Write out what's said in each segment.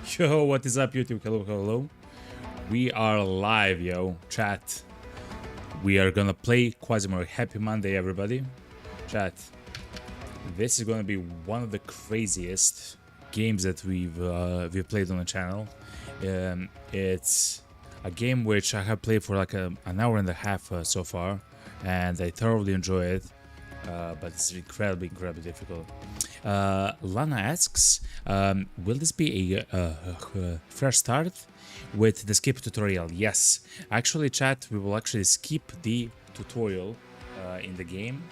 Yo, what is up, YouTube? Hello, hello. We are live, yo. Chat. We are gonna play Quasimorph. Happy Monday, everybody. Chat. This is gonna be one of the craziest games that we've played on the channel. It's a game which I have played for like an hour and a half so far, and I thoroughly enjoy it. But it's incredibly difficult. Lana asks, will this be a fresh start with the skip tutorial? Yes. Actually, chat, we will actually skip the tutorial in the game,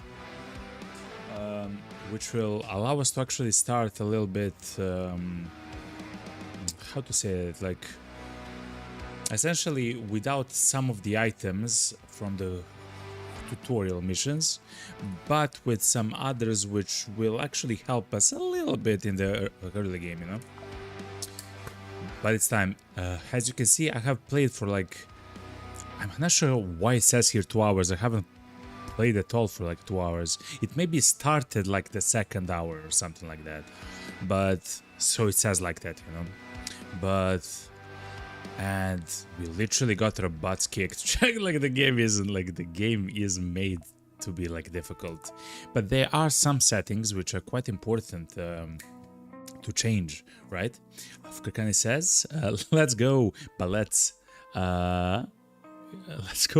which will allow us to actually start a little bit, how to say it, like, essentially without some of the items from the tutorial missions, but with some others which will actually help us a little bit in the early game, you know. But it's time. As you can see, I have played for like, I'm not sure why it says here 2 hours. I haven't played at all for like 2 hours. It maybe started like the second hour or something like that, but so it says like that, you know. But and we literally got our butts kicked. Like the game is made to be like difficult, but there are some settings which are quite important to change, right? Afkakani says, let's go, but let's go,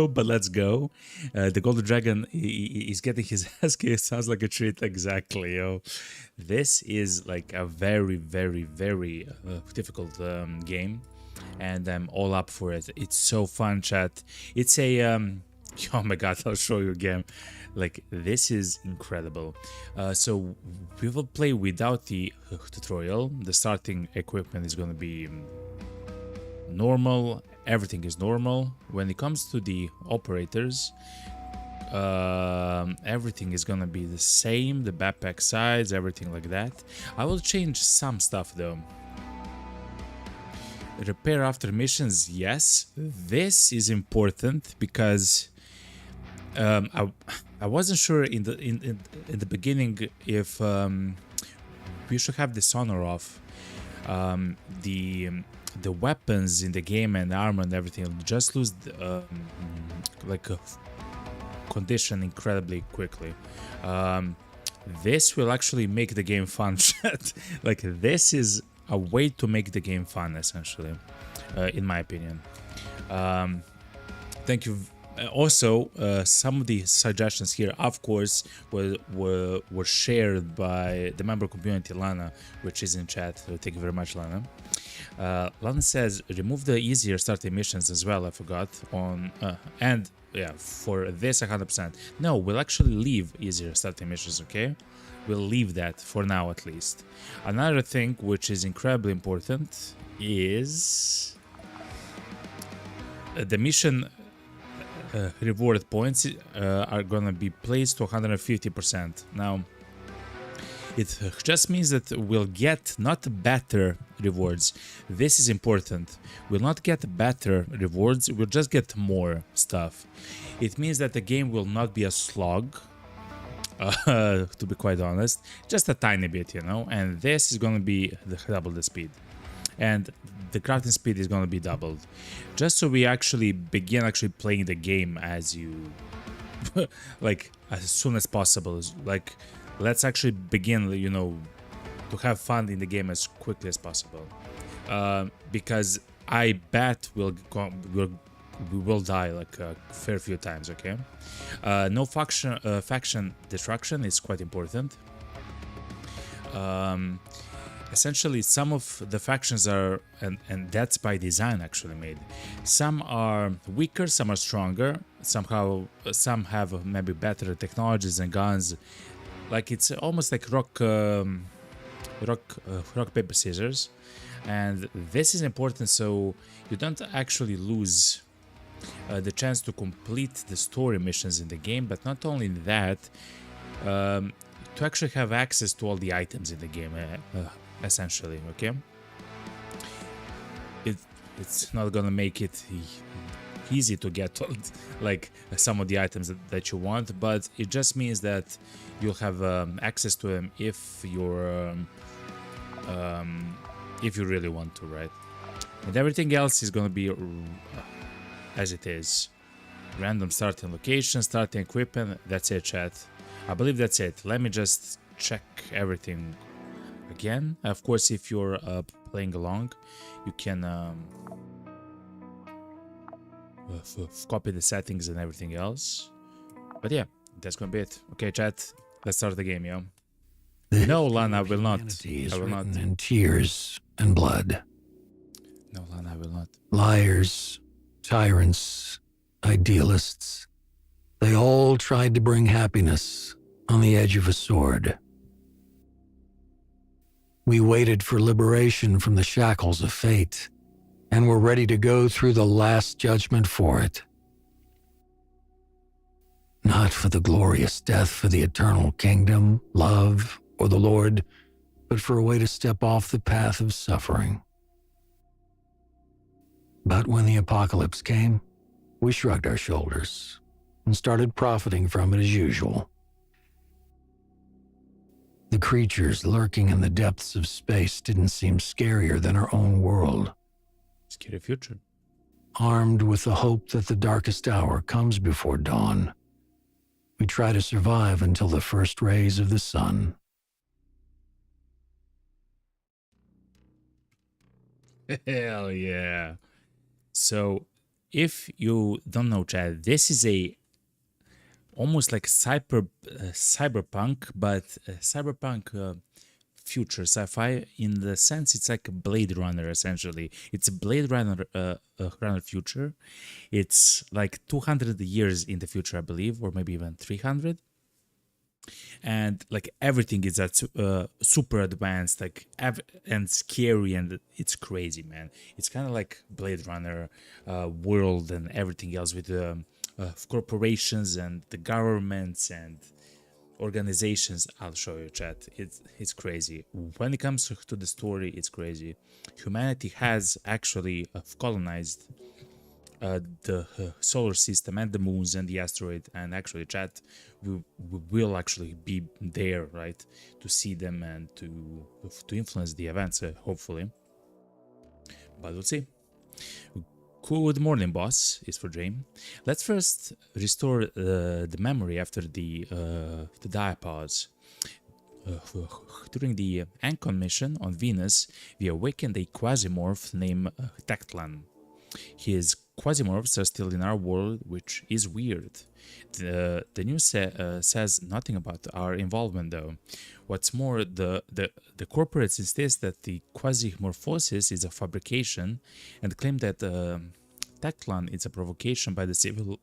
but let's go. The golden dragon is getting his ass kicked. Sounds like a treat. Exactly, yo. This is like a very difficult game, and I'm all up for it. It's so fun, chat. It's a oh my god, I'll show you again. Like, this is incredible. So we will play without the tutorial. The starting equipment is going to be normal. Everything is normal. When it comes to the operators, everything is gonna be the same. The backpack size, everything like that. I will change some stuff though. Repair after missions, yes. This is important because I wasn't sure in the beginning if we should have this on or off. The weapons in the game and armor and everything just lose like a condition incredibly quickly. This will actually make the game fun. Like, this is a way to make the game fun, essentially, in my opinion. Thank you. Also, some of the suggestions here, of course, were shared by the member community, Lana, which is in chat. So thank you very much, Lana. Lana says, remove the easier starting missions as well, I forgot. And yeah, for this 100%. No, we'll actually leave easier starting missions, okay? We'll leave that for now, at least. Another thing which is incredibly important is the mission reward points are gonna be placed to 150%. Now, it just means that we'll get not better rewards. This is important. We'll not get better rewards, we'll just get more stuff. It means that the game will not be a slog, to be quite honest. Just a tiny bit, you know. And this is gonna be double the speed. And the crafting speed is gonna be doubled. Just so we actually begin playing the game as you... like, as soon as possible. Like, let's actually begin, you know, to have fun in the game as quickly as possible. Because I bet we will die like a fair few times, okay? No faction destruction is quite important. Essentially, some of the factions are, and that's by design actually made. Some are weaker, some are stronger. Somehow, some have maybe better technologies and guns. Like, it's almost like rock, paper, scissors. And this is important so you don't actually lose the chance to complete the story missions in the game, but not only that, to actually have access to all the items in the game, essentially, okay? It's not gonna make it easy to get like some of the items that you want, but it just means that you'll have access to them if your if you really want to, right? And everything else is gonna be as it is. Random starting location, starting equipment. That's it, chat. I believe that's it. Let me just check everything again. Of course, if you're playing along, you can copy the settings and everything else. But yeah, that's gonna be it. Okay, chat. Let's start the game, yo. No, Lana, I will not. I will not. In tears and blood. No, Lana, I will not. Liars, tyrants, idealists. They all tried to bring happiness on the edge of a sword. We waited for liberation from the shackles of fate, and were ready to go through the last judgment for it. Not for the glorious death for the eternal kingdom, love, or the Lord, but for a way to step off the path of suffering. But when the apocalypse came, we shrugged our shoulders and started profiting from it as usual. The creatures lurking in the depths of space didn't seem scarier than our own world. Scary future. Armed with the hope that the darkest hour comes before dawn, we try to survive until the first rays of the sun. Hell yeah. So, if you don't know, Chad, this is a almost like cyberpunk, but cyberpunk future sci-fi in the sense it's like a Blade Runner essentially. It's a Blade Runner future. It's like 200 years in the future, I believe, or maybe even 300. And like everything is that super advanced, like and scary, and it's crazy, man. It's kind of like Blade Runner world and everything else with corporations and the governments and organizations. I'll show you, chat. It's crazy. When it comes to the story, it's crazy. Humanity has actually colonized the solar system and the moons and the asteroid, and actually, chat, we will actually be there, right, to see them and to influence the events, hopefully. But we'll see. Good morning, boss, is for Jane. Let's first restore the memory after the diapause. During the Ancon mission on Venus, we awakened a Quasimorph named Tectlan. His Quasimorphs are still in our world, which is weird. The news says nothing about our involvement, though. What's more, the corporates insist that the Quasimorphosis is a fabrication and claim that Tectlan is a provocation by the civil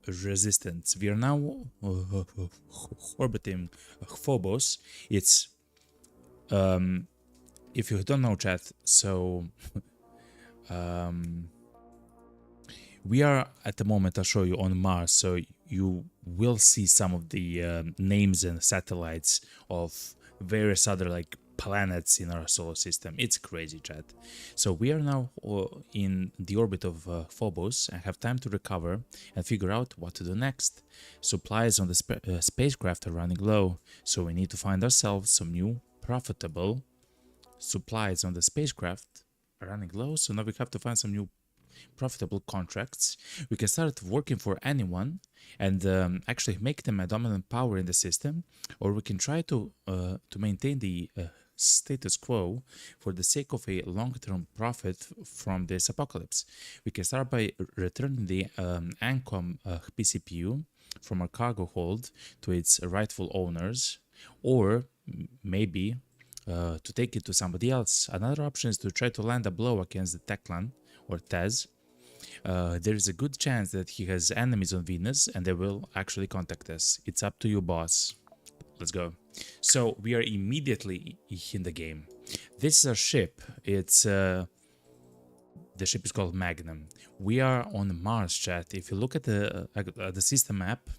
resistance. We are now orbiting Phobos. It's if you don't know, chat, so we are at the moment, I'll show you, on Mars, so you will see some of the names and satellites of various other like planets in our solar system. It's crazy, chat. So we are now in the orbit of Phobos and have time to recover and figure out what to do next. Supplies on the spacecraft are running low, so we need to find ourselves some new profitable supplies on the spacecraft are running low, so now we have to find some new profitable contracts. We can start working for anyone and actually make them a dominant power in the system, or we can try to maintain the status quo for the sake of a long-term profit from this apocalypse. We can start by returning the Ancom PCPU from our cargo hold to its rightful owners, or maybe to take it to somebody else. Another option is to try to land a blow against the Teclan or Tez. There is a good chance that he has enemies on Venus and they will actually contact us. It's up to you, boss. Let's go. So we are immediately in the game. This is our ship. It's the ship is called Magnum. We are on Mars, chat. If you look at the system map,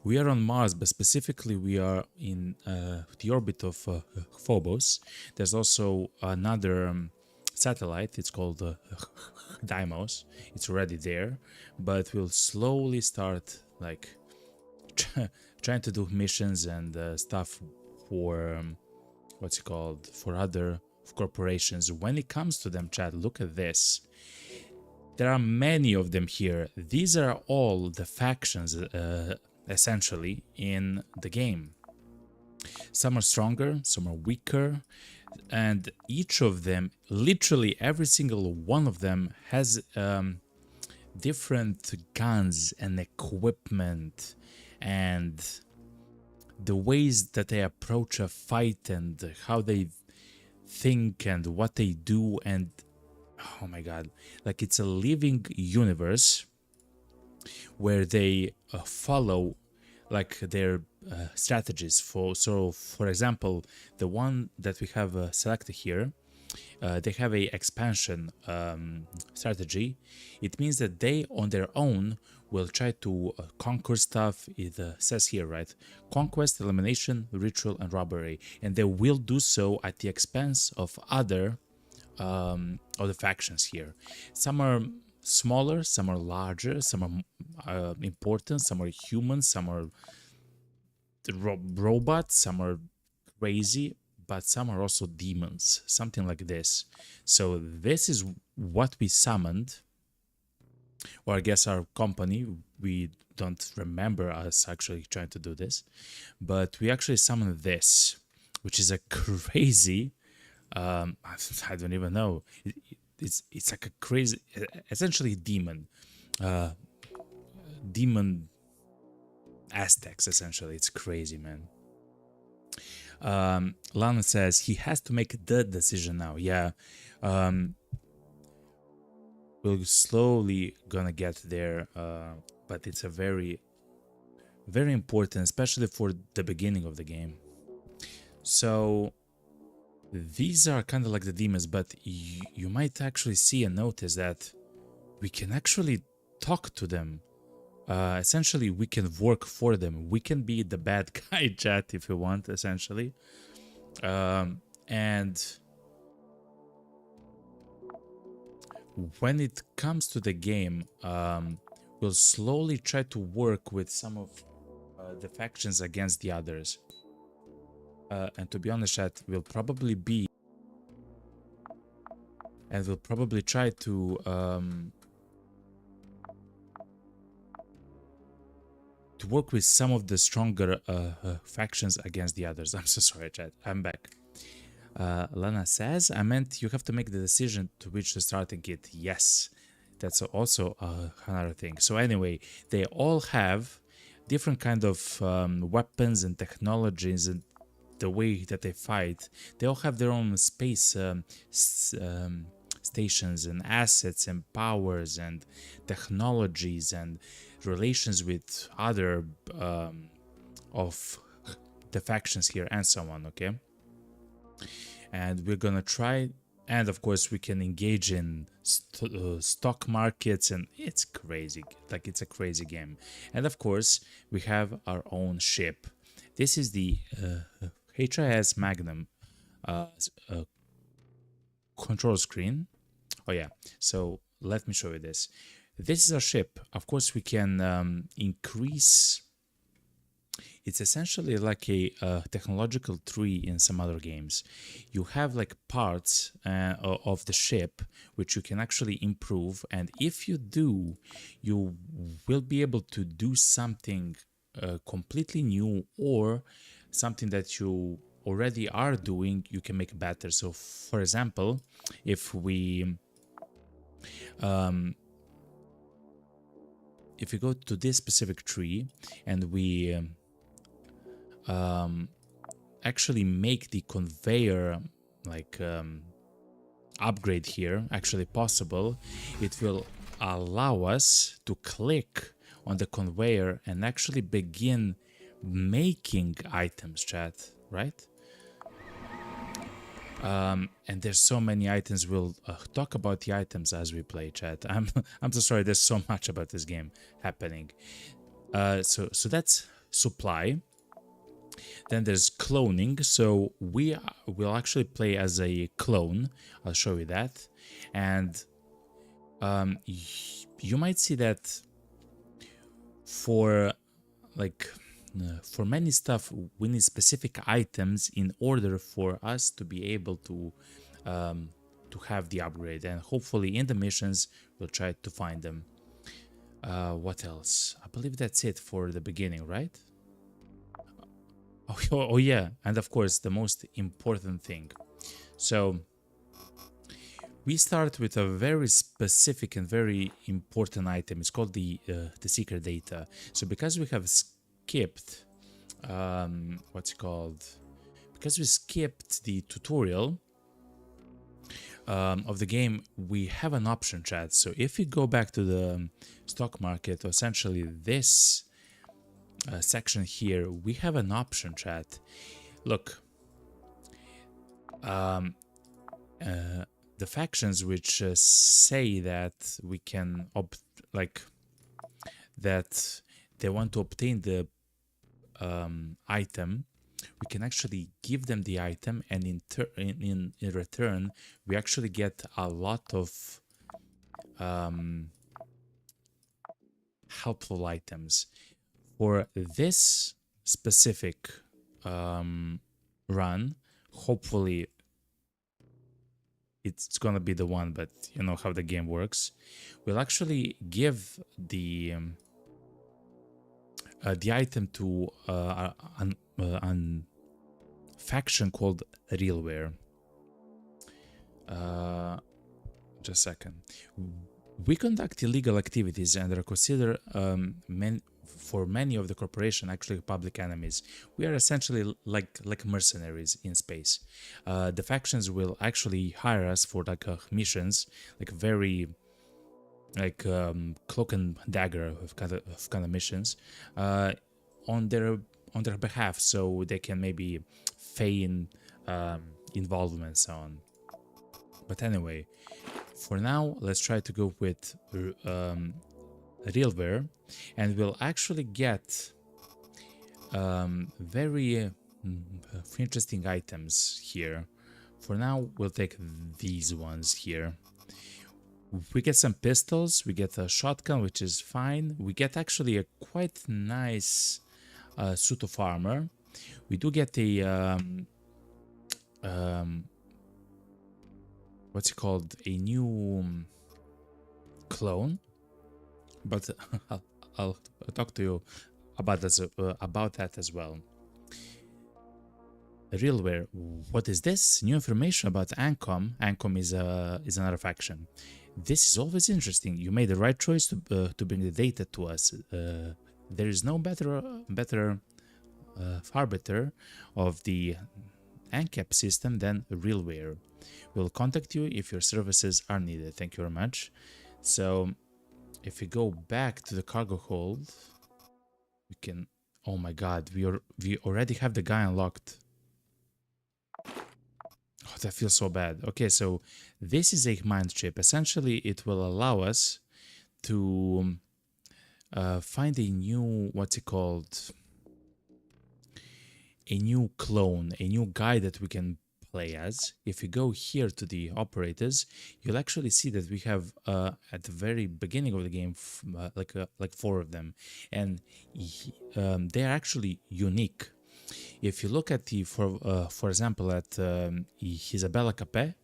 we are on Mars, but specifically we are in the orbit of Phobos. There's also another satellite. It's called Deimos. It's already there, but we'll slowly start like trying to do missions and stuff for what's it called, for other corporations. When it comes to them, chat, look at this. There are many of them here. These are all the factions essentially in the game. Some are stronger, some are weaker, and each of them, literally every single one of them, has different guns and equipment and the ways that they approach a fight and how they think and what they do. And oh my god, like it's a living universe where they follow like their strategies. For example, the one that we have selected here, they have a expansion strategy. It means that they on their own will try to conquer stuff. It says here, right? Conquest, elimination, ritual, and robbery. And they will do so at the expense of other factions here. Some are smaller, some are larger, some are important, some are human, some are robots, some are crazy, but some are also demons, something like this. So this is what we summoned, or I guess our company. We don't remember us actually trying to do this, but we actually summoned this, which is a crazy, I don't even know. It's like a crazy, essentially demon, demon Aztecs. Essentially, it's crazy, man. Lana says he has to make the decision now. Yeah, we're slowly gonna get there, but it's a very, very important, especially for the beginning of the game. So these are kind of like the demons, but you might actually see and notice that we can actually talk to them. Essentially, we can work for them. We can be the bad guy, chat, if you want, essentially. And when it comes to the game, we'll slowly try to work with some of the factions against the others. And to be honest, chat, we'll probably try to work with some of the stronger factions against the others. I'm so sorry, chat. I'm back. Lana says, I meant you have to make the decision to which the starting kit. Yes, that's also another thing. So anyway, they all have different kind of weapons and technologies and the way that they fight. They all have their own space stations and assets and powers and technologies and relations with other of the factions here and so on. Okay, and we're gonna try, and of course we can engage in stock markets, and it's crazy. Like, it's a crazy game. And of course we have our own ship. This is the HIS Magnum control screen. Oh yeah, so let me show you this. This is our ship. Of course we can increase. It's essentially like a technological tree in some other games. You have like parts of the ship which you can actually improve, and if you do, you will be able to do something completely new, or something that you already are doing you can make better. So for example, if we go to this specific tree and we actually make the conveyor like upgrade here actually possible, it will allow us to click on the conveyor and actually begin making items, chat, right? And there's so many items. We'll talk about the items as we play, chat. I'm so sorry, there's so much about this game happening. So that's supply. Then there's cloning, so we will actually play as a clone. I'll show you that. And you might see that for like for many stuff, we need specific items in order for us to be able to have the upgrade. And hopefully in the missions, we'll try to find them. What else? I believe that's it for the beginning, right? Oh yeah, and of course the most important thing. So we start with a very specific and very important item. It's called the secret data. So because we have skipped what's it called? Because we skipped the tutorial of the game, we have an option, chat. So if we go back to the stock market, essentially this section here, we have an option, chat. Look, the factions which say that we can that they want to obtain the item, we can actually give them the item, and in return we actually get a lot of helpful items. For this specific run, hopefully it's gonna be the one, but you know how the game works. We'll actually give the item to an faction called Realware. Just a second. We conduct illegal activities and are considered for many of the corporation actually public enemies. We are essentially like mercenaries in space. The factions will actually hire us for missions, very cloak and dagger of kind of missions on their behalf, so they can maybe feign involvement and so on. But anyway, for now, let's try to go with Realware, and we'll actually get very interesting items here. For now, we'll take these ones here. We get some pistols, we get a shotgun, which is fine. We get actually a quite nice suit of armor. We do get a what's it called? A new clone, but I'll talk to you about that as well. Realware, what is this? New information about Ancom. Ancom is another faction. This is always interesting. You made the right choice to bring the data to us. There is no better arbiter of the ANCAP system than Realware. We'll contact you if your services are needed. Thank you very much. So, if we go back to the cargo hold, we can. Oh my God, we already have the guy unlocked. Oh, that feels so bad. Okay, so this is a mind chip. Essentially, it will allow us to find a new, what's it called? A new clone, a new guy that we can play as. If you go here to the operators, you'll actually see that we have at the very beginning of the game like 4 of them, and they are actually unique. If you look at the for example at Isabella Capet,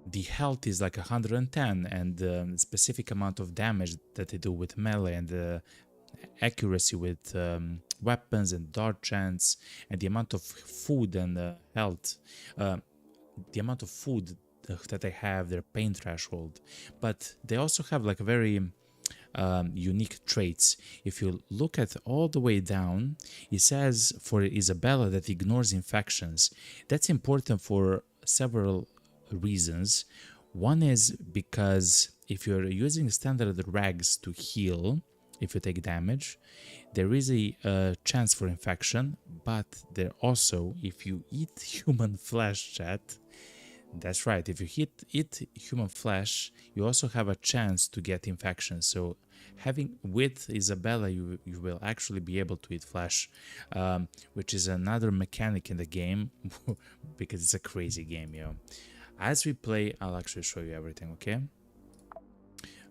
the health is like 110, and the specific amount of damage that they do with melee, and accuracy with weapons and dodge chance, and the amount of food and health, the amount of food that they have, their pain threshold. But they also have like a very unique traits. If you look at all the way down, it says for Isabella that ignores infections. That's important for several reasons. One is because if you're using standard rags to heal, if you take damage, there is a chance for infection, but there also, if you eat human flesh, chat, that's right, if you eat human flesh, you also have a chance to get infection. So having with Isabella, you will actually be able to eat flesh, which is another mechanic in the game because it's a crazy game, yo. As we play, I'll actually show you everything, okay?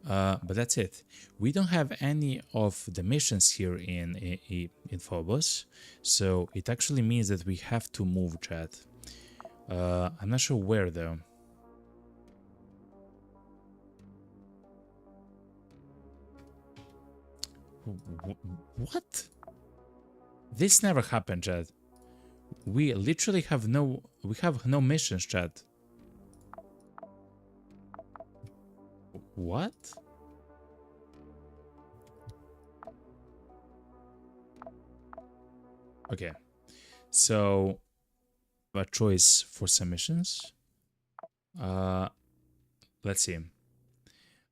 But that's it. We don't have any of the missions here in Phobos, so it actually means that we have to move, chat. I'm not sure where though. What? This never happened, chat. We literally have no missions, chat. What? Okay, so a choice for submissions. Let's see.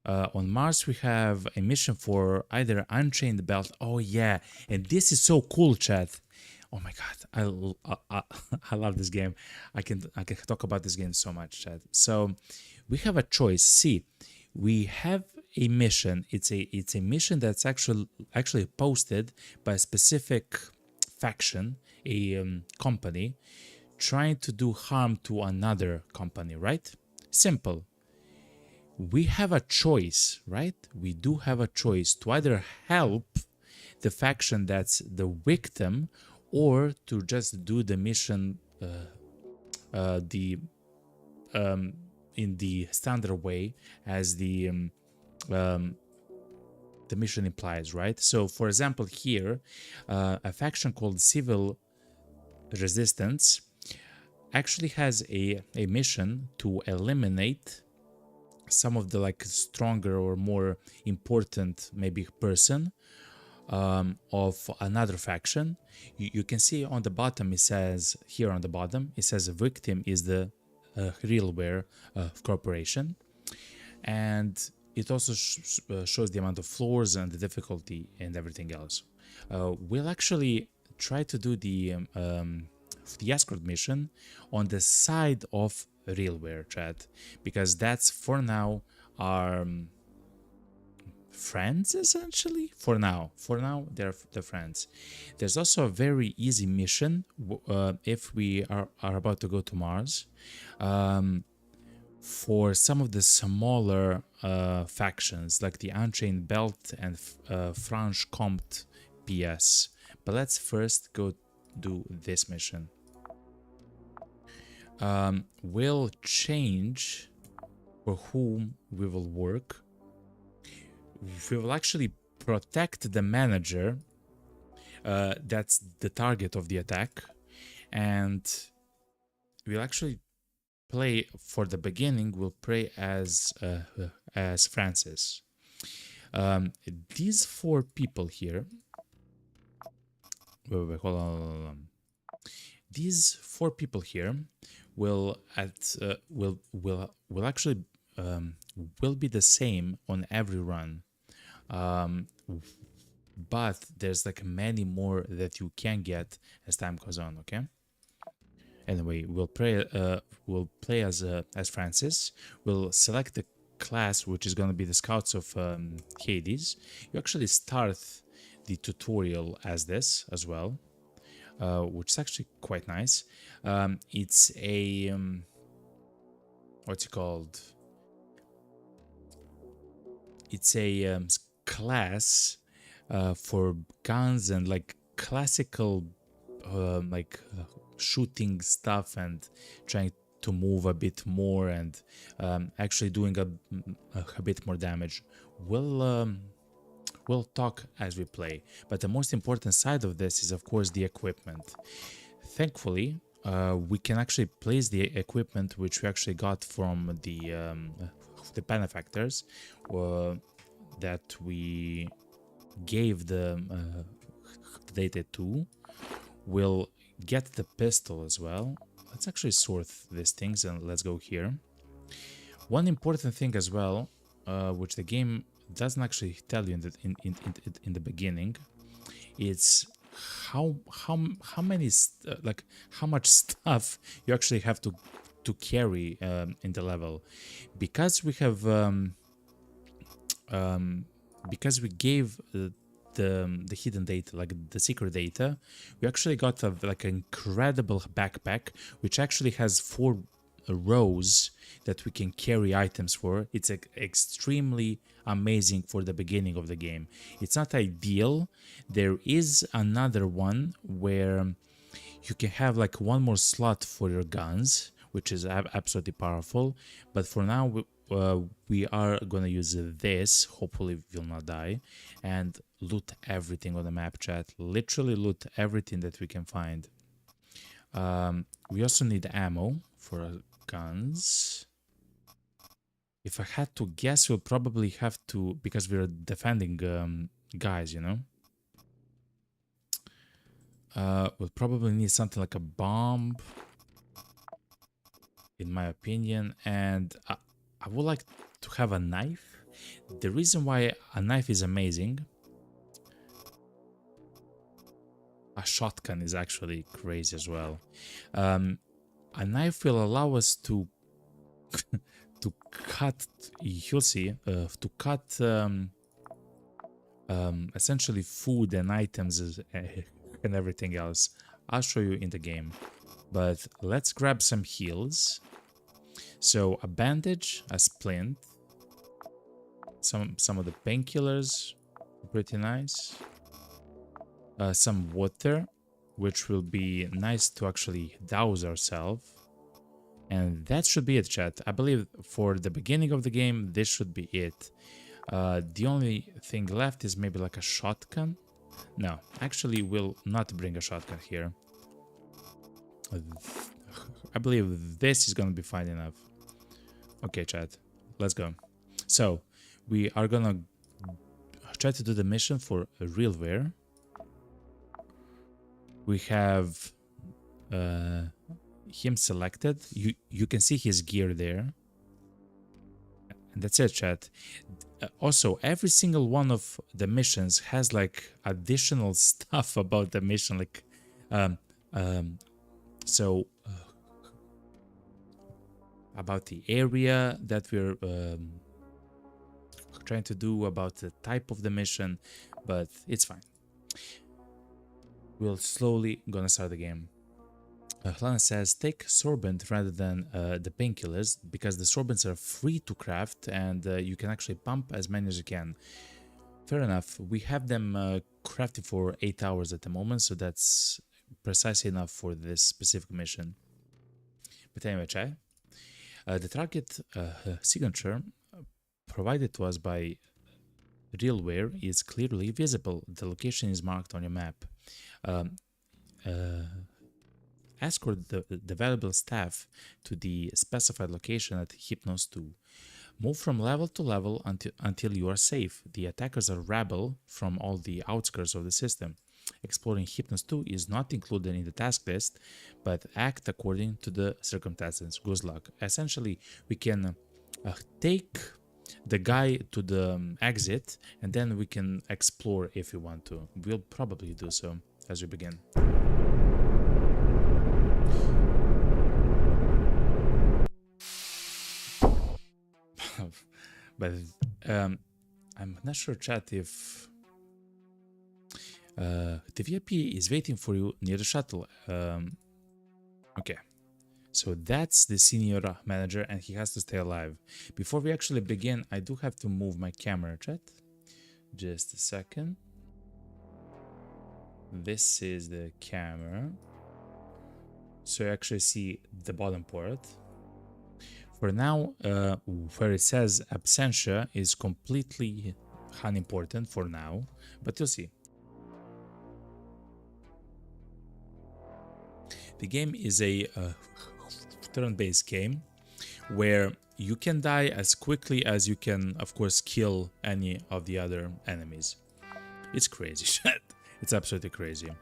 On Mars, we have a mission for either Unchained Belt. Oh yeah, and this is so cool, chat. Oh my god, I love this game. I can talk about this game so much, chat. So we have a choice. See, we have a mission. It's a mission that's actually posted by a specific faction, a company, trying to do harm to another company. Right? Simple. We have a choice, right? We do have a choice to either help the faction that's the victim, or to just do the mission in the standard way as the mission implies, right? So, for example, here, a faction called Civil Resistance actually has a mission to eliminate some of the like stronger or more important maybe person of another faction. You can see on the bottom, it says here on the bottom, it says victim is the Realware corporation, and it also shows the amount of floors and the difficulty and everything else. We'll actually try to do the escort mission on the side of Realware, chat, because that's for now our friends, essentially. For now they're friends. There's also a very easy mission if we are about to go to Mars, for some of the smaller factions like the Unchained Belt and Franche Comte PS. But let's first go do this mission. We'll change for whom we will work. We will actually protect the manager. That's the target of the attack, and we'll actually play for the beginning. We'll play as Francis. These four people here. Wait, hold on. These four people here will actually will be the same on every run, but there's like many more that you can get as time goes on. Okay. Anyway, we'll play as Francis. We'll select the class, which is going to be the Scouts of Hades. You actually start the tutorial as this as well, which is actually quite nice. It's a what's it called? It's a class for guns and like classical shooting stuff and trying to move a bit more and actually doing a bit more damage. We'll talk as we play, but the most important side of this is of course the equipment. Thankfully, we can actually place the equipment which we actually got from the benefactors that we gave the data to. We'll get the pistol as well. Let's actually sort these things and let's go here. One important thing as well, which the game doesn't actually tell you in the beginning, it's how many how much stuff you actually have to carry in the level, because we have because we gave the hidden data, like the secret data. We actually got like an incredible backpack which actually has rows that we can carry items for. It's extremely amazing for the beginning of the game. It's not ideal. There is another one where you can have like one more slot for your guns, which is absolutely powerful. But for now, we are gonna use this. Hopefully, we'll not die, and loot everything on the map, chat. Literally loot everything that we can find. We also need ammo for our guns. If I had to guess, we'll probably have to, because we're defending guys, you know. We'll probably need something like a bomb, in my opinion, and I would like to have a knife. The reason why a knife is amazing, a shotgun is actually crazy as well. A knife will allow us to to cut, you'll see, to cut essentially food and items and everything else. I'll show you in the game, but let's grab some heals. So a bandage, a splint, some of the painkillers, pretty nice. Some water, which will be nice to actually douse ourselves. And that should be it, chat. I believe for the beginning of the game, this should be it. The only thing left is maybe like a shotgun. No, actually, we'll not bring a shotgun here. I believe this is gonna be fine enough. Okay, chat, let's go. So, we are gonna try to do the mission for Realware. We have him selected. You can see his gear there. And that's it, chat. Also, every single one of the missions has like additional stuff about the mission, like about the area that we're trying to do, about the type of the mission, but it's fine. We'll slowly gonna start the game. Lana says, take sorbent rather than the painkillers, because the sorbents are free to craft and you can actually pump as many as you can. Fair enough. We have them crafted for 8 hours at the moment, so that's precisely enough for this specific mission. But anyway, Chai, the target signature provided to us by Realware is clearly visible. The location is marked on your map. Escort the valuable staff to the specified location at Hypnos 2. Move from level to level until you are safe. The attackers are rabble from all the outskirts of the system. Exploring Hypnos 2 is not included in the task list, but act according to the circumstances. Good luck. Essentially, we can take the guy to the exit, and then we can explore if we want to. We'll probably do so as we begin. But I'm not sure, chat, if the VIP is waiting for you near the shuttle. Okay, so that's the senior manager and he has to stay alive. Before we actually begin, I do have to move my camera, chat. Just a second. This is the camera, so you actually see the bottom part. For now, where it says absentia is completely unimportant for now, but you'll see. The game is a turn-based game where you can die as quickly as you can, of course, kill any of the other enemies. It's crazy shit. It's absolutely crazy.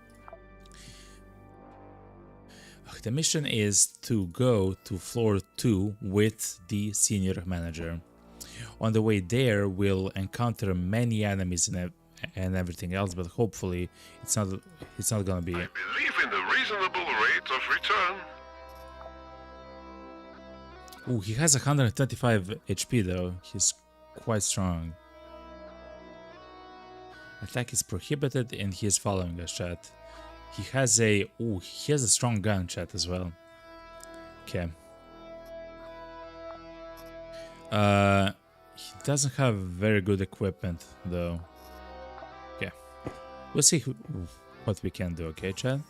The mission is to go to floor 2 with the senior manager. On the way there, we'll encounter many enemies and everything else, but hopefully it's not gonna be. I believe in the reasonable rate of return. Ooh, he has 135 HP though. He's quite strong. Attack is prohibited and he is following us, chat. He has a strong gun, chat, as well. Okay. He doesn't have very good equipment though. Okay, we'll see what we can do. Okay, Chad.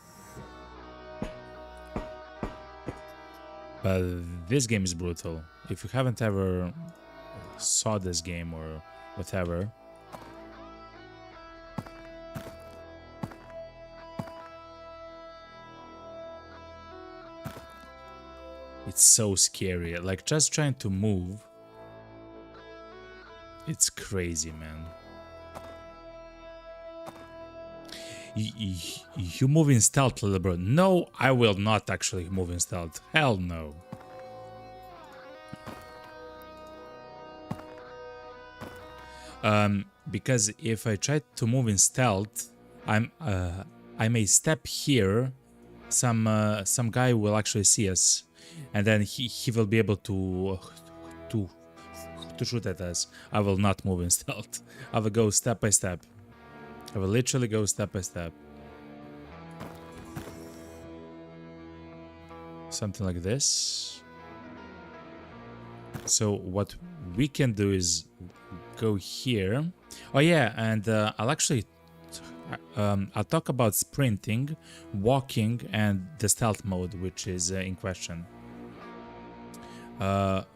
But this game is brutal. If you haven't ever saw this game or whatever, it's so scary. Like just trying to move, it's crazy, man. You move in stealth, little bro. No, I will not actually move in stealth. Hell no. Because if I try to move in stealth, I may step here. Some guy will actually see us, and then he will be able to shoot at us. I will not move in stealth. I will go step by step. I will literally go step by step. Something like this. So what we can do is go here. Oh yeah, and I'll actually I'll talk about sprinting, walking, and the stealth mode, which is in question. But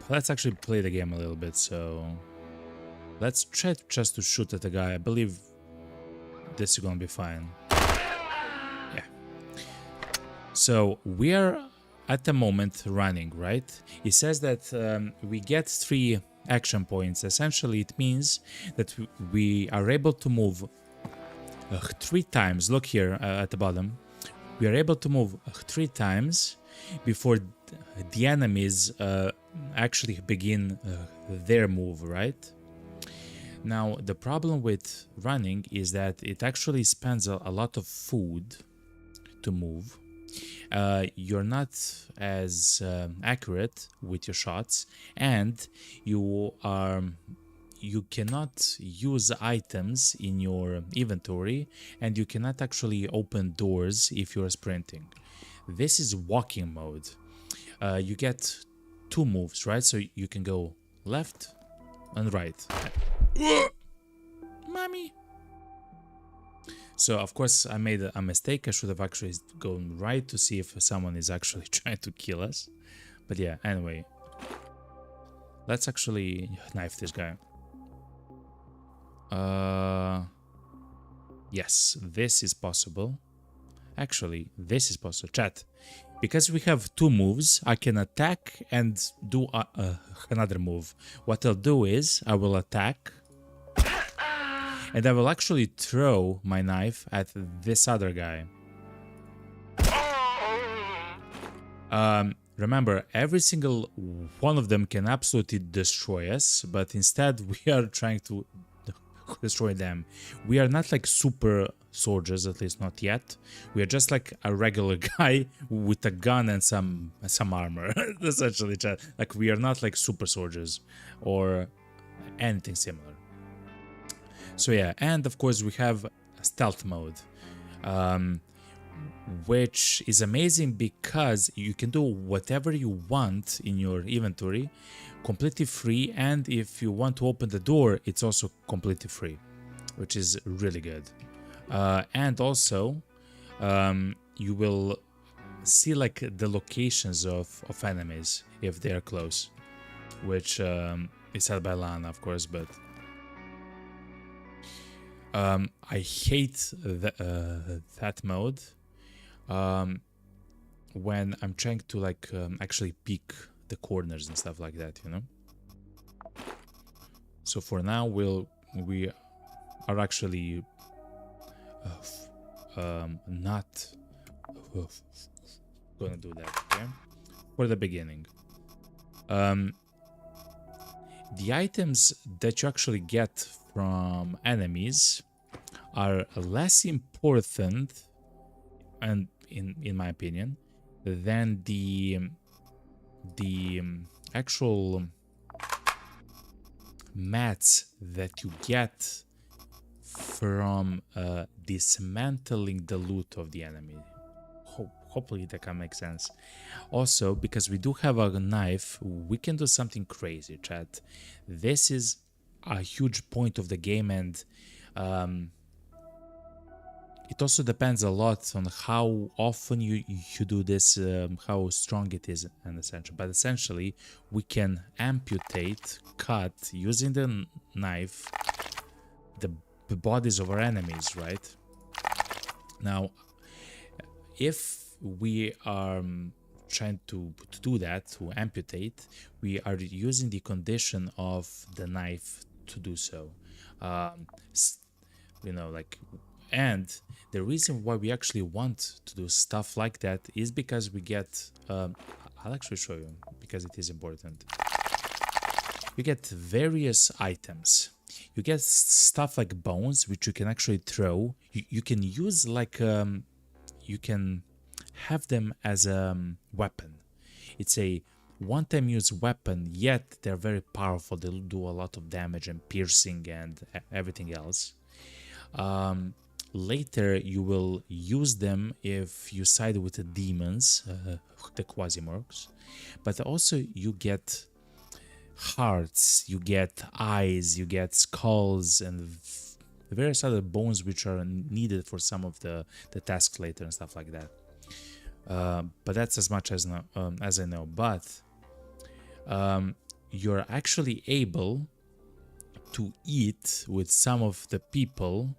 let's actually play the game a little bit. So let's try just to shoot at the guy. I believe this is gonna be fine. Yeah. So we are at the moment running, right? It says that we get 3 action points. Essentially, it means that we are able to move 3 times. Look here at the bottom. We are able to move 3 times before the enemies actually begin their move, right? Now, the problem with running is that it actually spends a lot of food to move. You're not as accurate with your shots, and you cannot use items in your inventory, and you cannot actually open doors if you're sprinting. This is walking mode. You get 2 moves, right? So you can go left and right. Mommy. So of course I made a mistake. I should have actually gone right to see if someone is actually trying to kill us. But yeah, anyway. Let's actually knife this guy. Yes, this is possible. Actually, this is possible. Chat. Because we have 2 moves, I can attack and do another move. What I'll do is I will attack, and I will actually throw my knife at this other guy. Remember, every single one of them can absolutely destroy us, but instead we are trying to destroy them. We are not like super soldiers, at least not yet. We are just like a regular guy with a gun and some armor. Essentially, like we are not like super soldiers or anything similar. So yeah, and of course we have stealth mode, which is amazing because you can do whatever you want in your inventory completely free, and if you want to open the door, it's also completely free, which is really good. And also you will see like the locations of enemies if they are close, which is set by Lana, of course, but I hate that mode when I'm trying to like actually peek the corners and stuff like that, you know. So for now we are actually not gonna do that, okay? For the beginning. The items that you actually get from enemies are less important, and in my opinion, than the actual mats that you get from dismantling the loot of the enemy. hopefully that can make sense. Also, because we do have a knife, we can do something crazy, chat. This is a huge point of the game, and it also depends a lot on how often you do this, how strong it is, and essentially. But essentially, we can amputate, cut using the knife the bodies of our enemies, right? Now, if we are trying to do that, to amputate, we are using the condition of the knife to do so. You know, like, and the reason why we actually want to do stuff like that is because we get, I'll actually show you because it is important. You get various items. You get stuff like bones, which you can actually throw. You can use like, you can have them as a weapon. It's a one-time use weapon, yet they're very powerful. They'll do a lot of damage and piercing and everything else. Later, you will use them if you side with the demons, the Quasimorphs. But also, you get hearts, you get eyes, you get skulls, and various other bones which are needed for some of the tasks later and stuff like that. But that's as much as I know. But you're actually able to eat with some of the people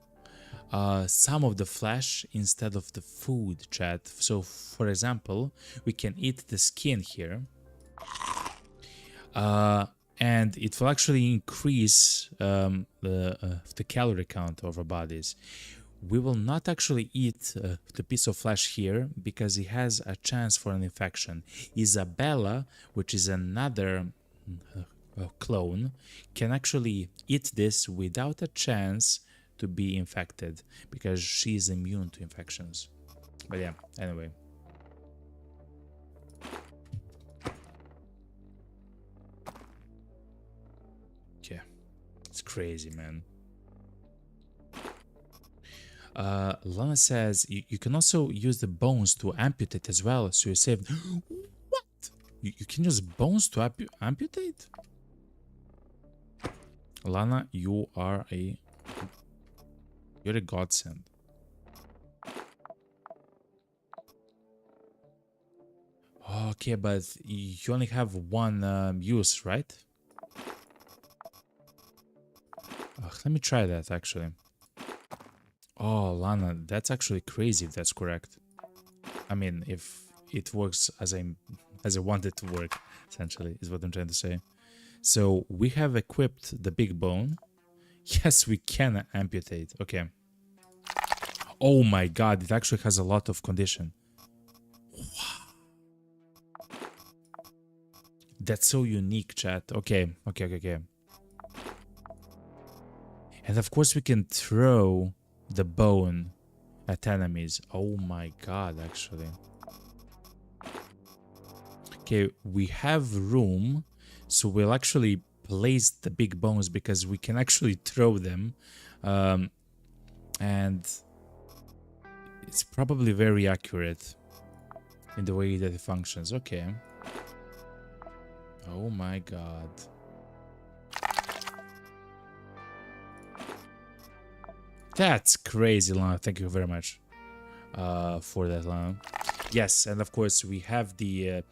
some of the flesh instead of the food, chat. So, for example, we can eat the skin here. And it will actually increase the calorie count of our bodies. We will not actually eat the piece of flesh here because it has a chance for an infection. Isabella, which is another clone, can actually eat this without a chance to be infected because she is immune to infections. But yeah, anyway. Yeah, it's crazy, man. Lana says you can also use the bones to amputate as well, so you save. What? You can use bones to amputate? Lana, you're a godsend. Okay, but you only have one use, right? Let me try that actually. Oh, Lana, that's actually crazy if that's correct. I mean, if it works as I want it to work, essentially, is what I'm trying to say. So we have equipped the big bone. Yes, we can amputate. Okay. Oh my god, it actually has a lot of condition. Wow. That's so unique, chat. Okay. And of course we can throw the bone at enemies. Oh my god, actually. Okay, we have room, so we'll actually place the big bones because we can actually throw them. And it's probably very accurate in the way that it functions. Okay. Oh my god. That's crazy, Lana. Thank you very much for that, Lana. Yes, and of course we have the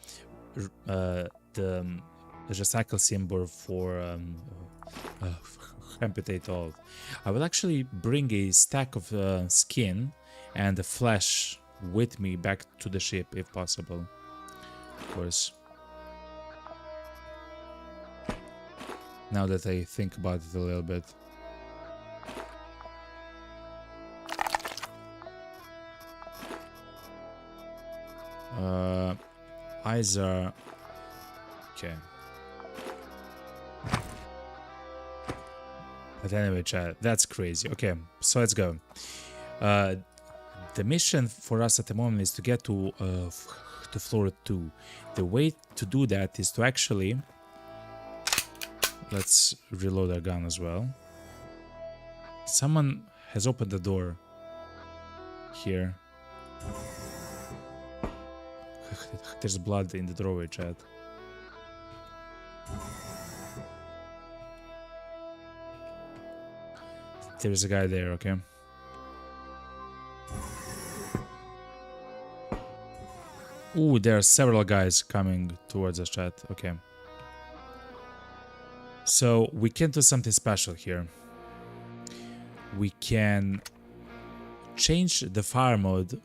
recycle symbol for amputate all. I will actually bring a stack of skin and the flesh with me back to the ship if possible. Of course. Now that I think about it a little bit. Eyes are okay. But anyway, chat, that's crazy. Okay, so let's go. The mission for us at the moment is to get to floor 2. The way to do that is to actually, let's reload our gun as well. Someone has opened the door here. There's blood in the doorway, chat. There's a guy there, okay? Ooh, there are several guys coming towards us, chat. Okay. So, we can do something special here. We can change the fire mode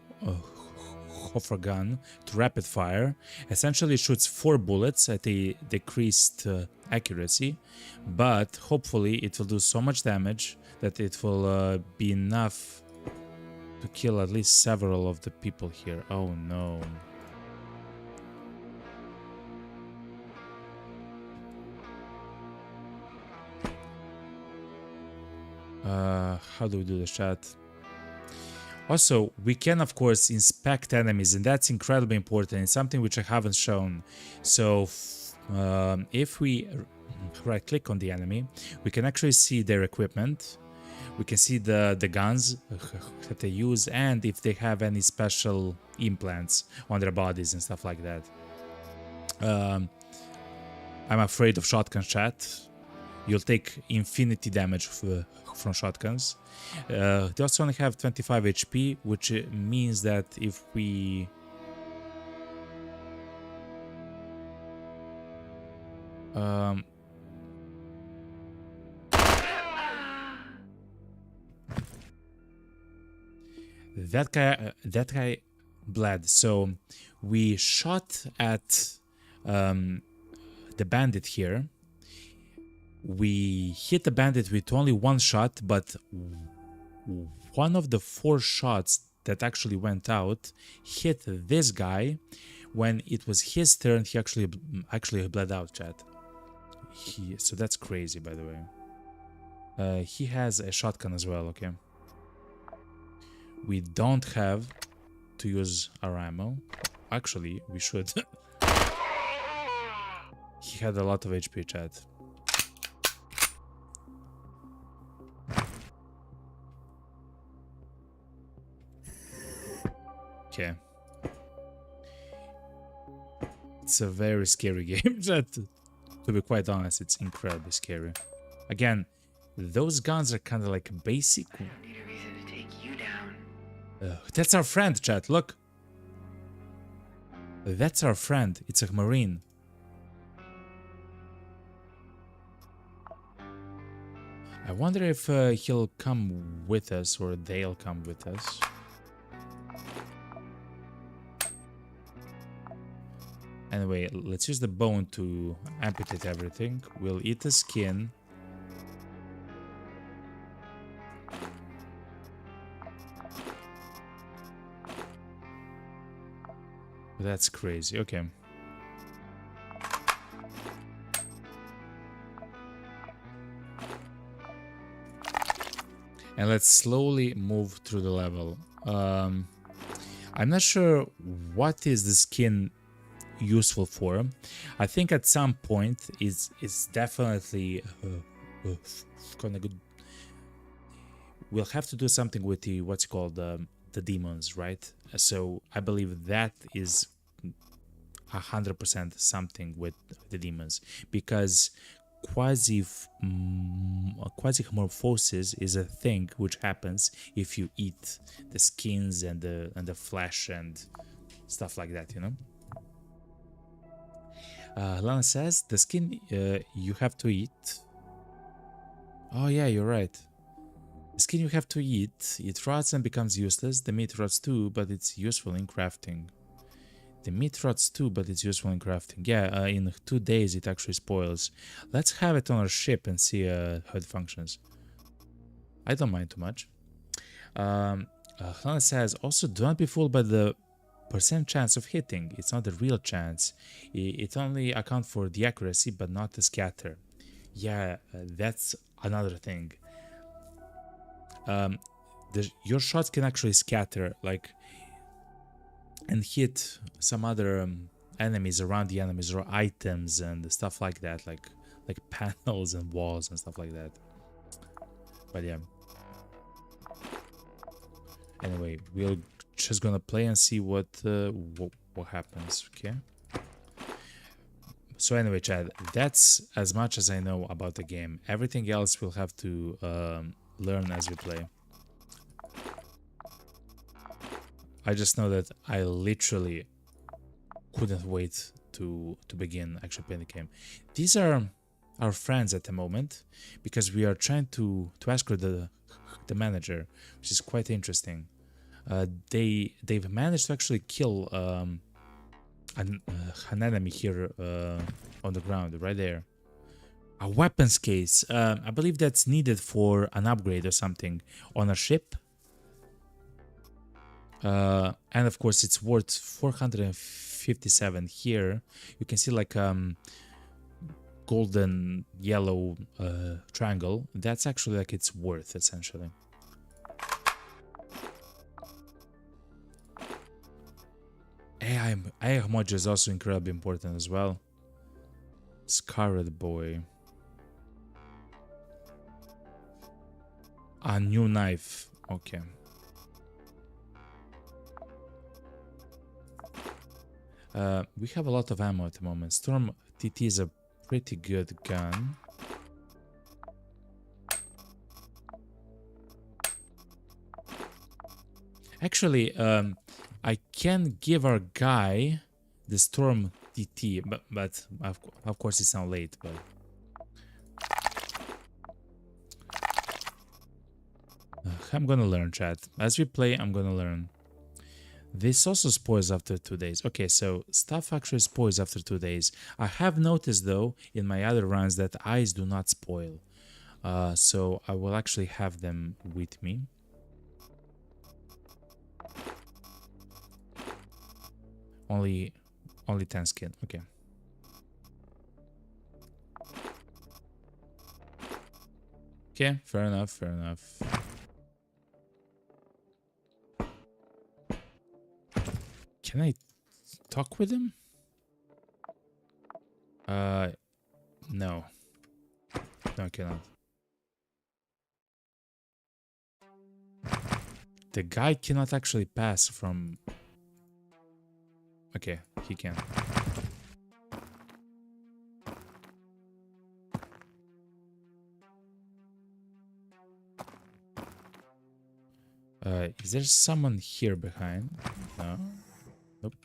of our gun to rapid fire. Essentially, it shoots 4 bullets at a decreased accuracy, but hopefully it will do so much damage that it will be enough to kill at least several of the people here. Oh no. How do we do this, chat? Also, we can of course inspect enemies, and that's incredibly important. It's something which I haven't shown. So if we right click on the enemy, we can actually see their equipment. We can see the guns that they use, and if they have any special implants on their bodies and stuff like that. I'm afraid of shotgun, chat. You'll take infinity damage from shotguns. They also only have 25 HP, which means that if we... that guy bled. So we shot at the bandit here. We hit the bandit with only 1 shot, but one of the 4 shots that actually went out hit this guy. When it was his turn, he actually bled out, chat. So that's crazy, by the way. He has a shotgun as well, okay? We don't have to use our ammo. Actually, we should. He had a lot of HP, chat. Okay. It's a very scary game, chat. To be quite honest, it's incredibly scary. Again, those guns are kind of like basic. I don't need a reason to take you down. That's our friend, chat. Look. That's our friend. It's a Marine. I wonder if he'll come with us or they'll come with us. Anyway, let's use the bone to amputate everything. We'll eat the skin. That's crazy. Okay. And let's slowly move through the level. I'm not sure what is the skin useful for. I think at some point it's definitely kind of good. We'll have to do something with the what's called the demons, right? So I believe that is 100% something with the demons, because quasimorphosis is a thing which happens if you eat the skins and the flesh and stuff like that, you know. Lana says the skin you have to eat. Oh yeah, you're right. The skin you have to eat, it rots and becomes useless. The meat rots too, but it's useful in crafting. The meat rots too, but it's useful in crafting. Yeah, in 2 days it actually spoils. Let's have it on our ship and see how it functions. I don't mind too much. Lana says, also do not be fooled by the % chance of hitting. It's not the real chance. It only accounts for the accuracy, but not the scatter. Yeah, that's another thing. Your shots can actually scatter, like, and hit some other enemies around the enemies or items and stuff like that, like panels and walls and stuff like that. But yeah. Anyway, we're just gonna play and see what what happens. Okay. So anyway, Chad, that's as much as I know about the game. Everything else we'll have to learn as we play. I just know that I literally couldn't wait to begin actually playing the game. These are our friends at the moment because we are trying to escort the manager, which is quite interesting. They've managed to actually kill an enemy here on the ground right there. A weapons case. I believe that's needed for an upgrade or something on a ship. And of course it's worth 457 here. You can see like golden yellow triangle. That's actually like it's worth essentially. AI module is also incredibly important as well. Scarlet boy. A new knife. Okay. We have a lot of ammo at the moment. Storm TT is a pretty good gun. Actually, I can give our guy the Storm TT, but of course it's not late. But I'm gonna learn, chat. As we play, I'm gonna learn. This also spoils after 2 days. Okay, so stuff actually spoils after 2 days. I have noticed though in my other runs that eyes do not spoil. So I will actually have them with me. Only 10 skin. Okay. Okay, fair enough, fair enough. Can I talk with him? No. No, I cannot. The guy cannot actually pass from... Okay, he can. Is there someone here behind? No. Nope.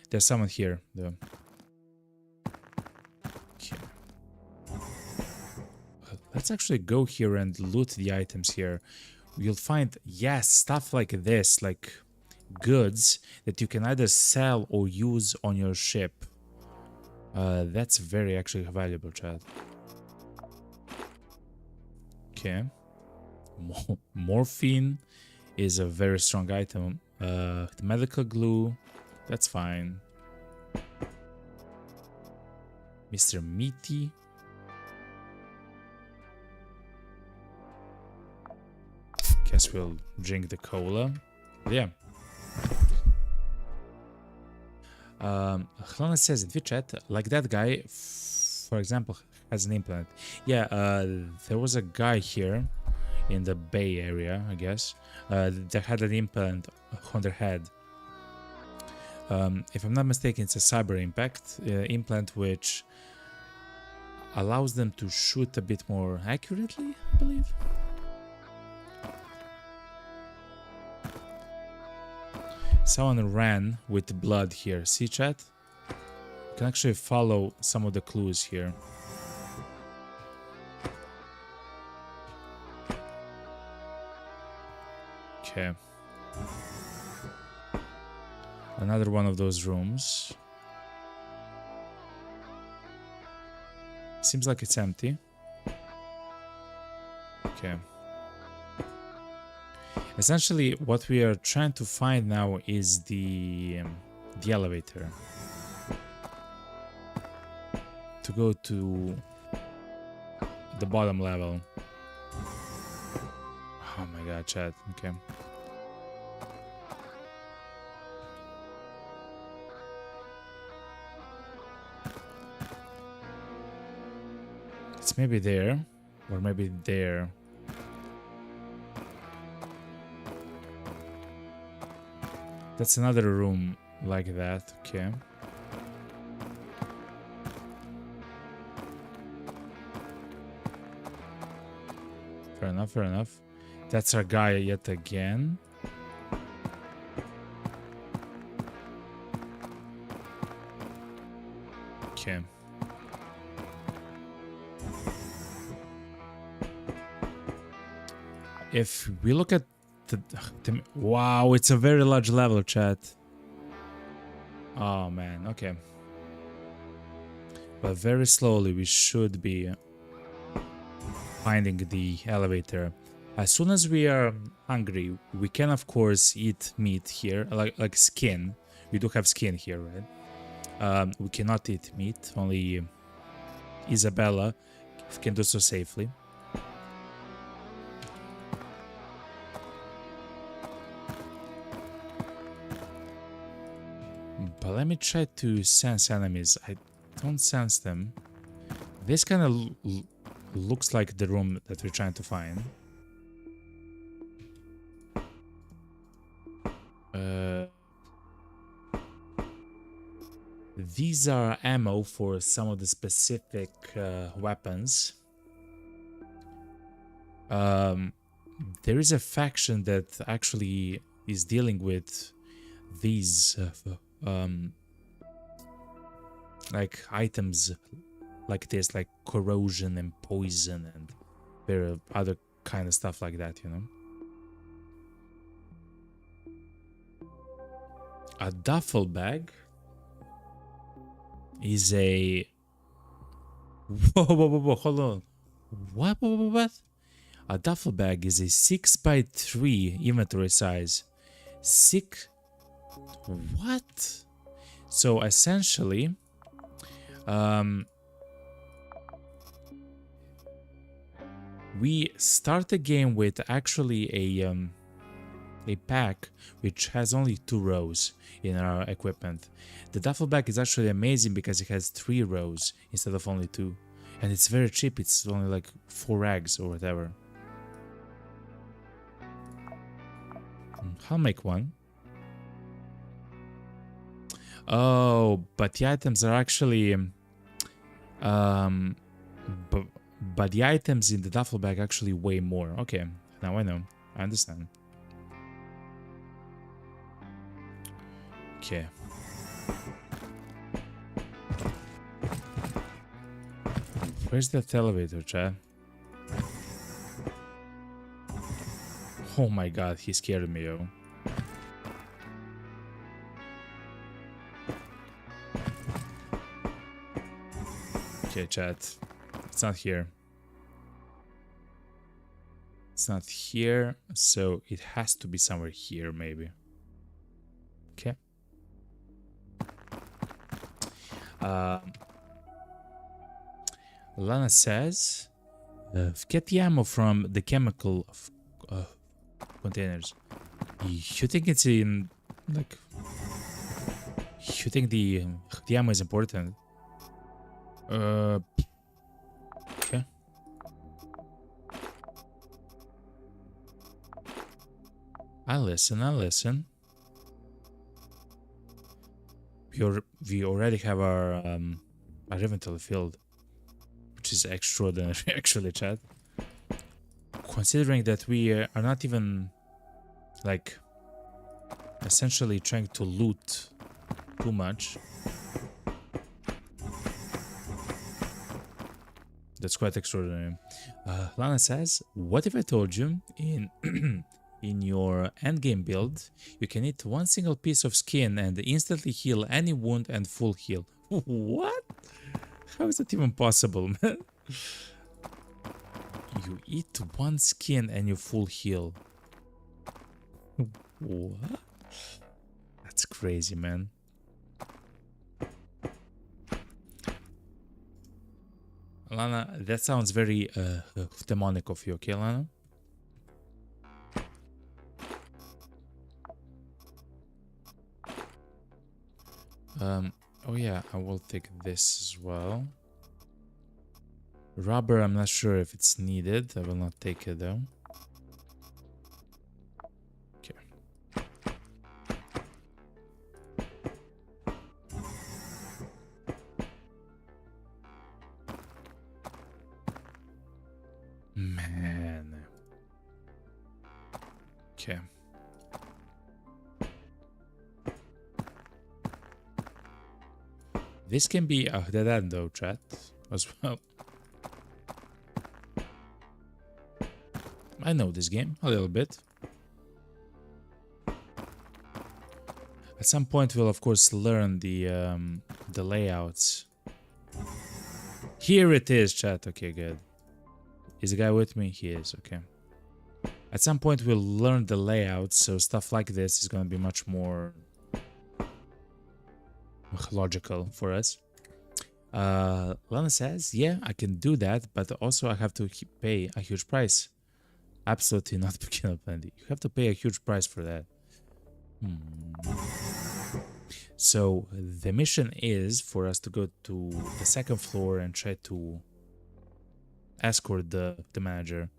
There's someone here, though. Okay. Let's actually go here and loot the items here. You'll find, yes, stuff like this, like goods that you can either sell or use on your ship. That's very actually valuable, chat. Okay. Morphine is a very strong item. Medical glue, that's fine. Mr. Meaty. Guess we'll drink the cola. Yeah. Hlana says in chat, like that guy, for example, has an implant. Yeah, there was a guy here in the Bay Area, I guess, that had an implant on their head. If I'm not mistaken, it's a cyber impact implant which allows them to shoot a bit more accurately, I believe. Someone ran with blood here. See, chat? You can actually follow some of the clues here. Okay. Another one of those rooms. Seems like it's empty. Okay. Essentially, what we are trying to find now is the elevator. To go to the bottom level. Oh my god, chat. Okay. It's maybe there, or maybe there. That's another room Like that, okay. Fair enough, fair enough. That's our guy yet again. Okay. If we look at the wow, it's a very large level, chat. Oh man, okay. But very slowly we should be finding the elevator. As soon as we are hungry, we can of course eat meat here, like skin. We do have skin here, right? We cannot eat meat, only Isabella can do so safely. But let me try to sense enemies. I don't sense them. This kind of looks like the room that we're trying to find. These are ammo for some of the specific weapons. There is a faction that actually is dealing with these like items like this, like corrosion and poison and there are other kind of stuff like that, you know. A duffel bag is a whoa, hold on. What? A duffel bag is a 6x3 inventory size. What? So essentially, we start the game with actually a pack which has only 2 rows in our equipment. The duffel bag is actually amazing because it has 3 rows instead of only 2, and it's very cheap. It's only like 4 rags or whatever. I'll make one. Oh, but the items are actually but the items in the duffel bag actually weigh more. Okay, now I know. I understand. Okay. Where's that elevator, chat? Oh my god, he scared me, yo. Okay, chat. It's not here. It's not here, so it has to be somewhere here, maybe. Okay. Lana says, get the ammo from the chemical containers. You think it's in, like, you think the ammo is important? Okay. I'll listen. We already have our inventory filled, which is extraordinary, actually, chat. Considering that we are not even, like, essentially trying to loot too much. That's quite extraordinary. Lana says, what if I told you in in your endgame build, you can eat 1 single piece of skin and instantly heal any wound and full heal? What? How is that even possible, man? You eat 1 skin and you full heal. What? That's crazy, man. Lana, that sounds very demonic of you, okay, Lana? Oh yeah, I will take this as well. Rubber, I'm not sure if it's needed. I will not take it though. Okay. Okay. This can be a dead end though, chat, as well. I know this game a little bit. At some point we'll of course learn the layouts. Here it is, chat. Okay, good. Is the guy with me? He is, okay. At some point we'll learn the layouts, so stuff like this is gonna be much more logical for us. Lana says, yeah, I can do that, but also I have to pay a huge price. Absolutely not, Pequeno Plenty. You have to pay a huge price for that. So the mission is for us to go to the second floor and try to escort the manager.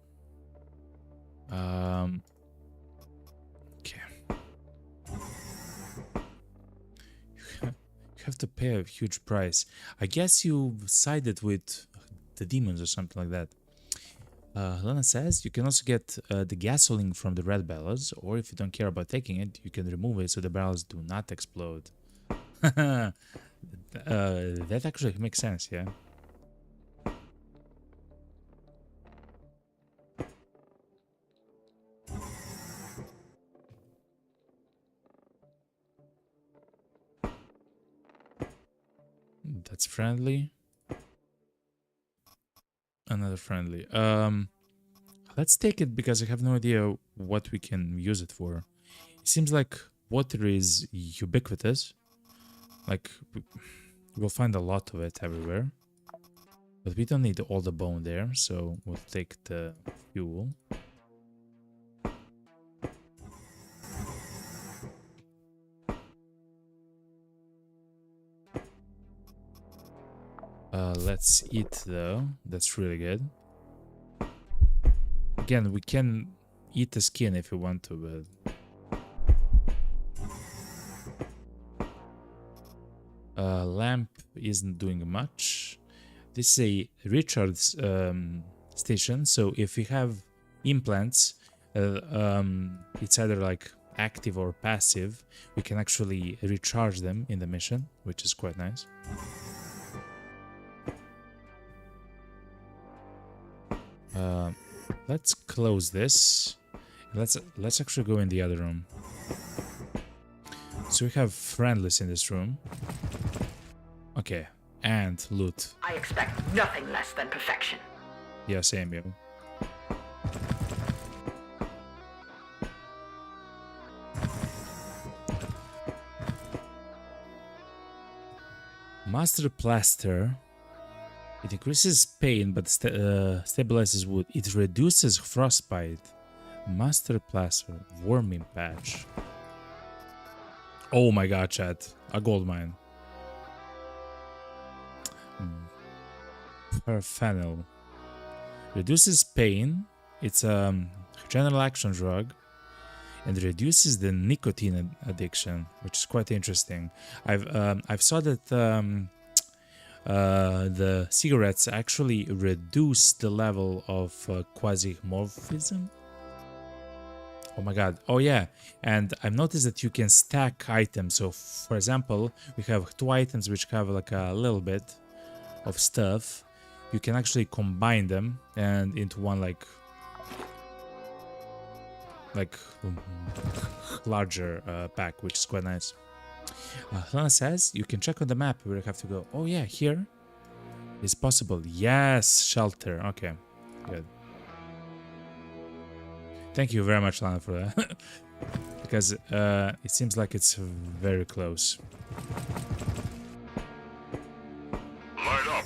Okay. You have to pay a huge price. I guess you sided with the demons or something like that. Lana says you can also get the gasoline from the red barrels, or if you don't care about taking it, you can remove it so the barrels do not explode. That actually makes sense, yeah. That's friendly. Another friendly. Let's take it because I have no idea what we can use it for. It seems like water is ubiquitous. Like, we'll find a lot of it everywhere. But we don't need all the bone there, so we'll take the fuel. Let's eat though. That's really good. Again, we can eat the skin if we want to, but lamp isn't doing much. This is a recharge station, so if we have implants, it's either like active or passive. We can actually recharge them in the mission, which is quite nice. Let's close this. Let's actually go in the other room. So we have friendlies in this room. Okay, and loot. I expect nothing less than perfection. Yeah, same, yeah. Master Plaster. It increases pain but stabilizes wood. It reduces frostbite. Master Plaster. Warming patch. Oh my god, chat. A gold mine. Perfenil. Reduces pain. It's a general action drug. And reduces the nicotine addiction, which is quite interesting. I've saw that the cigarettes actually reduce the level of quasimorphism. Oh my god. Oh yeah. And I've noticed that you can stack items. So for example, we have two items which have like a little bit of stuff. You can actually combine them and into one like larger pack, which is quite nice. Lana says you can check on the map where you have to go. Oh yeah, here is possible. Yes, shelter. Okay, good. Thank you very much, Lana, for that. Because it seems like it's very close. Light up.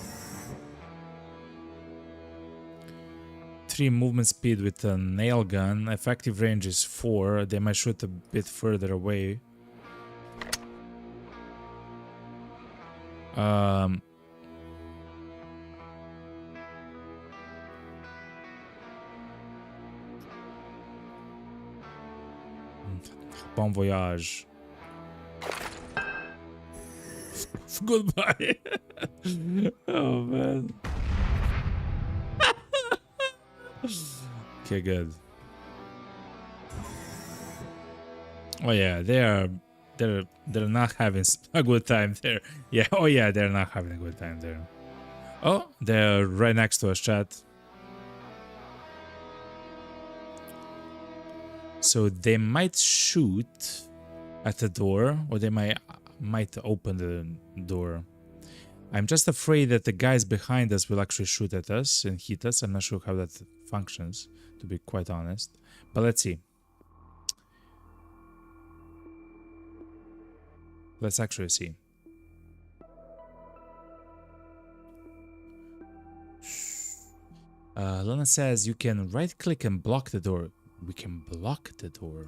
3 movement speed with a nail gun. Effective range is 4. They might shoot a bit further away. Bon voyage. Goodbye. Oh man. Okay, good. Oh yeah, they're not having a good time there. Yeah, oh yeah, they're not having a good time there. Oh, they're right next to us, chat. So they might shoot at the door, or they might open the door. I'm just afraid that the guys behind us will actually shoot at us and hit us. I'm not sure how that functions, to be quite honest. But let's see. Let's actually see. Lana says you can right-click and block the door. We can block the door.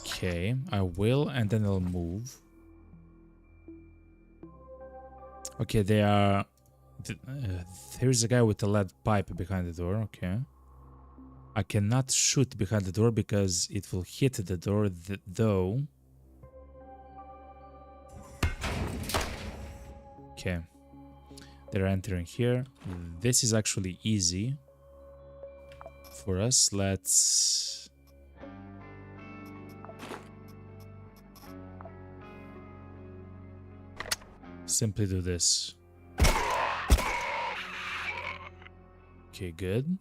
Okay, I will, and then I'll move. Okay, they are... there's a guy with a lead pipe behind the door, okay. I cannot shoot behind the door because it will hit the door, though. Okay. They're entering here. This is actually easy for us. Let's... simply do this. Okay, good.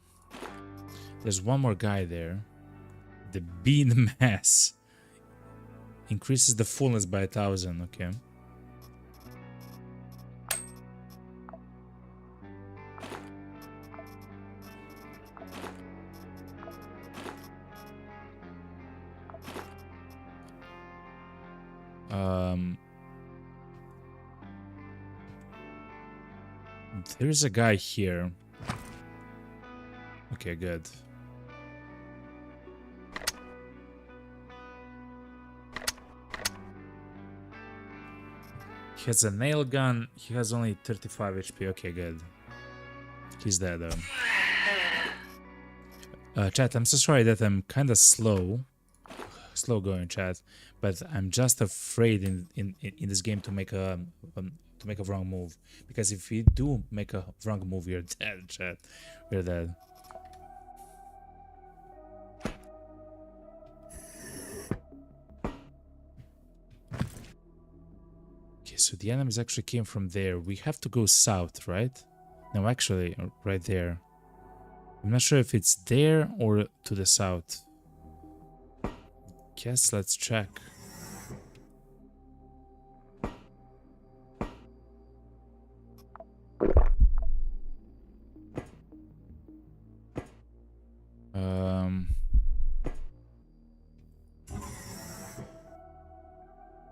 There's one more guy there. The bean mass increases the fullness by 1,000. Okay. There's a guy here. Okay, good. He has a nail gun. He has only 35 HP. Okay, good. He's dead though. Chat, I'm so sorry that I'm kind of slow going, chat, but I'm just afraid in this game to make a wrong move, because if we do make a wrong move, we're dead, chat. We're dead. Okay, so the enemies actually came from there. We have to go south, right? No, actually, right there. I'm not sure if it's there or to the south. Guess let's check.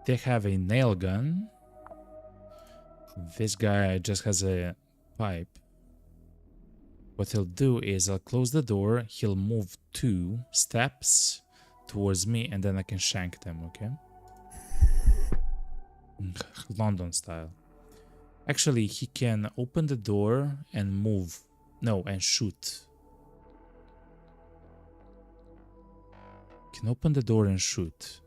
They have a nail gun. This guy just has a pipe. What he'll do is I'll close the door, he'll move 2 steps towards me, and then I can shank them, okay? London style. Actually, he can open the door and move. No, and shoot. Can open the door and shoot.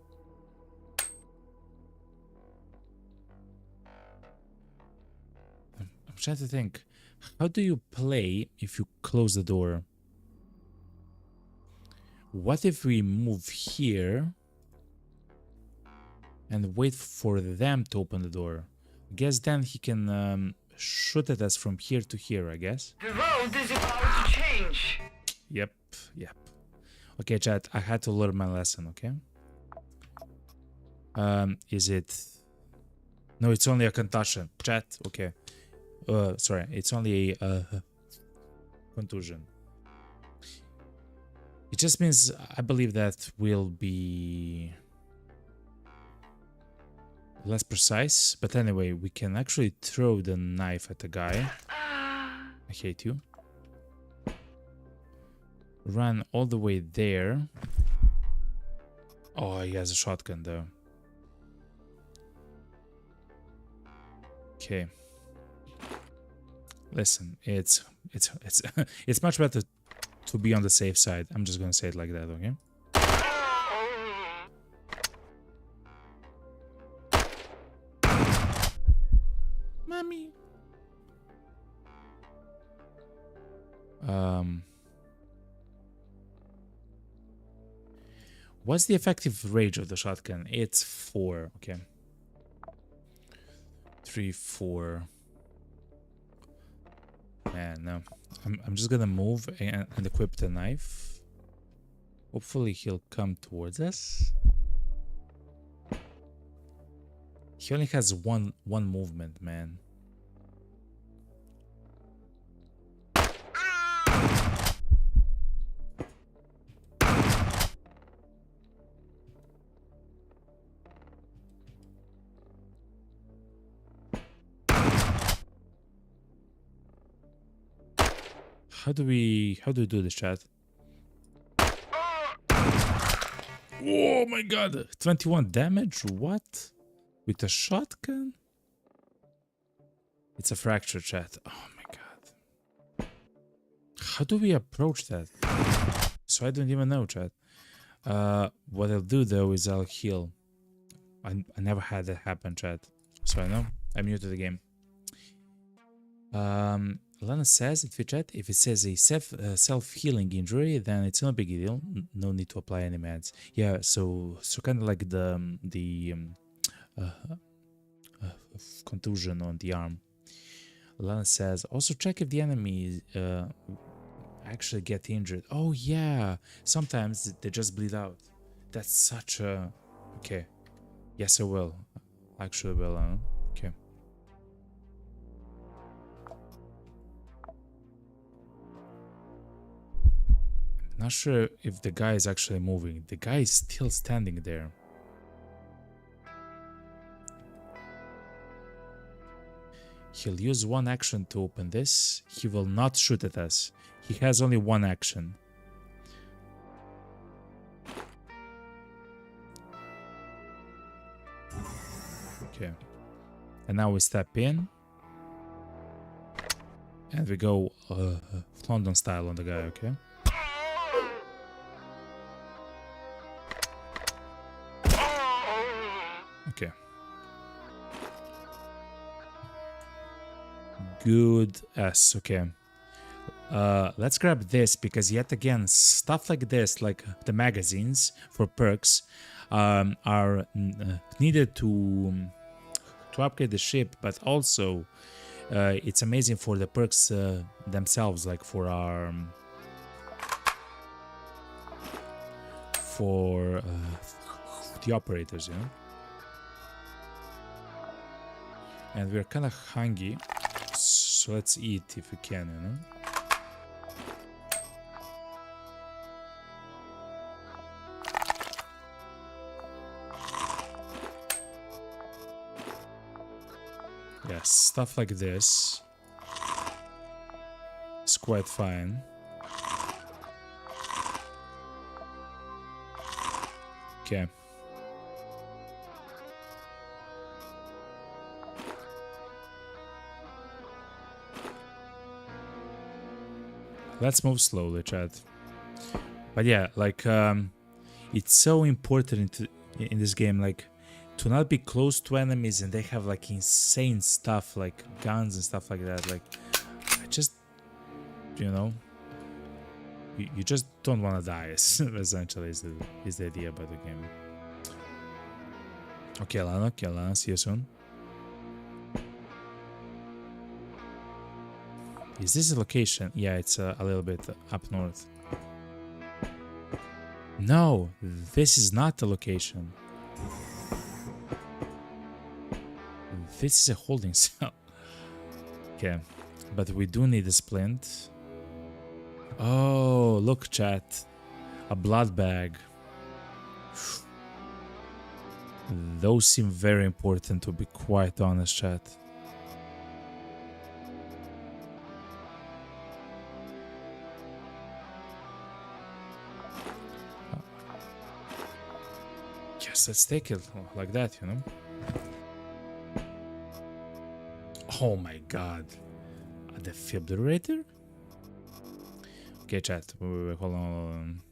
I'm trying to think. How do you play if you close the door? What if we move here and wait for them to open the door? I guess then he can shoot at us from here to here, I guess. The road is about to change. Yep. Okay, chat, I had to learn my lesson, okay? Is it... No, it's only a concussion. Chat, okay. Sorry, it's only a contusion. It just means I believe that we'll be less precise. But anyway, we can actually throw the knife at the guy. I hate you. Run all the way there. Oh, he has a shotgun though. Okay. Listen, it's it's much better to be on the safe side. I'm just gonna say it like that, okay? Mommy. What's the effective range of the shotgun? It's 4. Okay. 3, 4. Man, no. I'm just gonna move and equip the knife. Hopefully he'll come towards us. He only has one movement, man. How do we do this, chat? Oh my god, 21 damage? What? With a shotgun? It's a fracture, chat. Oh my god. How do we approach that? So I don't even know, chat. What I'll do though is I'll heal. I never had that happen, chat. So I know I'm new to the game. Lana says in chat, if it says a self-healing injury, then it's no big deal. No need to apply any meds. Yeah, so kind of like the contusion on the arm. Lana says, also check if the enemy actually get injured. Oh yeah, sometimes they just bleed out. That's such a... Okay. Yes, I will. Actually will, okay. Not sure if the guy is actually moving. The guy is still standing there. He'll use one action to open this. He will not shoot at us. He has only one action. Okay. And now we step in. And we go London style on the guy, okay? Okay. Good S, okay. Let's grab this because yet again, stuff like this, like the magazines for perks, are needed to upgrade the ship, but also it's amazing for the perks themselves, like for our the operators, you know. And we're kind of hungry, so let's eat if we can, you know. Yes, stuff like this is quite fine. Okay. Let's move slowly, chat. But yeah, like it's so important in this game, like to not be close to enemies, and they have like insane stuff like guns and stuff like that. Like I just, you know, you just don't want to die. Essentially, is the idea about the game. Okay, Lana, see you soon. Is this a location? Yeah, it's a little bit up north. No, this is not the location. This is a holding cell. Okay, but we do need a splint. Oh, look, chat. A blood bag. Those seem very important, to be quite honest, chat. Yes, let's take it like that, you know. Oh my god. A defibrillator? Okay, chat. Wait, hold on.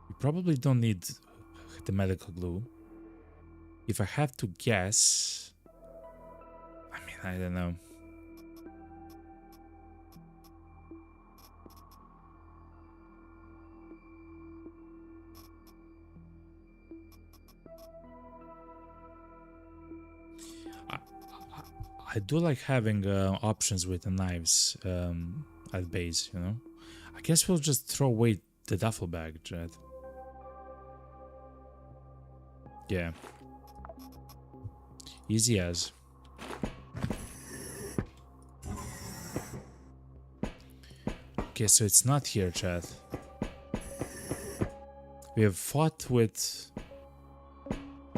You probably don't need the medical glue. If I have to guess... I mean, I don't know. I do like having options with the knives at base, you know? I guess we'll just throw away the duffel bag, Chad. Yeah. Easy as. Okay, so it's not here, Chad. We have fought with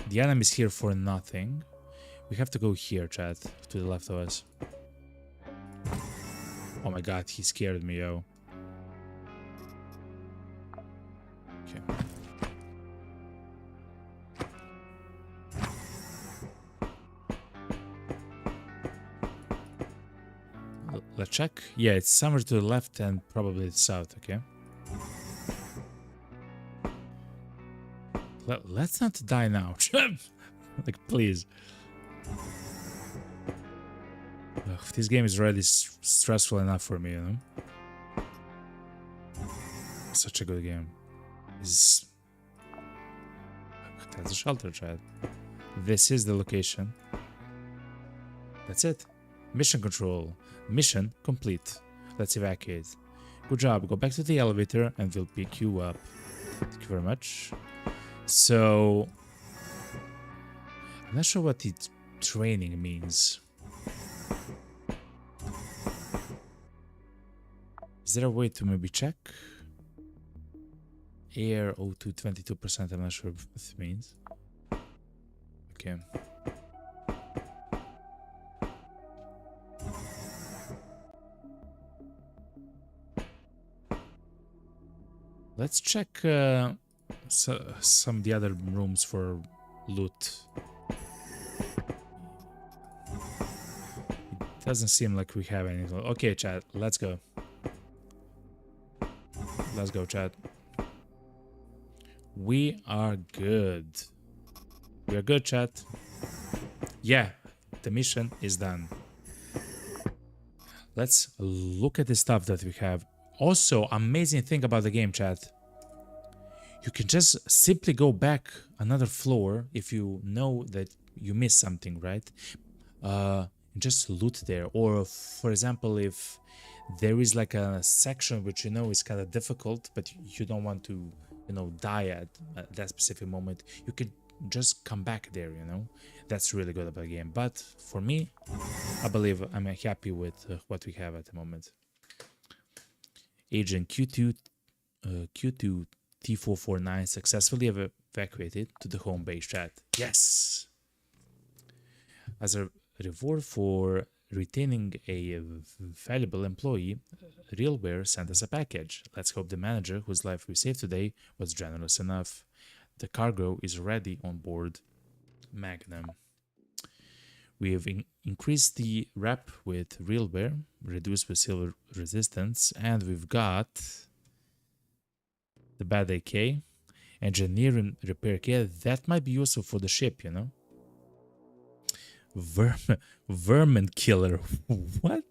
the enemies here for nothing. We have to go here, Chad, to the left of us. Oh my god, he scared me, yo. Okay. Let's check. Yeah, it's somewhere to the left and probably the south, okay? Let's not die now. Like, please. Ugh, this game is already stressful enough for me, you know? Such a good game. That's a shelter, Chad. This is the location. That's it. Mission control. Mission complete. Let's evacuate. Good job. Go back to the elevator and we'll pick you up. Thank you very much. So, I'm not sure what the training means. Is there a way to maybe check? Air O2 22%. I'm not sure what it means. Okay. Let's check some of the other rooms for loot. It doesn't seem like we have anything. Okay, chat, let's go. Let's go, chat. We are good. We are good, chat. Yeah, the mission is done. Let's look at the stuff that we have. Also, amazing thing about the game, chat. You can just simply go back another floor if you know that you missed something, right? Just loot there. Or, for example, if there is like a section which you know is kind of difficult, but you don't want to, you know, die at that specific moment, you can just come back there, you know? That's really good about the game. But for me, I believe I'm happy with what we have at the moment. Agent Q2 T449 successfully evacuated to the home base, chat. Yes! As a reward for retaining a valuable employee, Realware sent us a package. Let's hope the manager whose life we saved today was generous enough. The cargo is already on board Magnum. We have increased the rep with Realware, reduced with silver resistance, and we've got the bad AK, engineering repair kit. That might be useful for the ship, you know? Vermin killer. What?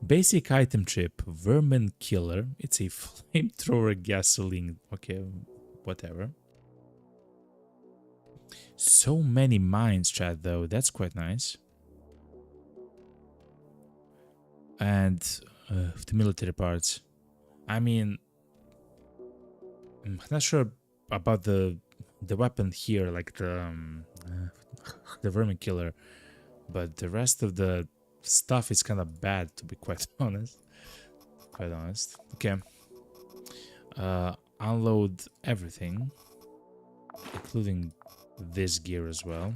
Basic item chip. Vermin killer. It's a flamethrower gasoline. Okay, whatever. So many mines, chat, though. That's quite nice. And the military parts. I mean, I'm not sure about the weapon here, like the vermin killer, but the rest of the stuff is kind of bad, to be quite honest. Okay. Unload everything, including this gear as well.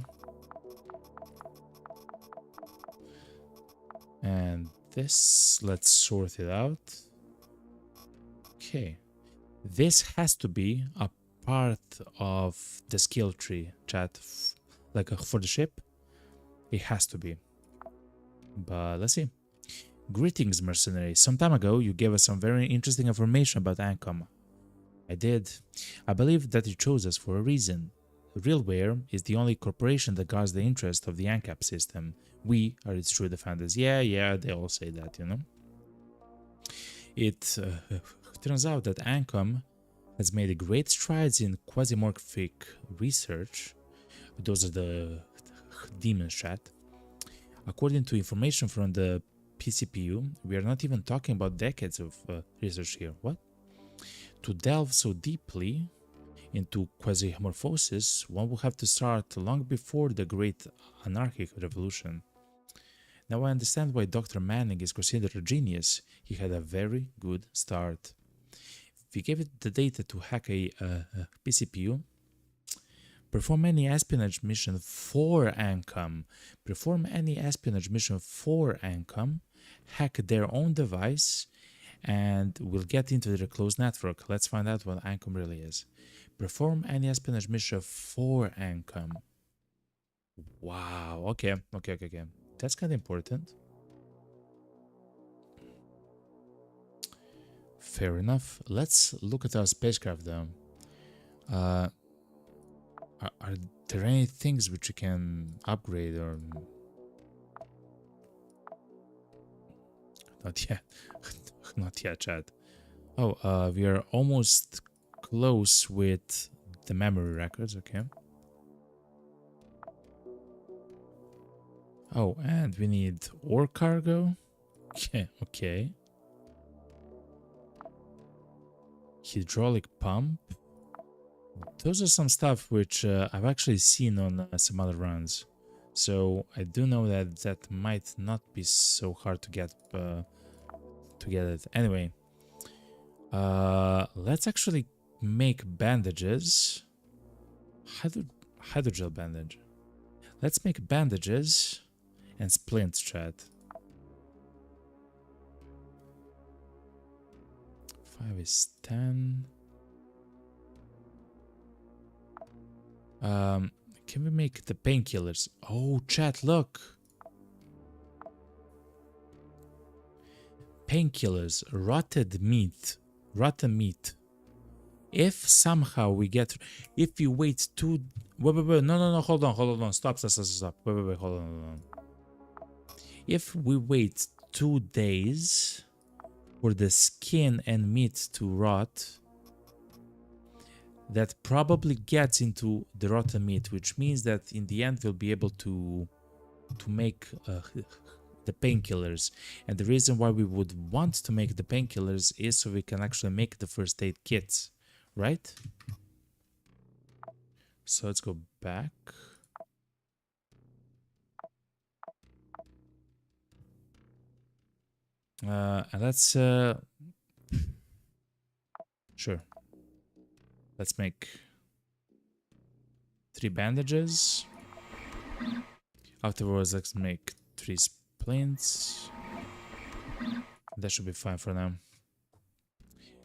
And this, let's sort it out. Okay. This has to be a part of the skill tree, chat. Like for the ship, it has to be. But let's see. Greetings, mercenary. Some time ago, you gave us some very interesting information about Ancom. I did. I believe that you chose us for a reason. Realware is the only corporation that guards the interest of the ANCAP system. We are its true defenders. Yeah, they all say that, you know. It turns out that ANCOM has made great strides in quasimorphic research. Those are the demons, chat. According to information from the PCPU, we are not even talking about decades of research here. What? To delve so deeply into quasimorphosis, one will have to start long before the Great Anarchic Revolution. Now I understand why Dr. Manning is considered a genius. He had a very good start. If we gave it the data to hack a PCPU, perform any espionage mission for ANCOM, hack their own device, and we'll get into their closed network. Let's find out what ANCOM really is. Perform any espionage mission for ANCOM. Wow, okay. That's kind of important. Fair enough. Let's look at our spacecraft though. Are there any things which you can upgrade or... Not yet. Not yet, chat. Oh, we are almost close with the memory records, okay. Oh, and we need ore cargo. Okay. Hydraulic pump. Those are some stuff which I've actually seen on some other runs. So I do know that that might not be so hard to get it. Anyway, let's actually make bandages. Hydrogel bandage. Let's make bandages and splints, chat. 5 is 10. Can we make the painkillers? Oh, chat, look. Painkillers, rotten meat. If somehow we get, if we wait no, hold on, stop. Wait, hold on. If we wait 2 days for the skin and meat to rot, that probably gets into the rotten meat, which means that in the end we'll be able to make the painkillers. And the reason why we would want to make the painkillers is so we can actually make the first aid kits, right? So let's go back. And let's sure. Let's make 3 bandages. Afterwards, let's make 3 splints. That should be fine for now.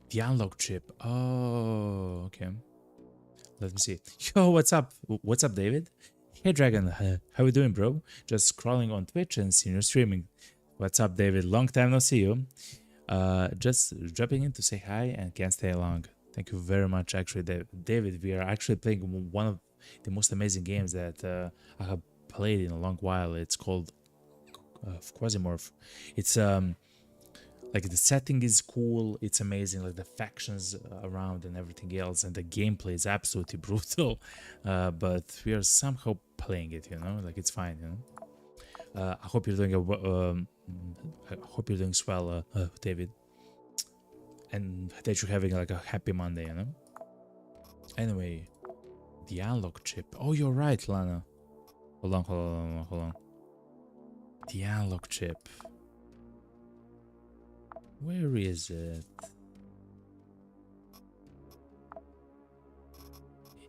The unlock chip. Oh, okay. Let me see. Yo, what's up? What's up, David? Hey, Dragon. How you doing, bro? Just scrolling on Twitch and seeing you streaming. What's up, David? Long time no see you. Just dropping in to say hi and can't stay long. Thank you very much, actually, David. We are actually playing one of the most amazing games that I have played in a long while. It's called Quasimorph. It's like the setting is cool. It's amazing, like the factions around and everything else, and the gameplay is absolutely brutal. But we are somehow playing it, you know, like it's fine, you know. I hope you're doing I hope you're doing swell, David. And that you're having like a happy Monday, you know? Anyway, the unlock chip. Oh, you're right, Lana. Hold on. The unlock chip. Where is it?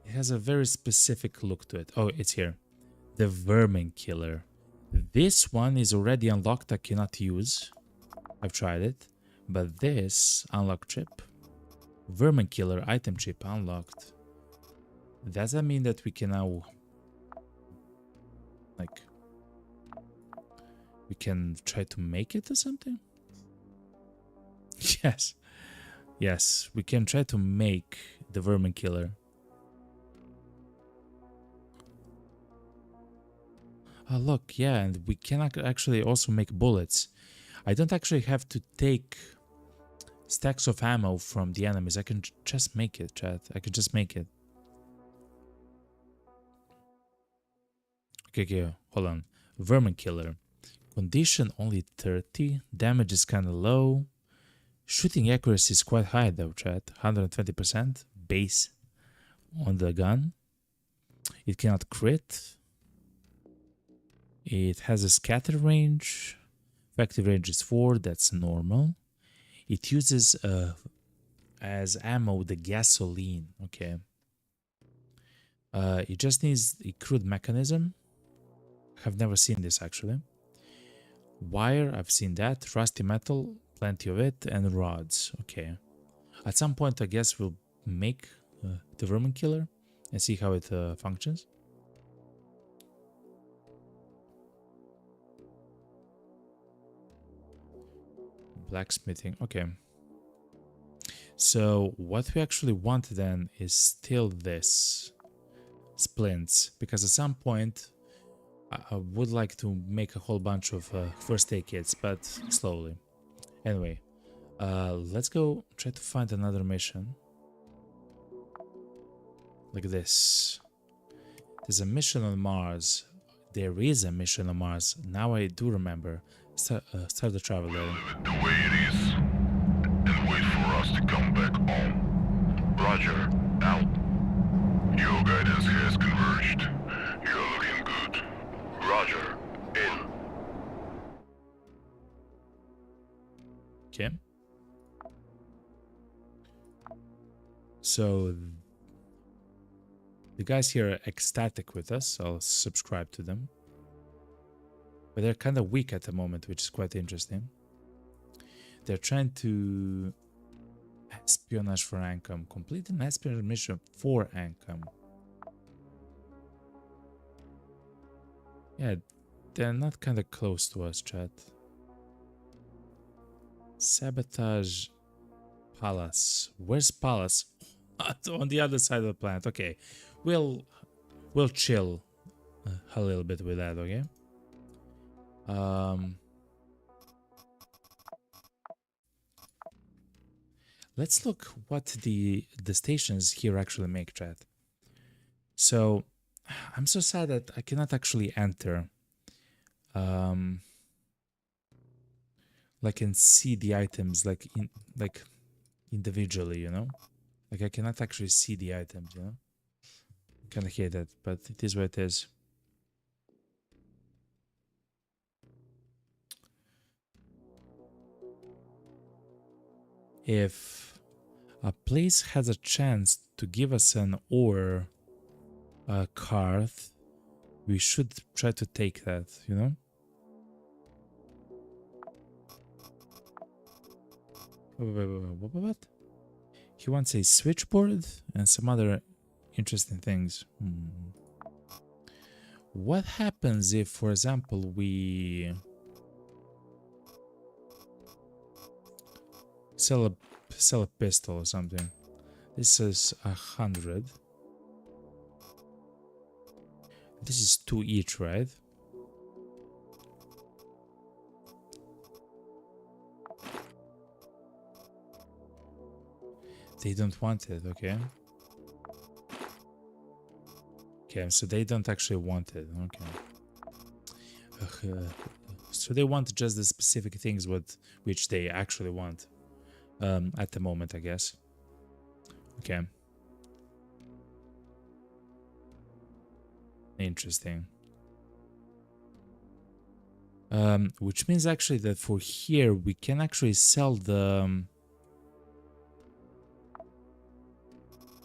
It has a very specific look to it. Oh, it's here. The vermin killer. This one is already unlocked. I cannot use. I've tried it. But this unlock chip, vermin killer item chip unlocked. Does that mean that we can now, like, we can try to make it or something? Yes, we can try to make the vermin killer. Oh, look, yeah, and we can actually also make bullets. I don't actually have to take stacks of ammo from the enemies. I can just make it, chat. I can just make it. Okay, hold on. Vermin killer. Condition only 30. Damage is kind of low. Shooting accuracy is quite high though, chat. 120% base on the gun. It cannot crit. It has a scatter range. Effective range is 4. That's normal. It uses as ammo the gasoline. Okay. It just needs a crude mechanism. Have never seen this actually. Wire, I've seen that. Rusty metal, plenty of it, and rods. Okay. At some point, I guess we'll make the vermin killer and see how it functions. Blacksmithing. Okay. So what we actually want then is still this splints, because at some point I would like to make a whole bunch of first aid kits, but slowly. Anyway, let's go try to find another mission. Like this. There's a mission on Mars. There is a mission on Mars. Now I do remember. Start the travel there. Leave it the way it is, and wait for us to come back home. Roger, out. Your guidance has converged. You're looking good. Roger, in. Okay. So the guys here are ecstatic with us. I'll subscribe to them. But they're kind of weak at the moment, which is quite interesting. They're trying to espionage for Ancom. Complete an espionage mission for Ancom. Yeah, they're not kind of close to us, chat. Sabotage Palace. Where's Palace? On the other side of the planet. Okay, we'll chill a little bit with that. Okay. Let's look what the stations here actually make, chat. So I'm so sad that I cannot actually enter like and see the items like individually, you know? Like I cannot actually see the items, you know? Kind of hate that, but it is what it is. If a place has a chance to give us an ore card, we should try to take that, you know? What? He wants a switchboard and some other interesting things. What happens if, for example, we sell a pistol or something? This is 100. This is 2 each, right? They don't want it, okay. Okay, so they don't actually want it, okay. So they want just the specific things which they actually want at the moment, I guess. Okay. Interesting. Which means actually that for here we can actually sell the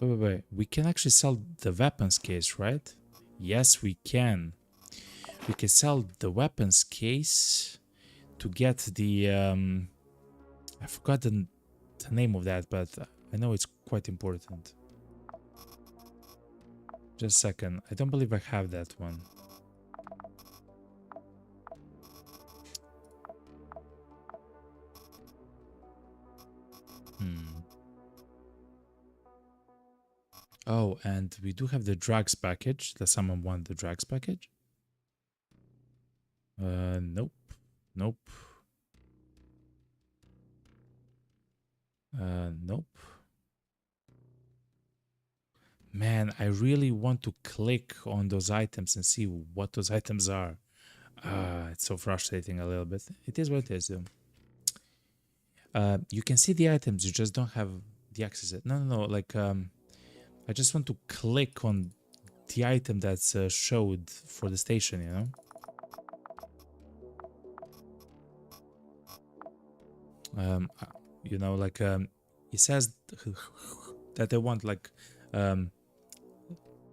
wait. We can actually sell the weapons case, right? Yes, we can. We can sell the weapons case to get the I forgot the name of that, but I know it's quite important. Just a second. I don't believe I have that one. Oh, and we do have the drugs package. Does someone want the drugs package? Nope. Nope. Nope. Man, I really want to click on those items and see what those items are. It's so frustrating a little bit. It is what it is, though. You can see the items, you just don't have the access. No. Like, I just want to click on the item that's showed for the station, you know? You know, like, it says that I want, like,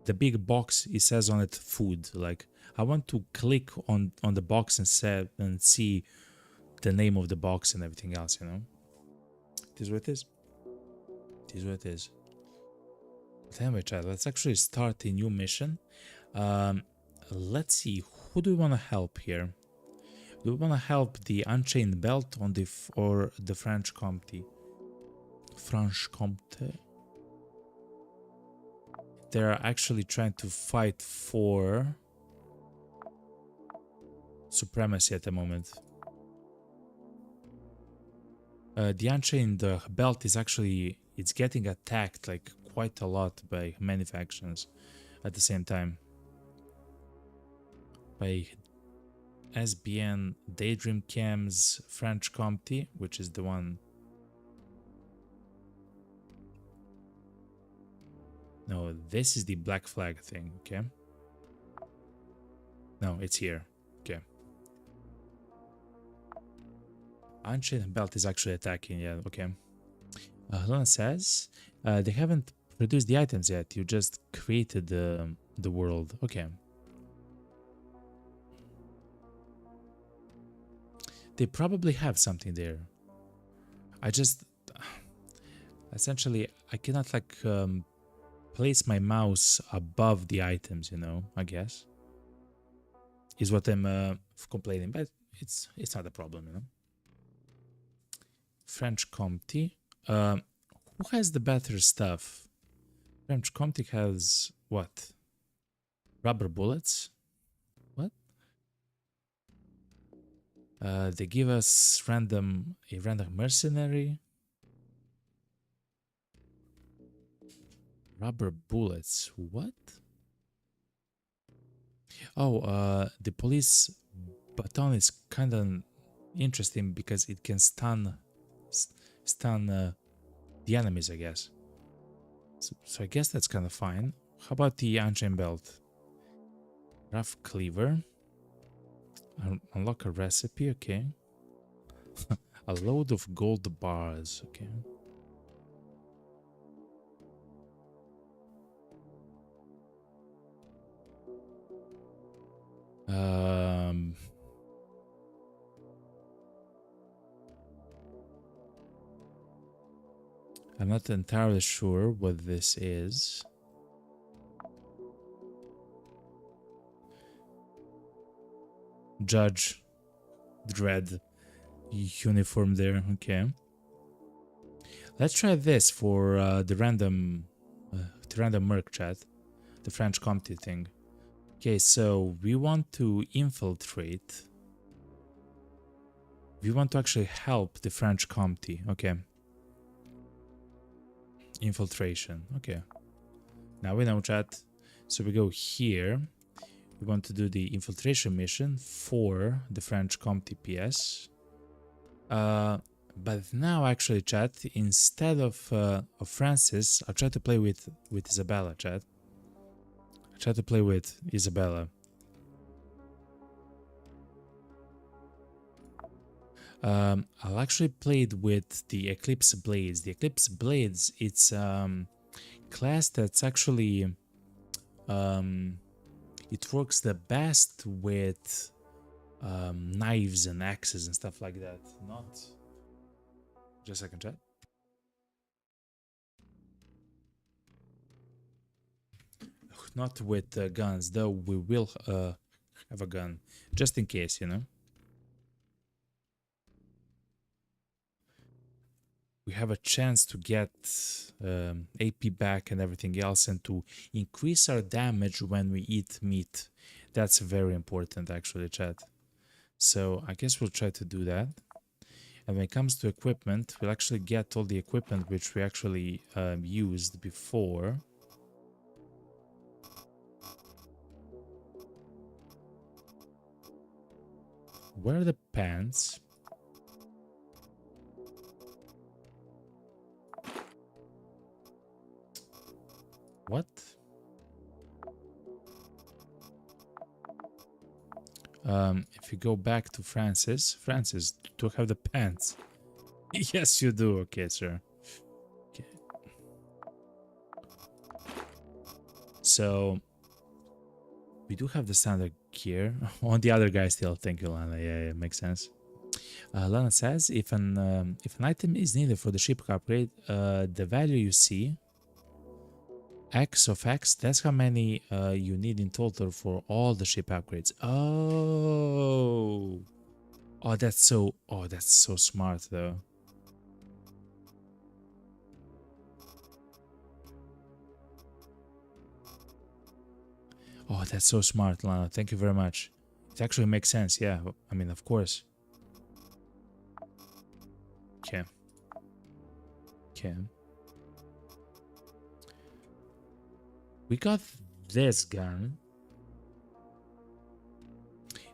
the big box, it says on it food. Like, I want to click on the box and see the name of the box and everything else, you know? It is what it is. It is what it is. But anyway, chat, let's actually start a new mission. Let's see, who do we want to help here? Do we want to help the Unchained Belt on or the French Comte? French Comte. They're actually trying to fight for supremacy at the moment. The Unchained Belt is actually, it's getting attacked like quite a lot by many factions at the same time. By SBN, Daydream Cams, French Comte, which is the one. No, this is the Black Flag thing, okay? No, it's here, okay. Unchained Belt is actually attacking, yeah, okay. Helena says, they haven't produced the items yet, you just created the world, okay. They probably have something there. I just, essentially, I cannot like place my mouse above the items, you know, I guess. Is what I'm complaining, but it's not a problem, you know. French Comte. Who has the better stuff? French Comte has what? Rubber bullets? What? They give us a random mercenary. Rubber bullets. What? Oh, the police baton is kind of interesting because it can stun the enemies, I guess. So I guess that's kind of fine. How about the Unchained Belt? Rough Cleaver. Unlock a recipe, okay. A load of gold bars, okay. I'm not entirely sure what this is. Judge Dredd uniform there, okay. Let's try this for the random merc chat, the French Comte thing. Okay, so we want to infiltrate. We want to actually help the French Comte, okay. Infiltration, okay. Now we know, chat. So we go here. We want to do the infiltration mission for the French Comte PS. But now, actually, chat, instead of Francis, I'll try to play with Isabella, chat. I'll try to play with Isabella. I'll actually play it with the Eclipse Blades. The Eclipse Blades, it's class that's actually it works the best with knives and axes and stuff like that. Not just a second, chat. Not with guns, though we will have a gun just in case, you know. We have a chance to get AP back and everything else, and to increase our damage when we eat meat. That's very important, actually, chat. So I guess we'll try to do that. And when it comes to equipment, we'll actually get all the equipment which we actually used before. Where are the pants? What? If you go back to Francis, do you have the pants? Yes, you do. Okay, sir. Okay. So we do have the standard gear on the other guy still. Thank you, Lana. Yeah, makes sense. Lana says if an item is needed for the ship upgrade, the value you see X of X, that's how many you need in total for all the ship upgrades. Oh, that's so smart though. Oh, that's so smart, Lana. Thank you very much. It actually makes sense. Yeah, I mean, of course. Okay. Okay. We got this gun.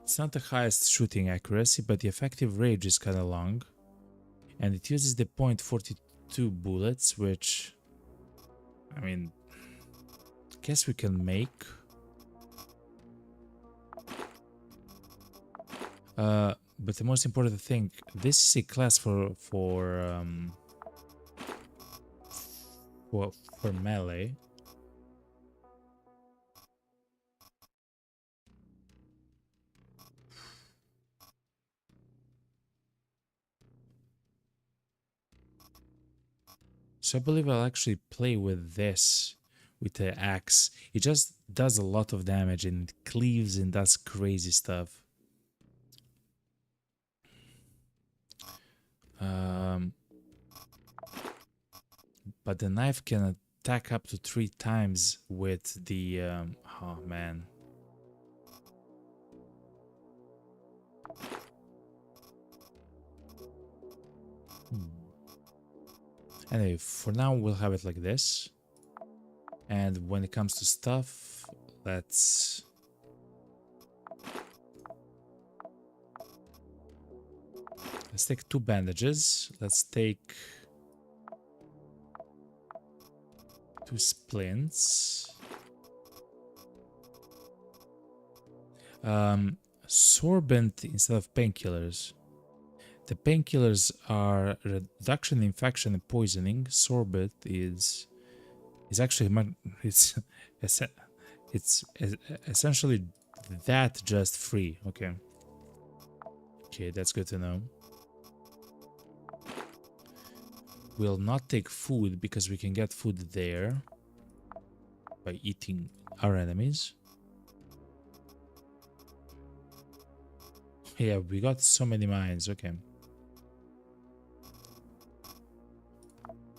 It's not the highest shooting accuracy, but the effective range is kind of long. And it uses the .42 bullets, which, I mean, I guess we can make. But the most important thing, this is a class for melee. So I believe I'll actually play with this, with the axe. It just does a lot of damage and it cleaves and does crazy stuff. But the knife can attack up to 3 times with the... oh man. Anyway, for now we'll have it like this. And when it comes to stuff, let's take 2 bandages. Let's take 2 splints. Sorbent instead of painkillers. The painkillers are reduction in infection and poisoning. Sorbet is actually it's essentially that, just free. Okay. Okay, that's good to know. We'll not take food because we can get food there by eating our enemies. Yeah, we got so many mines. Okay.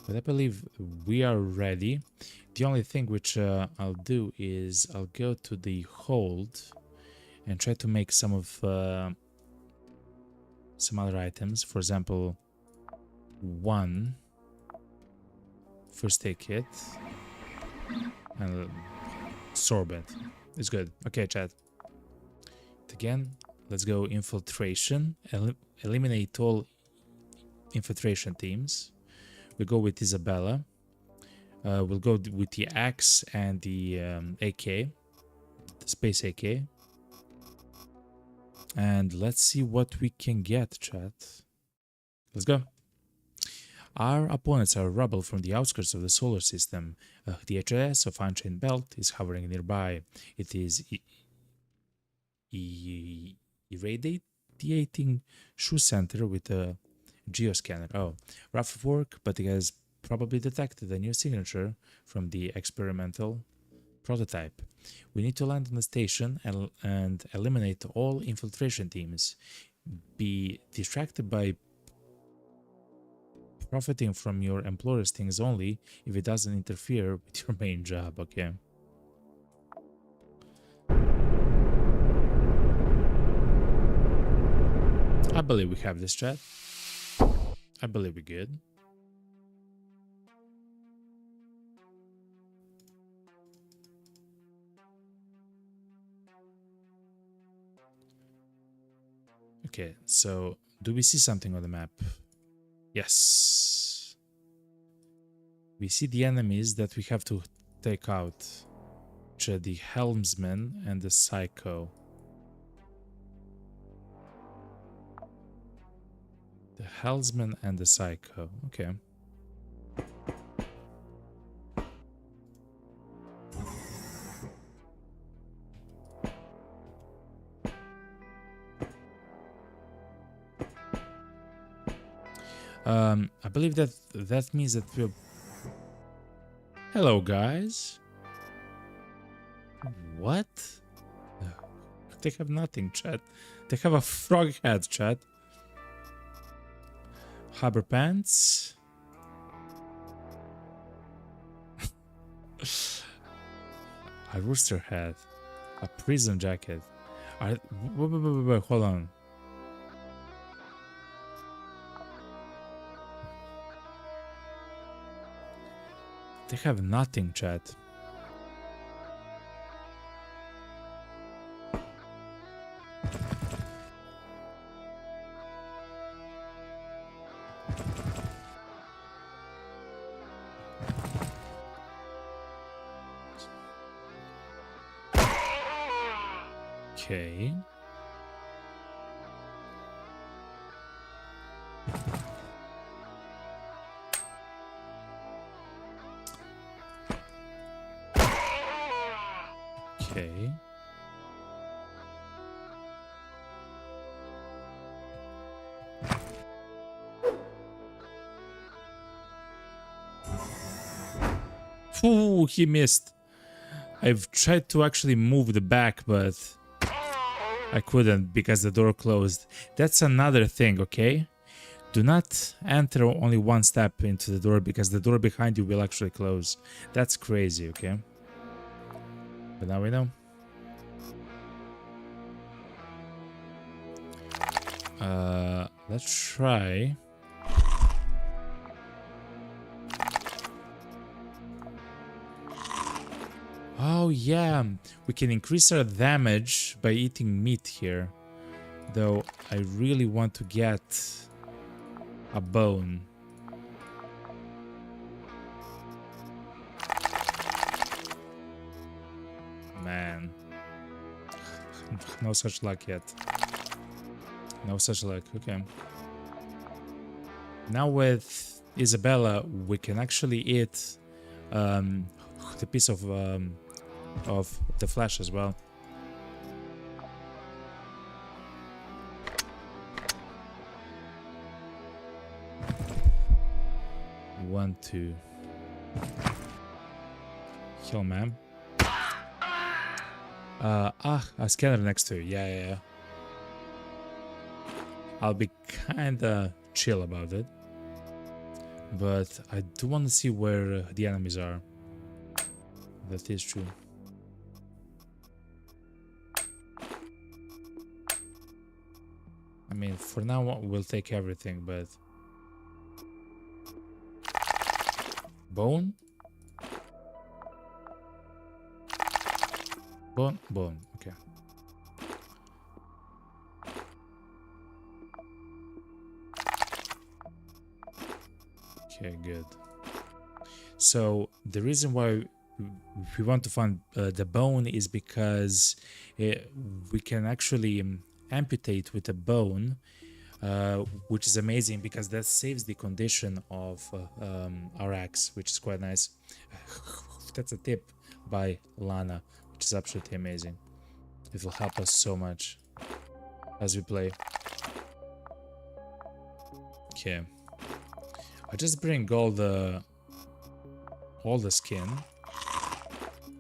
But I believe we are ready. The only thing which I'll do is I'll go to the hold and try to make some of some other items. For example, 1 first aid kit and sorbet. It's good. Okay, chat. Again, let's go infiltration. Eliminate all infiltration teams. We'll go with Isabella. We'll go with the axe and the AK, the space AK. And let's see what we can get, chat. Let's go. Our opponents are rubble from the outskirts of the solar system. The HLS of Unchained Belt is hovering nearby. It is irradiating shoe center with a geoscanner. Oh, rough work, but it has probably detected a new signature from the experimental prototype. We need to land on the station and eliminate all infiltration teams. Be distracted by profiting from your employer's things only if it doesn't interfere with your main job. Okay. believe we have this, chat. I believe we're good. Okay, so do we see something on the map? Yes. We see the enemies that we have to take out. Which are the Helmsman and the Psycho. The Helmsman and the Psycho. Okay. I believe that means that we're... Hello, guys. What? They have nothing, chat. They have a frog head, chat. Harbor pants. A rooster head. A prison jacket. Wait, hold on. They have nothing, chat. Okay. Okay. Ooh, he missed. I've tried to actually move the back, but I couldn't because the door closed. That's another thing, okay? Do not enter only one step into the door because the door behind you will actually close. That's crazy, okay? But now we know. Let's try. Oh yeah, we can increase our damage by eating meat here. Though I really want to get a bone. Man. No such luck yet. No such luck, okay. Now with Isabella, we can actually eat the piece of the flesh as well. One, two. Kill, ma'am. A scanner next to you. Yeah. I'll be kinda chill about it. But I do want to see where the enemies are. That is true. I mean, for now we'll take everything, but... Bone? Bone, okay. Okay, good. So, the reason why we want to find the bone is because we can actually amputate with a bone, which is amazing because that saves the condition of our axe, which is quite nice. That's a tip by Lana, which is absolutely amazing. It will help us so much as we play. Okay, I just bring all the skin.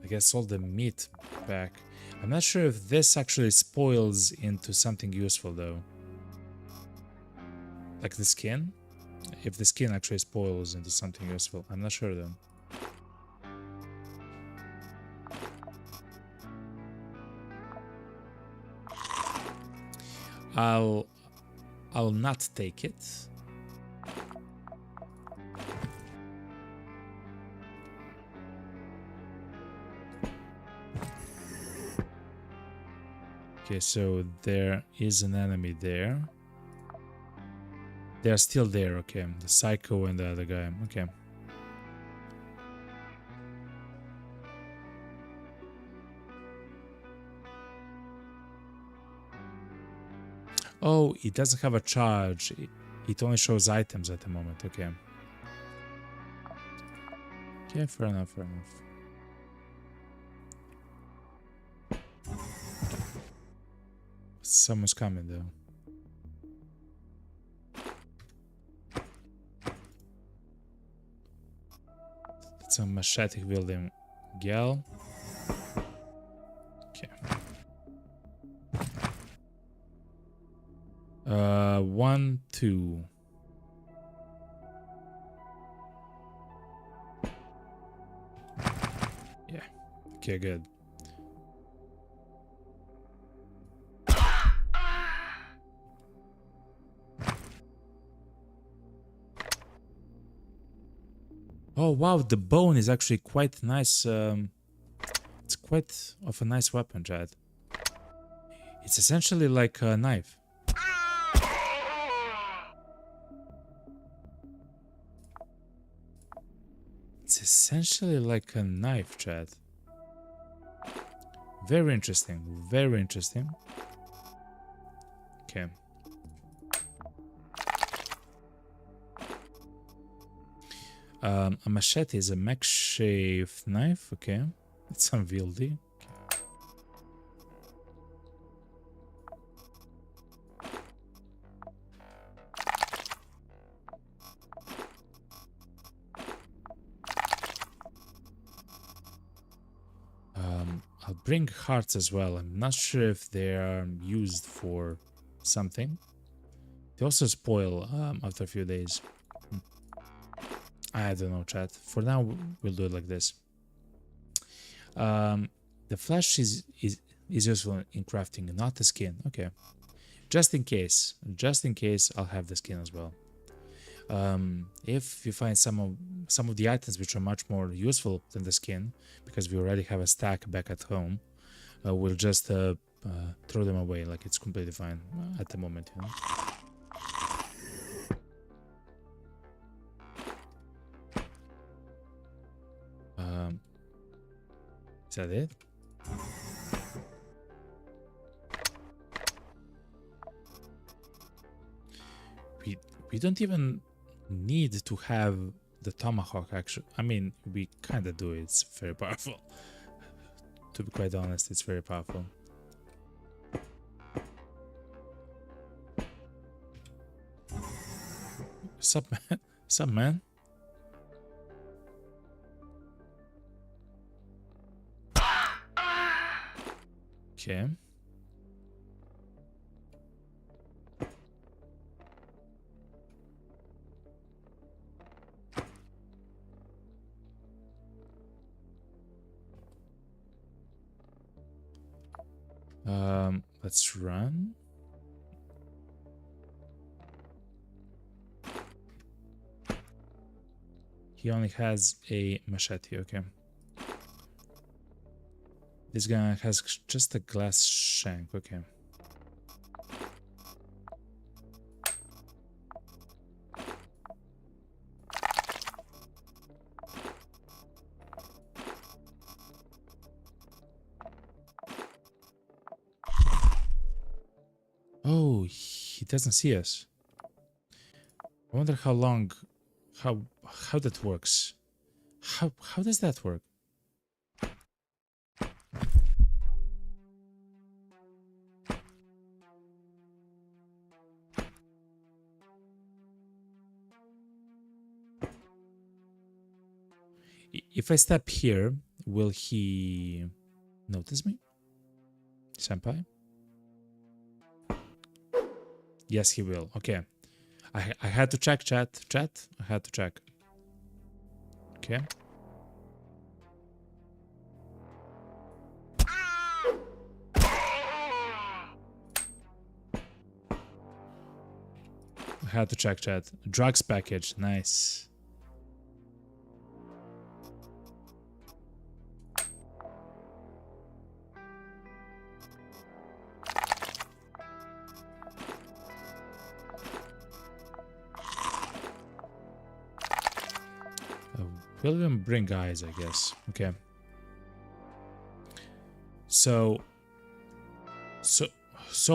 I guess all the meat back. I'm not sure if this actually spoils into something useful though. Like the skin? If the skin actually spoils into something useful. I'm not sure though. I'll not take it. Okay, so there is an enemy there. They're still there, okay. The Psycho and the other guy, okay. Oh, it doesn't have a charge. It only shows items at the moment, okay. Okay, fair enough, fair enough. Someone's coming though. It's a machete wielding gal. Okay. 1, 2. Yeah. Okay, good. Oh wow, the bone is actually quite nice. It's quite of a nice weapon, Chad. It's essentially like a knife. It's essentially like a knife, Chad. Very interesting, very interesting. Okay. A machete is a makeshift knife, okay. It's unwieldy. I'll bring hearts as well. I'm not sure if they are used for something. They also spoil after a few days. I don't know, chat. For now, we'll do it like this. The flesh is useful in crafting, not the skin. Okay, just in case, I'll have the skin as well. If you find some of the items which are much more useful than the skin, because we already have a stack back at home, we'll just throw them away. Like, it's completely fine at the moment, you know. Is that it? We don't even need to have the tomahawk, actually. I mean, we kind of do. It's very powerful. To be quite honest, it's very powerful. Sup, man? Sup, man? Okay. Let's run. He only has a machete, okay. This guy has just a glass shank, okay. Oh, he doesn't see us. I wonder how long, how that works. How does that work? If I step here, will he notice me? Senpai? Yes, he will. Okay. I had to check, chat. I had to check. Okay. I had to check chat. Drugs package, nice. We'll even bring guys, I guess. Okay. So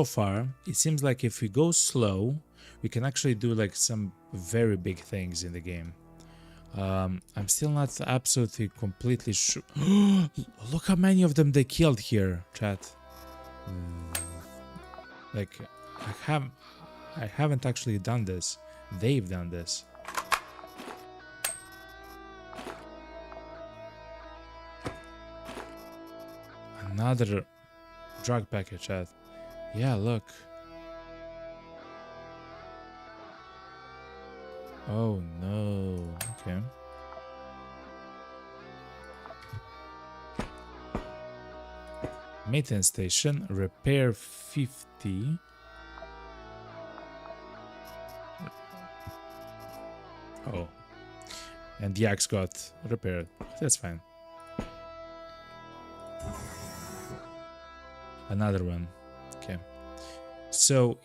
far, it seems like if we go slow, we can actually do like some very big things in the game. I'm still not absolutely completely sure. Look how many of them they killed here, chat. Like, I haven't actually done this. They've done this. Another drug package, chat. Yeah, look. Oh no. Okay. Maintenance station, repair 50. Oh. And the axe got repaired. That's fine. Another one. Okay. So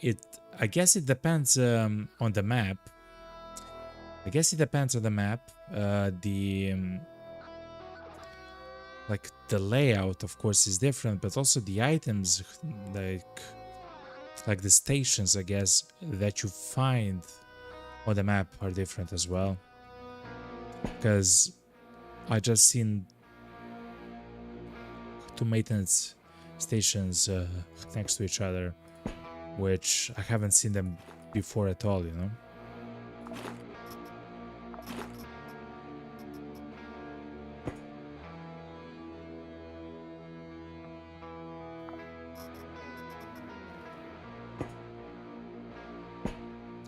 I guess it depends on the map. Like the layout, of course, is different, but also the items, like the stations, I guess, that you find on the map are different as well. Because I just seen 2 maintenance stations next to each other, which I haven't seen them before at all, you know.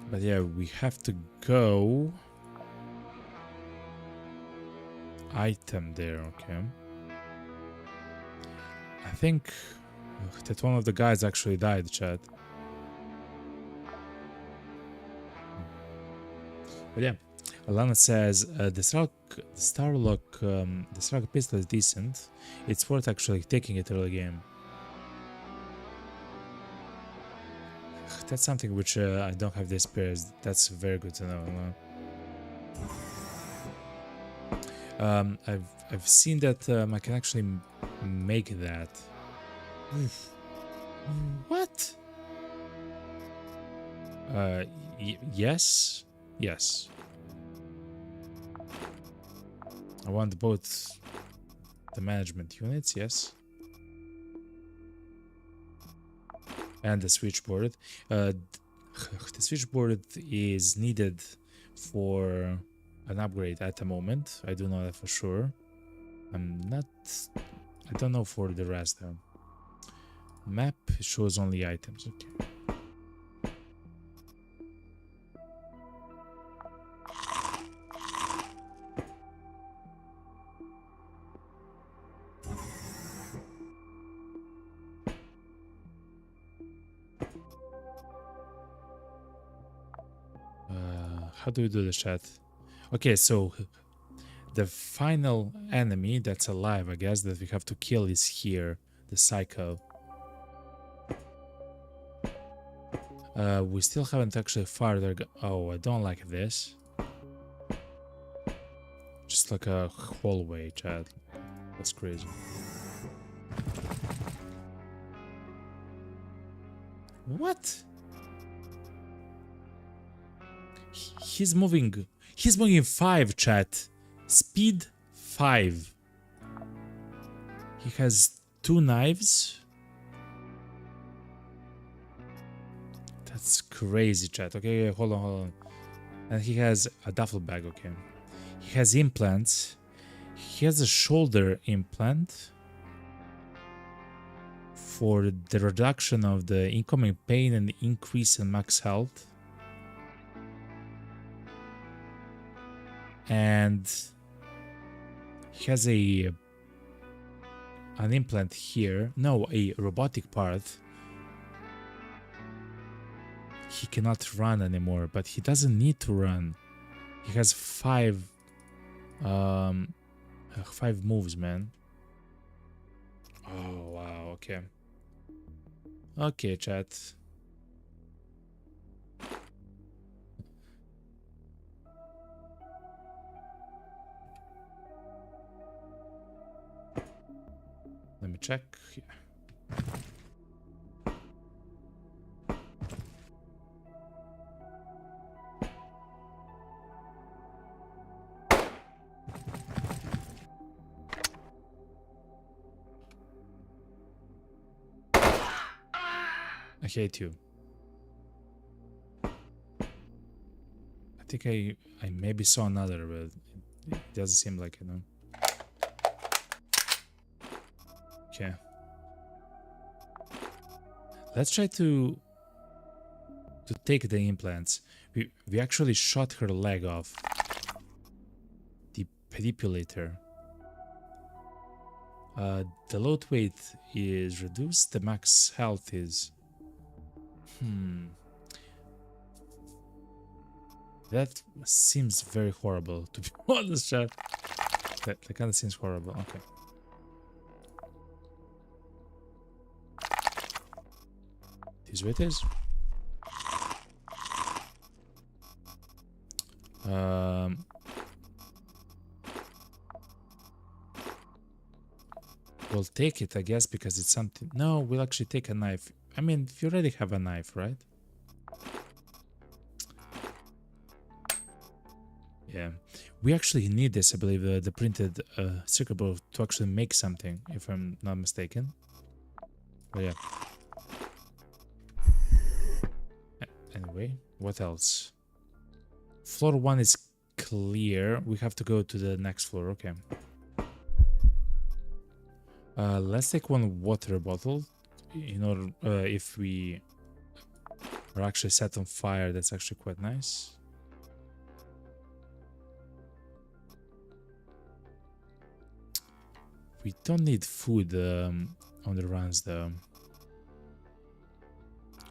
But yeah, we have to go item there, okay. I think that one of the guys actually died, chat. But yeah, Alana says the Starlock pistol is decent. It's worth actually taking it early game. That's something which I don't have the spares. That's very good to know. I've seen that I can actually make that. What? Yes. I want both the management units, yes. And the switchboard. The switchboard is needed for an upgrade at the moment. I do know that for sure. I don't know for the rest though. Map shows only items. Okay. How do we do the chat? Okay, so the final enemy that's alive, I guess, that we have to kill is here, the Psycho. We still haven't actually farther. Oh, I don't like this. Just like a hallway, chat. That's crazy. What? He's moving 5, chat. Speed 5. He has 2 knives. That's crazy, chat. Okay, hold on. And he has a duffel bag, okay. He has implants. He has a shoulder implant for the reduction of the incoming pain and increase in max health. And he has an implant here. No, a robotic part. he cannot run anymore, but he doesn't need to run. He has five moves, man. Oh wow, okay. Okay, chat. Let me check. Yeah. I hate you. I think I maybe saw another, but it doesn't seem like it, no? Okay. Let's try to take the implants. We actually shot her leg off. The pedipulator. The load weight is reduced. The max health is. That seems very horrible, to be honest, chat. That kind of seems horrible. Okay. This way it is. We'll take it, I guess, because it's something. No, we'll actually take a knife. I mean, if you already have a knife, right? Yeah, we actually need this, I believe, the printed circuit board to actually make something, if I'm not mistaken. But yeah. Anyway, what else? Floor 1 is clear. We have to go to the next floor. Okay. Let's take one water bottle. In order, if we are actually set on fire, that's actually quite nice. We don't need food on the runs, though.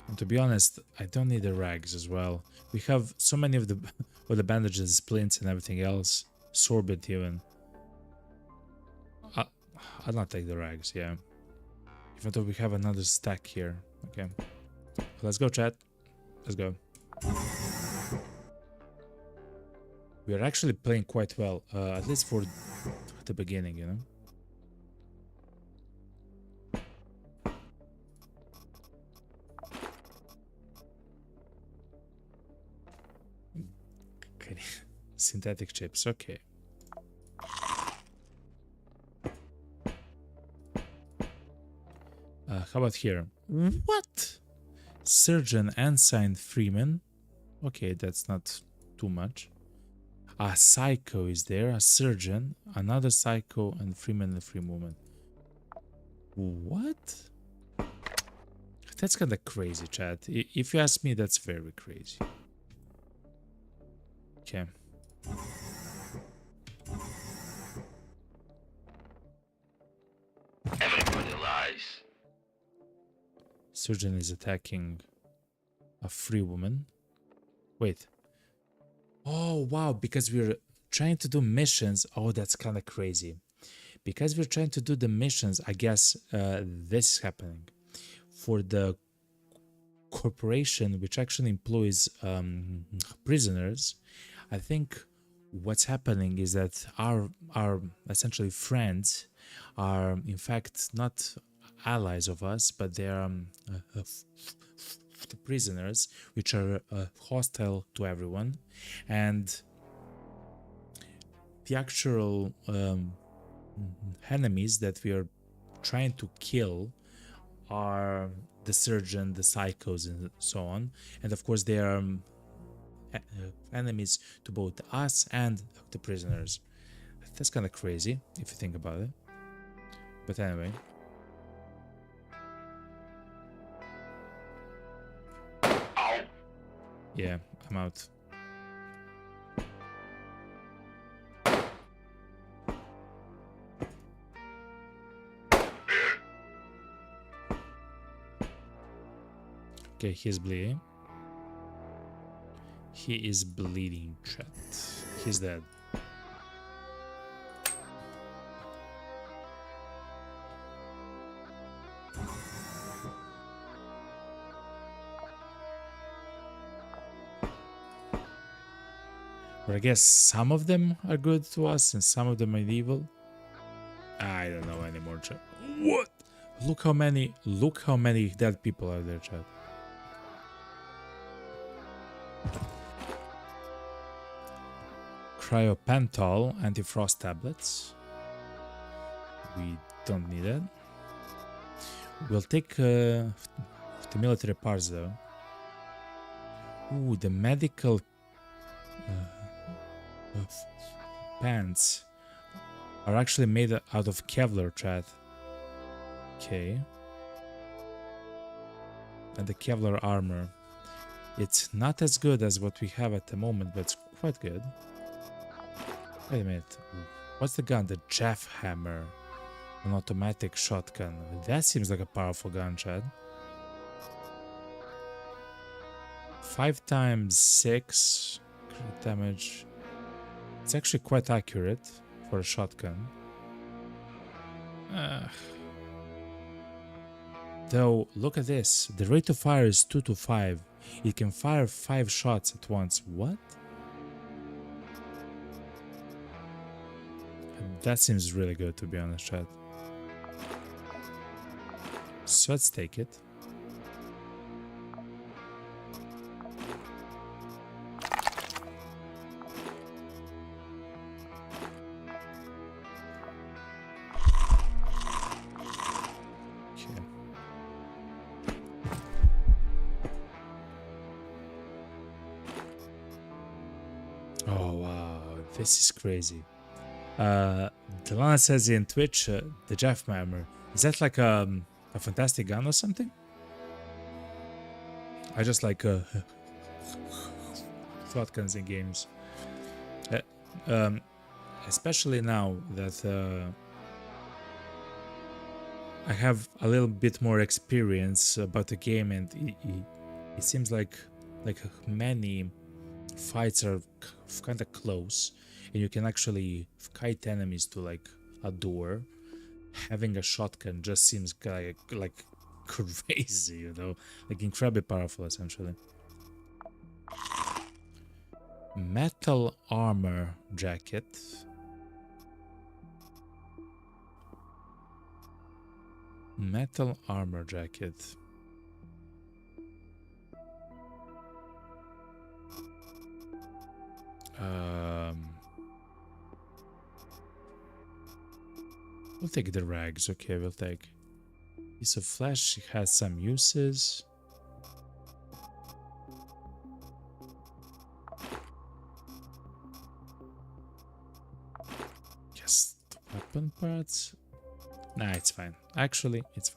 And to be honest, I don't need the rags as well. We have so many of the bandages, splints, and everything else. Sorbet even. I'll not take the rags, yeah. Even though we have another stack here. Okay. Let's go, chat. Let's go. We are actually playing quite well, at least for the beginning, you know? Okay. Synthetic chips, okay. How about here? What? Surgeon Ensign Freeman. Okay, that's not too much. A psycho is there, a surgeon, another psycho, and Freeman and free movement. What? That's kind of crazy, chat. If you ask me, that's very crazy. Okay. Everybody lies. Surgeon is attacking a free woman. Wait. Oh, wow, because we're trying to do missions. Oh, that's kind of crazy. Because we're trying to do the missions, I guess this is happening. For the corporation, which actually employs prisoners, I think what's happening is that our essentially friends are in fact not allies of us, but they are the prisoners, which are hostile to everyone, and the actual enemies that we are trying to kill are the surgeon, the psychos, and so on. And of course, they are enemies to both us and the prisoners. That's kind of crazy if you think about it. But anyway. Yeah, I'm out. Okay, he's bleeding. He is bleeding, chat. He's dead. But I guess some of them are good to us and some of them are evil. I don't know anymore, chat. What? Look how many dead people are there, chat. Cryopental anti-frost tablets. We don't need that. We'll take the military parts though. Ooh, the medical pants are actually made out of Kevlar, chat. Okay. And the Kevlar armor. It's not as good as what we have at the moment, but it's quite good. Wait a minute. What's the gun? The Jeff Hammer. An automatic shotgun. That seems like a powerful gun, Chad. 5 times 6 crit damage. It's actually quite accurate for a shotgun. Though, look at this. The rate of fire is 2 to 5. It can fire 5 shots at once. What? That seems really good, to be honest, Chad. So let's take it. Okay. Oh wow, this is crazy. Delana says in Twitch, the Jeff Hammer. Is that like a fantastic gun or something? I just like shotguns in games. Especially now that I have a little bit more experience about the game, and it seems like many fights are kind of close, and you can actually kite enemies to like a door. Having a shotgun just seems like crazy, you know, like incredibly powerful, essentially. Metal armor jacket. Metal armor jacket. We'll take the rags. Okay, we'll take piece of flesh. It has some uses. Just weapon parts. Nah, it's fine. Actually, it's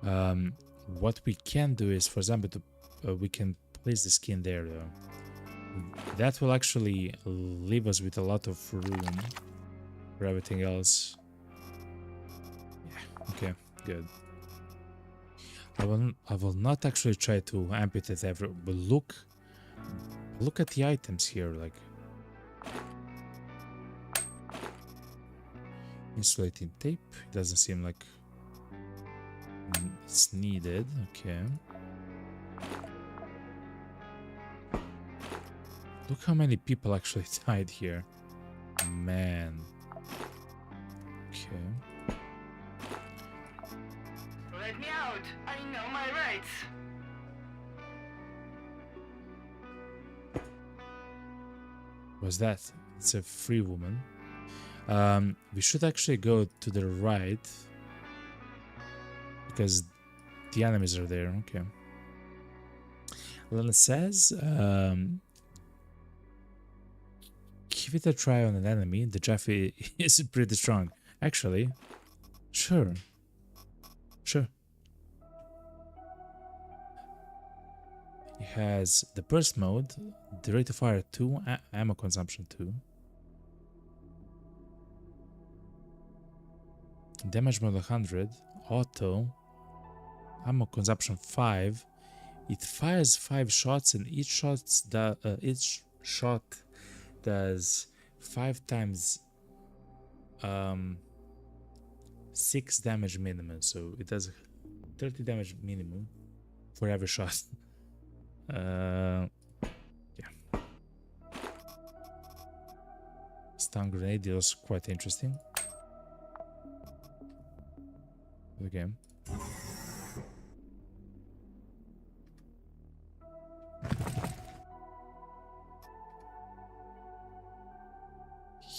fine. What we can do is, for example, we can place the skin there though. That will actually leave us with a lot of room for everything else. Yeah, okay, good. I will not actually try to amputate every, but look at the items here, like insulating tape. It doesn't seem like it's needed. Okay. Look how many people actually died here. Man. Okay. Let me out. I know my rights. What's that? It's a free woman. We should actually go to the right because the enemies are there. Okay. Well, it says give it a try on an enemy. The Jaffe is pretty strong. Actually, sure. It has the burst mode, the rate of fire 2, ammo consumption 2. Damage mode 100, auto. ammo consumption 5. It fires 5 shots, and each shot does 5 times 6 damage minimum. So it does 30 damage minimum for every shot. Yeah. Stun grenade is quite interesting. The game.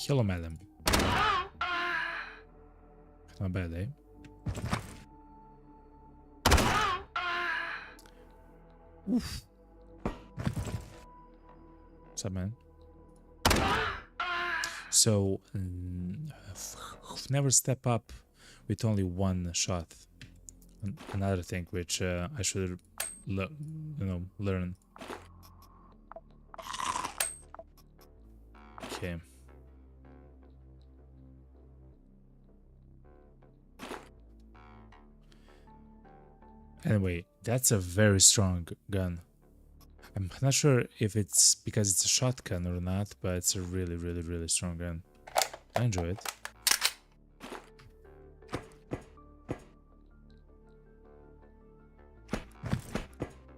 Hello, madam. Not bad, eh? Oof. What's up, man? So, never step up with only one shot. Another thing which I should, learn. Okay. Anyway, that's a very strong gun. I'm not sure if it's because it's a shotgun or not, but it's a really, really, really strong gun. I enjoy it.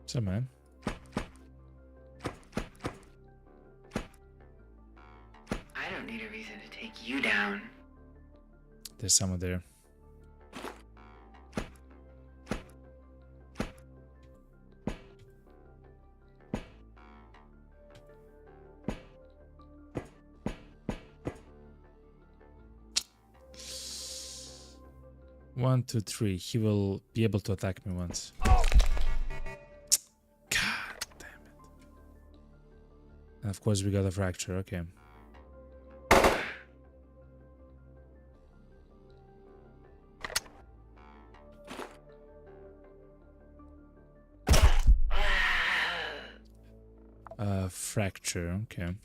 So, man. I don't need a reason to take you down. There's someone there. One, two, three. He will be able to attack me once. God damn it. And of course we got a fracture, okay. Fracture, okay.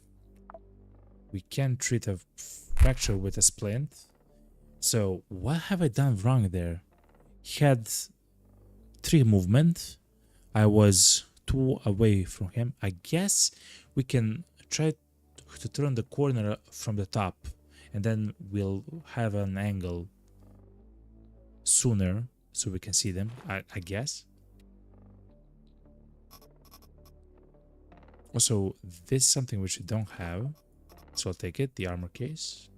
We can treat a fracture with a splint. So, what have I done wrong there? He had 3 movement. I was 2 away from him. I guess we can try to turn the corner from the top, and then we'll have an angle sooner so we can see them, I guess. Also, this is something which we don't have, so I'll take it, the armor case.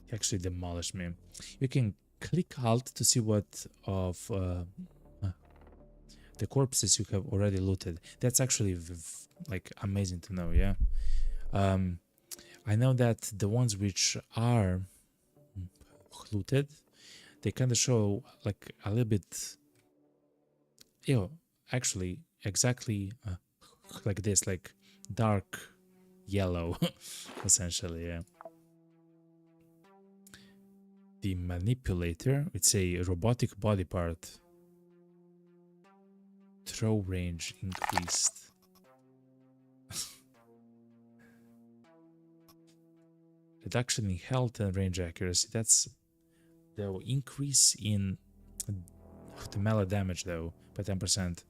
He actually demolished me. You can click Alt to see what of the corpses you have already looted. That's actually like amazing to know, yeah. I know that the ones which are looted, they kind of show like a little bit, actually exactly like this, like dark yellow, essentially, yeah. The manipulator, it's a robotic body part. Throw range increased. Reduction in health and range accuracy. That's the increase in the melee damage though by 10%.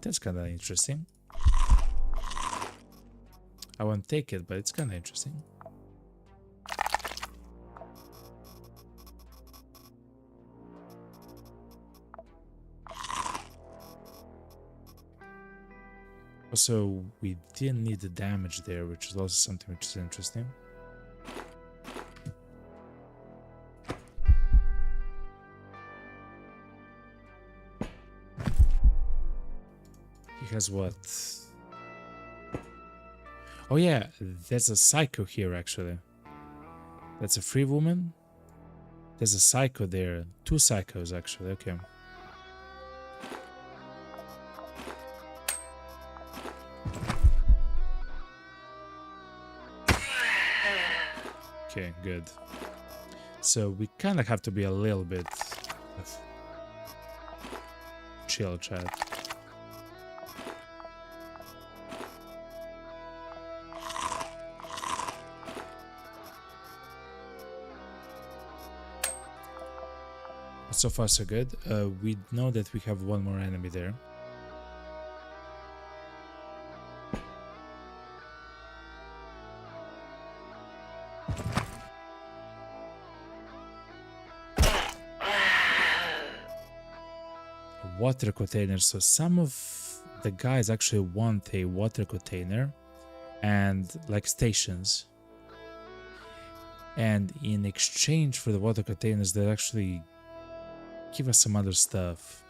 That's kind of interesting. I won't take it, but it's kind of interesting. Also, we didn't need the damage there, which is also something which is interesting. He has what? Oh yeah, there's a psycho here actually. That's a free woman. There's a psycho there. 2 psychos actually, okay. Okay, good. So we kind of have to be a little bit chill, chat. So far, so good. We know that we have one more enemy there. Water container. So some of the guys actually want a water container and like stations. And in exchange for the water containers, they actually give us some other stuff.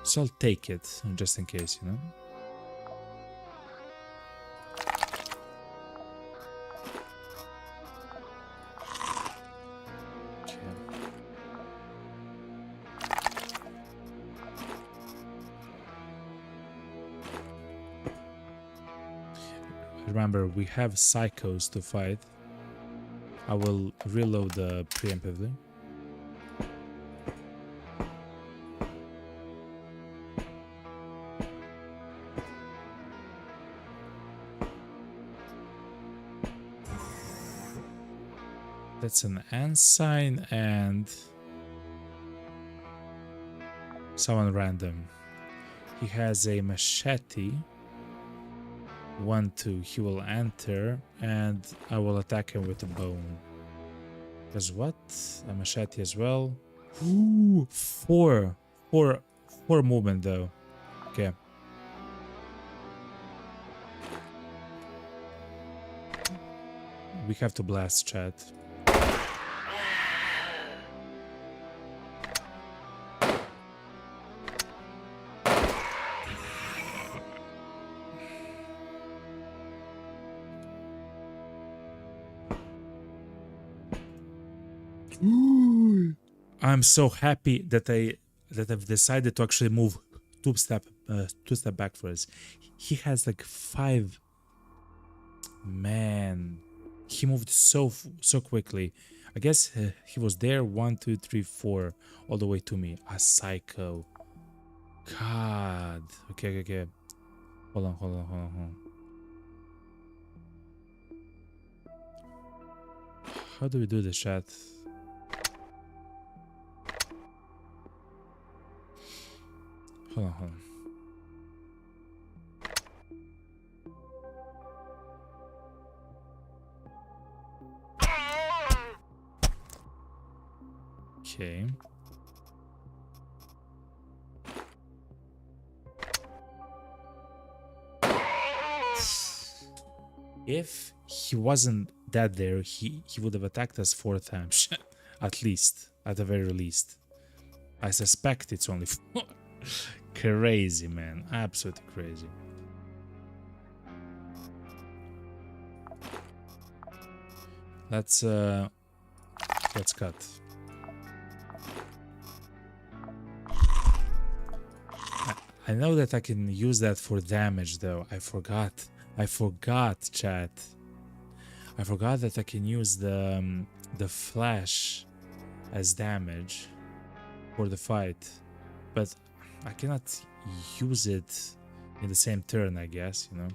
So I'll take it just in case, you know. Remember, we have psychos to fight. I will reload preemptively. That's an ensign and someone random. He has a machete. 1, 2. He will enter, and I will attack him with a bone. Because what? A machete as well. Ooh, 4 movement though. Okay. We have to blast, chat. I'm so happy that I've decided to actually move two step back for us. He has like 5. Man, he moved so quickly. I guess he was there 1, 2, 3, 4 all the way to me. A psycho. God. Okay. Hold on. How do we do this, chat? Hold on. Okay. If he wasn't dead there, he would have attacked us 4 times. At least. At the very least. I suspect it's only 4. Crazy, man. Absolutely crazy. Let's cut. I know that I can use that for damage though. I forgot, chat. I forgot that I can use the flash as damage for the fight, but I cannot use it in the same turn, I guess, you know.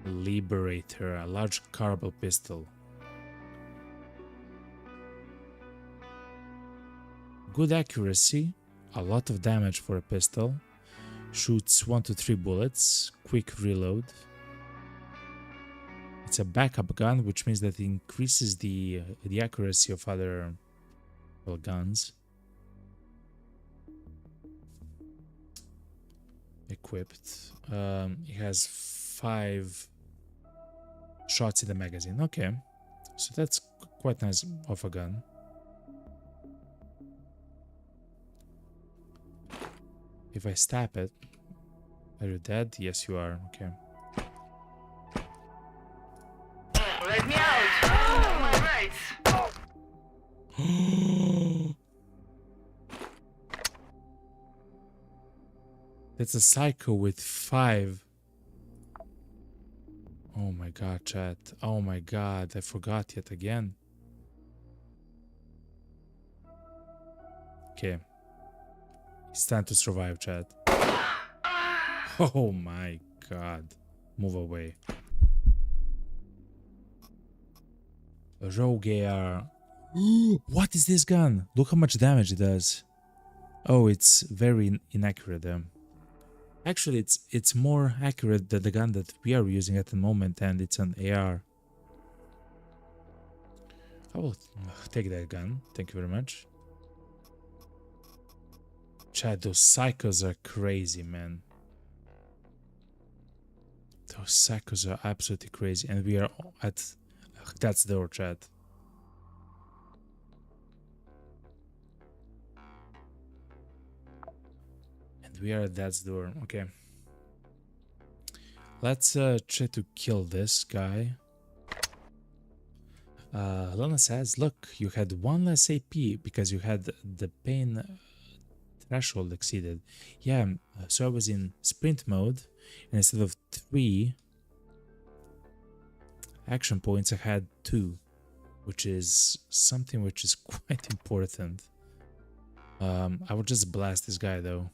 Liberator, a large carbine pistol. Good accuracy, a lot of damage for a pistol. Shoots 1 to 3 bullets, quick reload. It's a backup gun, which means that it increases the accuracy of other guns. Equipped. It has 5 shots in the magazine. Okay, so that's quite nice of a gun. If I stab it, are you dead? Yes, you are. Okay. Let me out! Oh, my rights! That's a psycho with 5. Oh my god, chat. Oh my god, I forgot yet again. Okay. It's time to survive, chat. Oh my god. Move away. Rogue AR. What is this gun? Look how much damage it does. Oh, it's very inaccurate though. Actually, it's more accurate than the gun that we are using at the moment, and it's an AR. I will take that gun. Thank you very much. Chad, those psychos are crazy, man. Those psychos are absolutely crazy, and we are at that's the door, Chad. And we are at that's door. Okay. Let's try to kill this guy. Lana says, look, you had one less AP because you had the pain threshold exceeded. Yeah, so I was in sprint mode, and instead of 3 action points, I had 2, which is something which is quite important. I would just blast this guy though.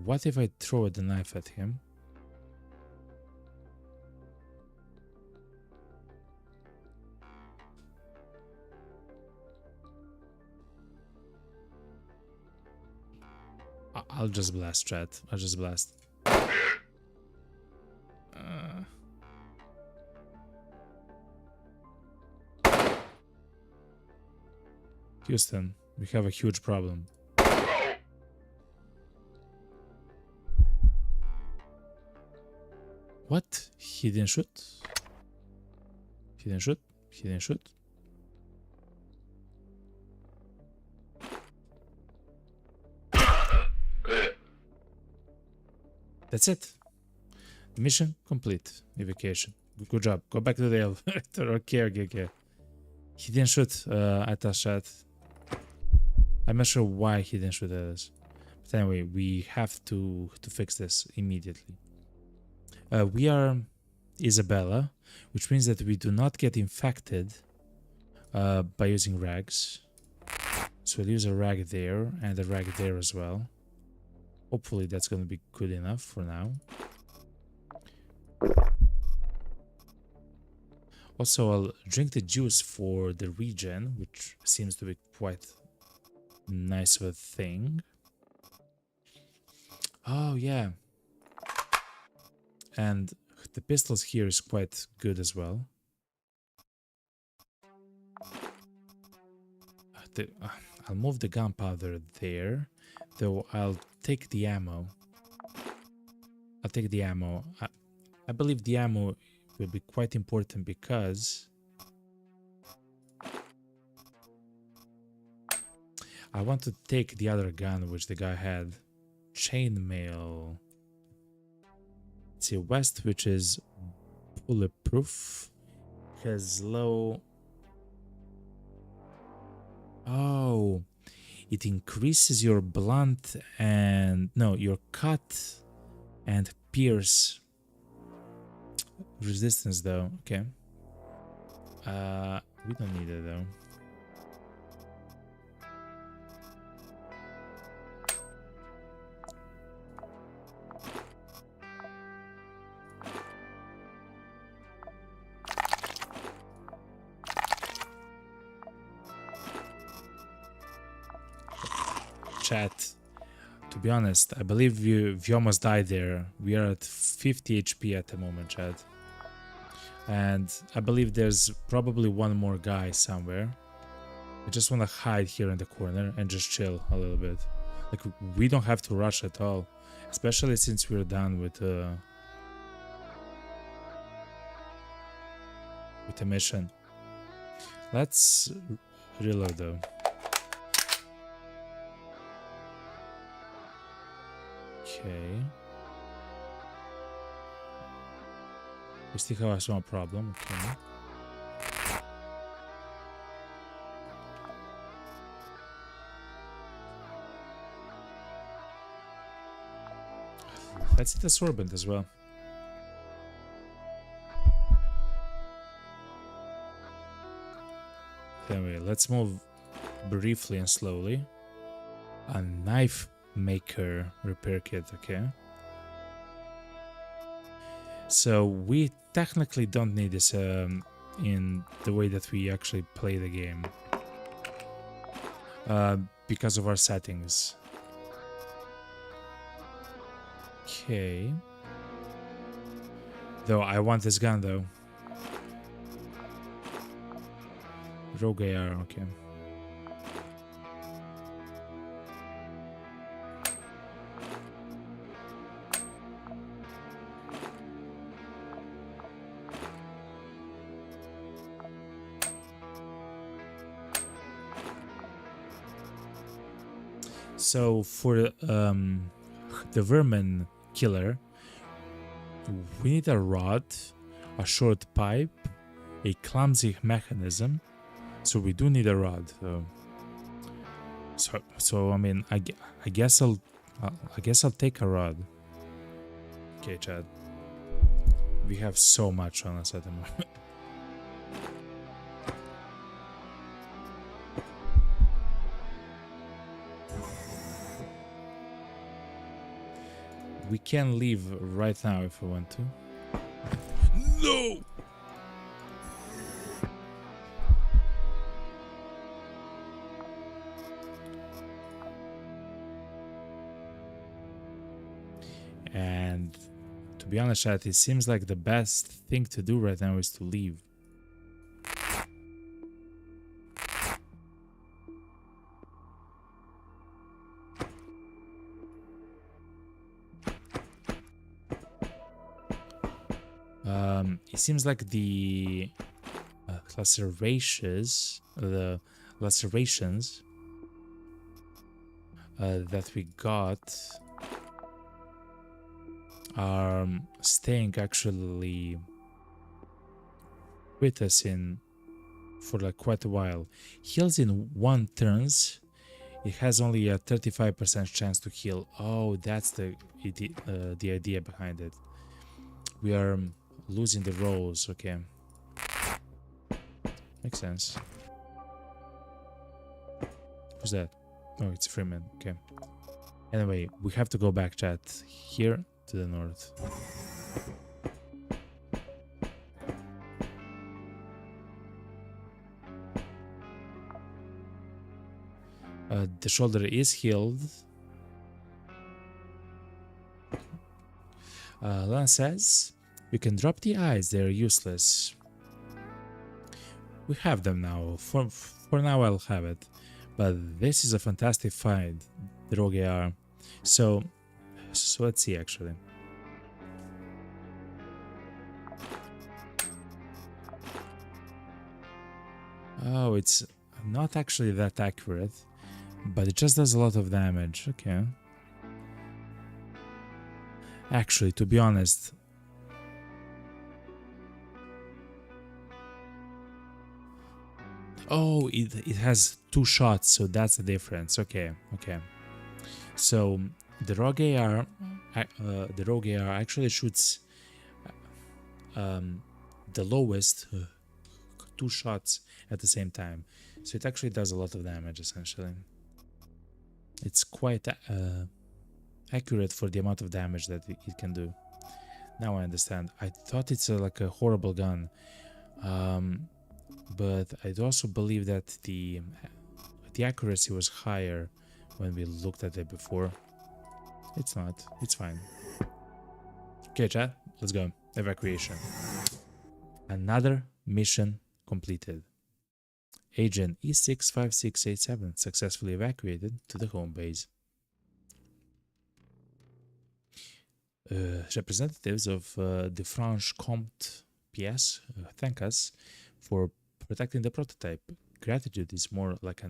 What if I throw the knife at him? I'll just blast, chat. I'll just blast. Houston, we have a huge problem. What? He didn't shoot? He didn't shoot? He didn't shoot? That's it. Mission complete. Evacuation. Good job. Go back to the elevator. Okay. He didn't shoot at us, chat. I'm not sure why he didn't shoot at us. But anyway, we have to fix this immediately. We are Isabella, which means that we do not get infected by using rags. So we'll use a rag there and a rag there as well. Hopefully that's going to be good enough for now. Also, I'll drink the juice for the regen, which seems to be quite nice of a thing. Oh, yeah. And the pistols here is quite good as well. I'll move the gunpowder there, though I'll take the ammo. I'll take the ammo. I believe the ammo will be quite important because I want to take the other gun which the guy had. Chainmail. Let's see, West, which is bulletproof, has low. Oh, it increases your blunt and your cut and pierce resistance though. Okay. We don't need it though. Chat, to be honest, I believe we almost died there. We are at 50 HP at the moment, chat. And I believe there's probably one more guy somewhere. I just want to hide here in the corner and just chill a little bit. Like, we don't have to rush at all. Especially since we're done with the mission. Let's reload though. Okay. We still have a small problem. Okay. Let's hit the sorbent as well. Anyway, let's move briefly and slowly. A knife maker repair kit, okay. So we technically don't need this in the way that we actually play the game because of our settings. Okay. Though I want this gun though. Rogue AR, okay. So for the vermin killer, we need a rod, a short pipe, a clumsy mechanism. So we do need a rod. So I mean, I guess I'll take a rod. Okay, Chad. We have so much on us at the moment. We can leave right now if we want to. No! And to be honest, chat, it seems like the best thing to do right now is to leave. It seems like the lacerations that we got are staying actually with us for like quite a while. Heals in 1 turns. It has only a 35% chance to heal. Oh, that's the idea behind it. We are losing the rolls. Okay, makes sense. Who's that? Oh, it's Freeman. Okay. Anyway, we have to go back, chat. Here to the north. The shoulder is healed. Lana says, you can drop the eyes, they're useless. We have them now. For now I'll have it. But this is a fantastic find, the Rogue AR. So let's see actually. Oh, it's not actually that accurate, but it just does a lot of damage. Okay. Actually, to be honest, oh, it has 2 shots, so that's the difference. Okay. So the Rogue AR actually shoots the lowest 2 shots at the same time, so it actually does a lot of damage. Essentially, it's quite accurate for the amount of damage that it can do. Now I understand. I thought it's like a horrible gun, but I also believe that the accuracy was higher when we looked at it before. It's not. It's fine. Okay, chat. Let's go. Evacuation. Another mission completed. Agent E65687 successfully evacuated to the home base. Representatives of the Franche-Comté PS thank us for protecting the prototype. Gratitude is more like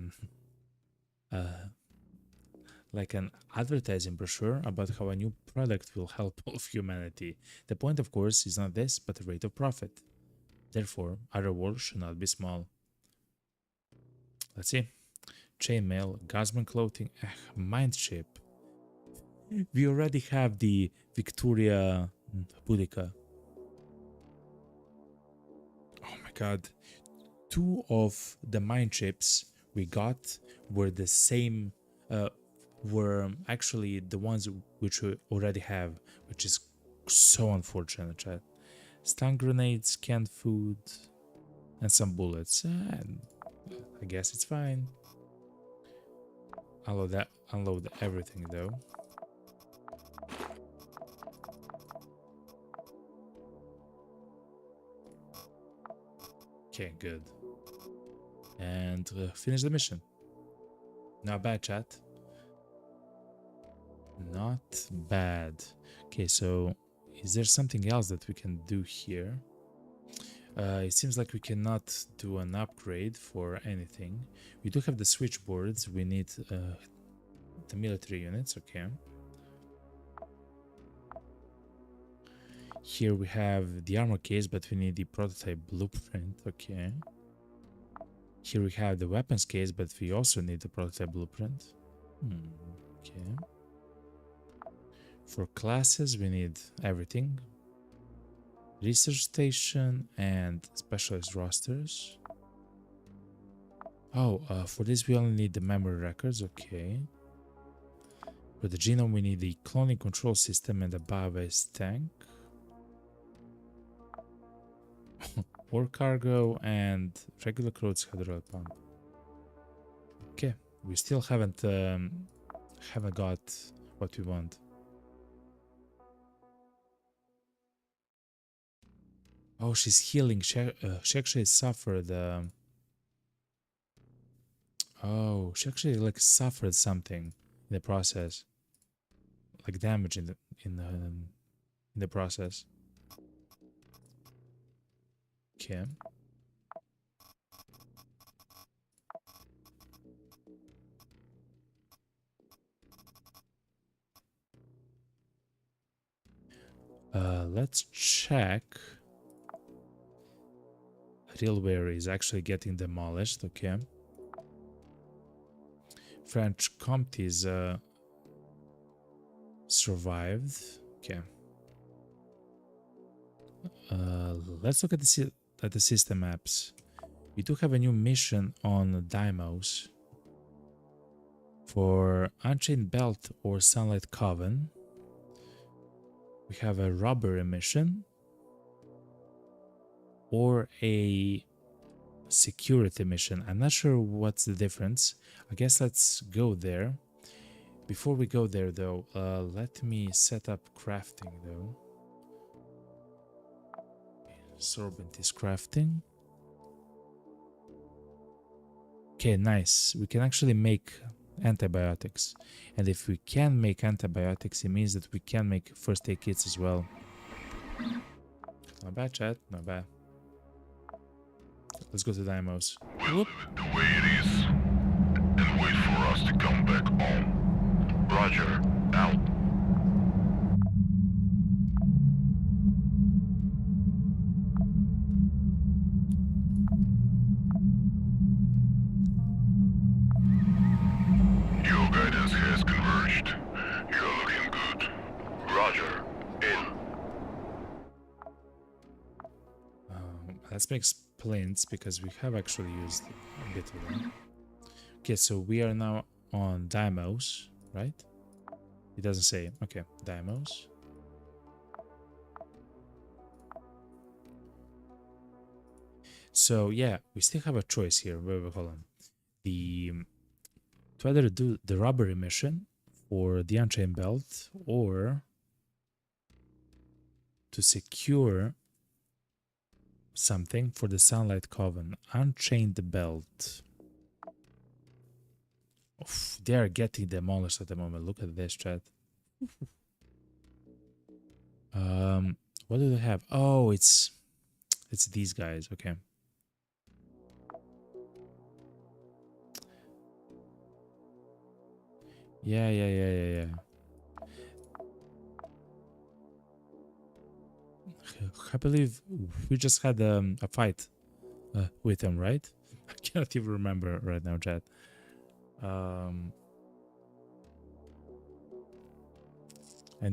an advertising brochure about how a new product will help all of humanity. The point, of course, is not this, but the rate of profit. Therefore, our reward should not be small. Let's see. Chainmail, Guzman clothing, mind chip. We already have the Victoria Boudica. Oh my god. 2 of the mind chips we got were the same, were actually the ones which we already have, which is so unfortunate, chat. Stun grenades, canned food. and some bullets. I guess it's fine. Unload everything though. Okay, good. And finish the mission. Not bad, chat. Not bad. Okay, so is there something else that we can do here? It seems like we cannot do an upgrade for anything. We do have the switchboards. We need the military units. Okay. Here we have the armor case, but we need the prototype blueprint. Okay. Here we have the weapons case, but we also need the prototype blueprint. Okay. For classes, we need everything. Research station and specialist rosters. Oh, for this we only need the memory records. Okay. For the genome, we need the cloning control system and the bio-based tank. War cargo and regular crude hydraulic pump. Okay, we still haven't got what we want. Oh, she's healing. She actually suffered. Oh, she actually like suffered something in the process, like damage in the process. Okay. Let's check. Railway is actually getting demolished. Okay. French Comtes survived. Okay. Let's look at the system maps. We do have a new mission on Deimos for Unchained Belt or Sunlight Coven. We have a robbery mission or a security mission. I'm not sure what's the difference. I guess let's go there. Before we go there though, let me set up crafting though. Sorbent is crafting. Okay, nice. We can actually make antibiotics. And if we can make antibiotics, it means that we can make first aid kits as well. Not bad, chat. Not bad. Let's go to Deimos. We'll leave it the way it is and wait for us to come back home. Roger, out. Your guidance has converged. You're looking good. Roger, in. Let's make splints because we have actually used a bit of them. Okay, so we are now on Deimos, right? It doesn't say. Okay, Deimos. So yeah, we still have a choice here. Wait, hold on. To either do the robbery mission for the Unchained Belt or to secure something for the Sunlight Coven. Unchained Belt. Oof, they are getting demolished at the moment. Look at this, chat. What do they have? Oh, it's these guys. Okay. Yeah. I believe we just had a fight with them, right? I cannot even remember right now, chat. And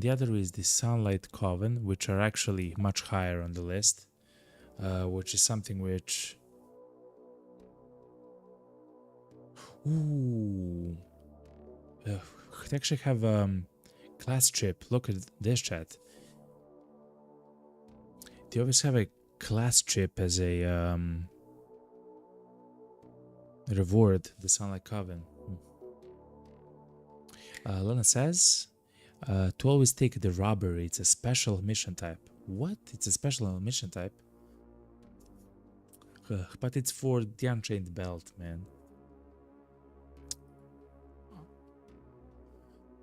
the other is the Sunlight Coven, which are actually much higher on the list, which is something which... Ooh. They actually have class chip. Look at this, chat. They always have a class chip as a Reward the Sunlight Coven. Luna says to always take the robbery. It's a special mission type. What? It's a special mission type? But it's for the Unchained Belt, man.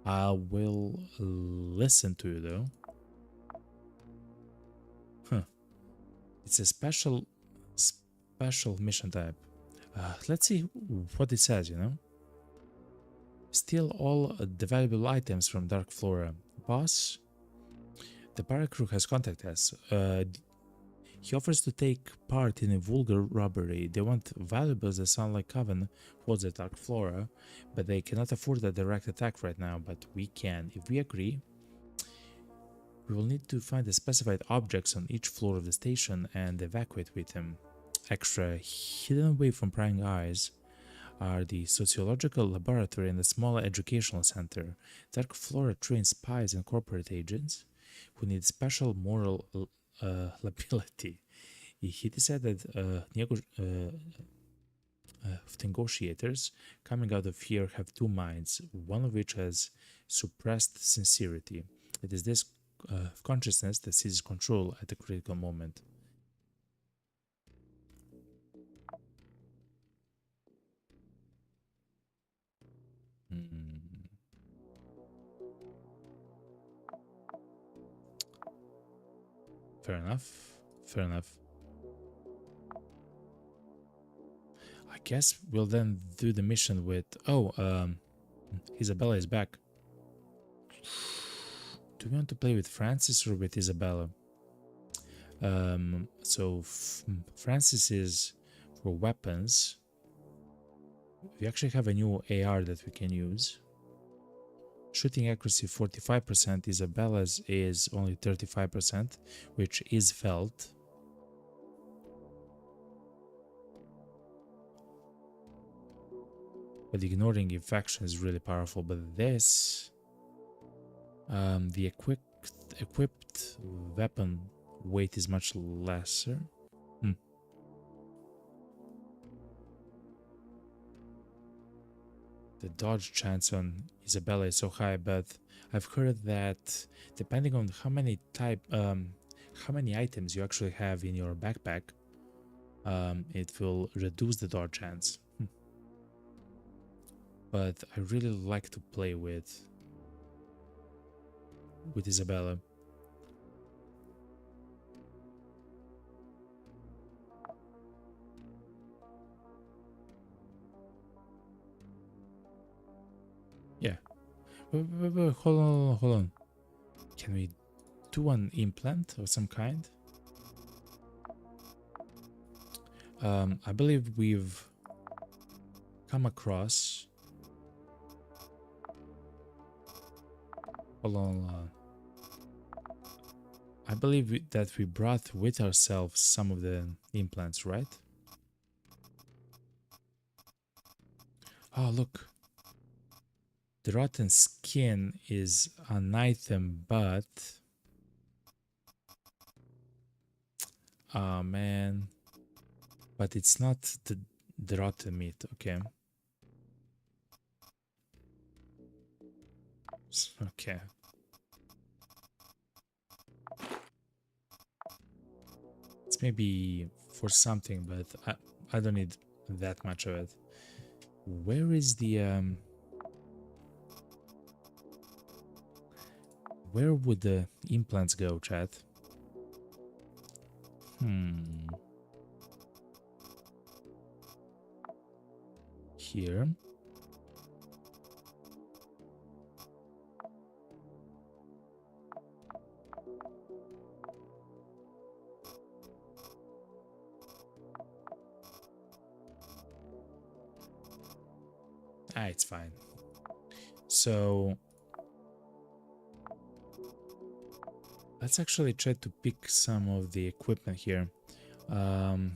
I will listen to you though. It's a special mission type. Let's see what it says, you know. Steal all the valuable items from Dark Flora. Boss, the pirate crew has contacted us. He offers to take part in a vulgar robbery. They want valuables the Sunlight Coven holds at Dark Flora, but they cannot afford a direct attack right now, but we can. If we agree, we will need to find the specified objects on each floor of the station and evacuate with them. Extra hidden away from prying eyes are the sociological laboratory and the small educational center. Dark Flora trains spies and corporate agents who need special moral liability. He said that negotiators coming out of here have two minds, one of which has suppressed sincerity. It is this consciousness that seizes control at a critical moment. Fair enough. Fair enough. I guess we'll then do the mission with... Oh, Isabella is back. Do we want to play with Francis or with Isabella? So Francis is for weapons. We actually have a new AR that we can use. Shooting accuracy 45%, Isabella's is only 35%, which is felt. But ignoring infection is really powerful. But this, the equipped weapon weight is much lesser. The dodge chance on Isabella is so high, but I've heard that depending on how many items you actually have in your backpack, it will reduce the dodge chance. But I really like to play with Isabella. Yeah. Wait, hold on. Can we do an implant of some kind? I believe we've come across... Hold on. I believe that we brought with ourselves some of the implants, right? Oh, look. The rotten skin is an item, but... Oh, man. But it's not the rotten meat, okay. Okay. It's maybe for something, but I don't need that much of it. Where is the... Where would the implants go, chat? Here. It's fine. So let's actually try to pick some of the equipment here. Have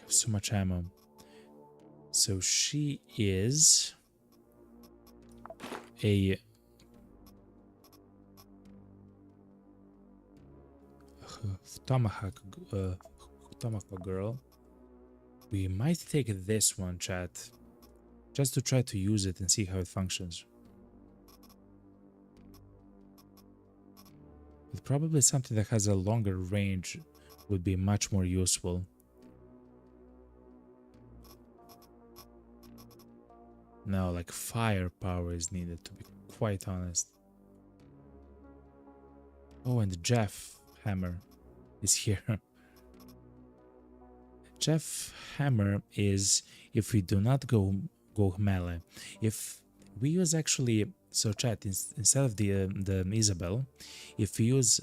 so much ammo. So she is a Tomako girl. We might take this one, chat, just to try to use it and see how it functions. But probably something that has a longer range would be much more useful. No, like firepower is needed, to be quite honest. Oh, and Jeff Hammer is here. Jeff Hammer is if we do not go melee. If we use actually, so chat, instead of the Isabel, if we use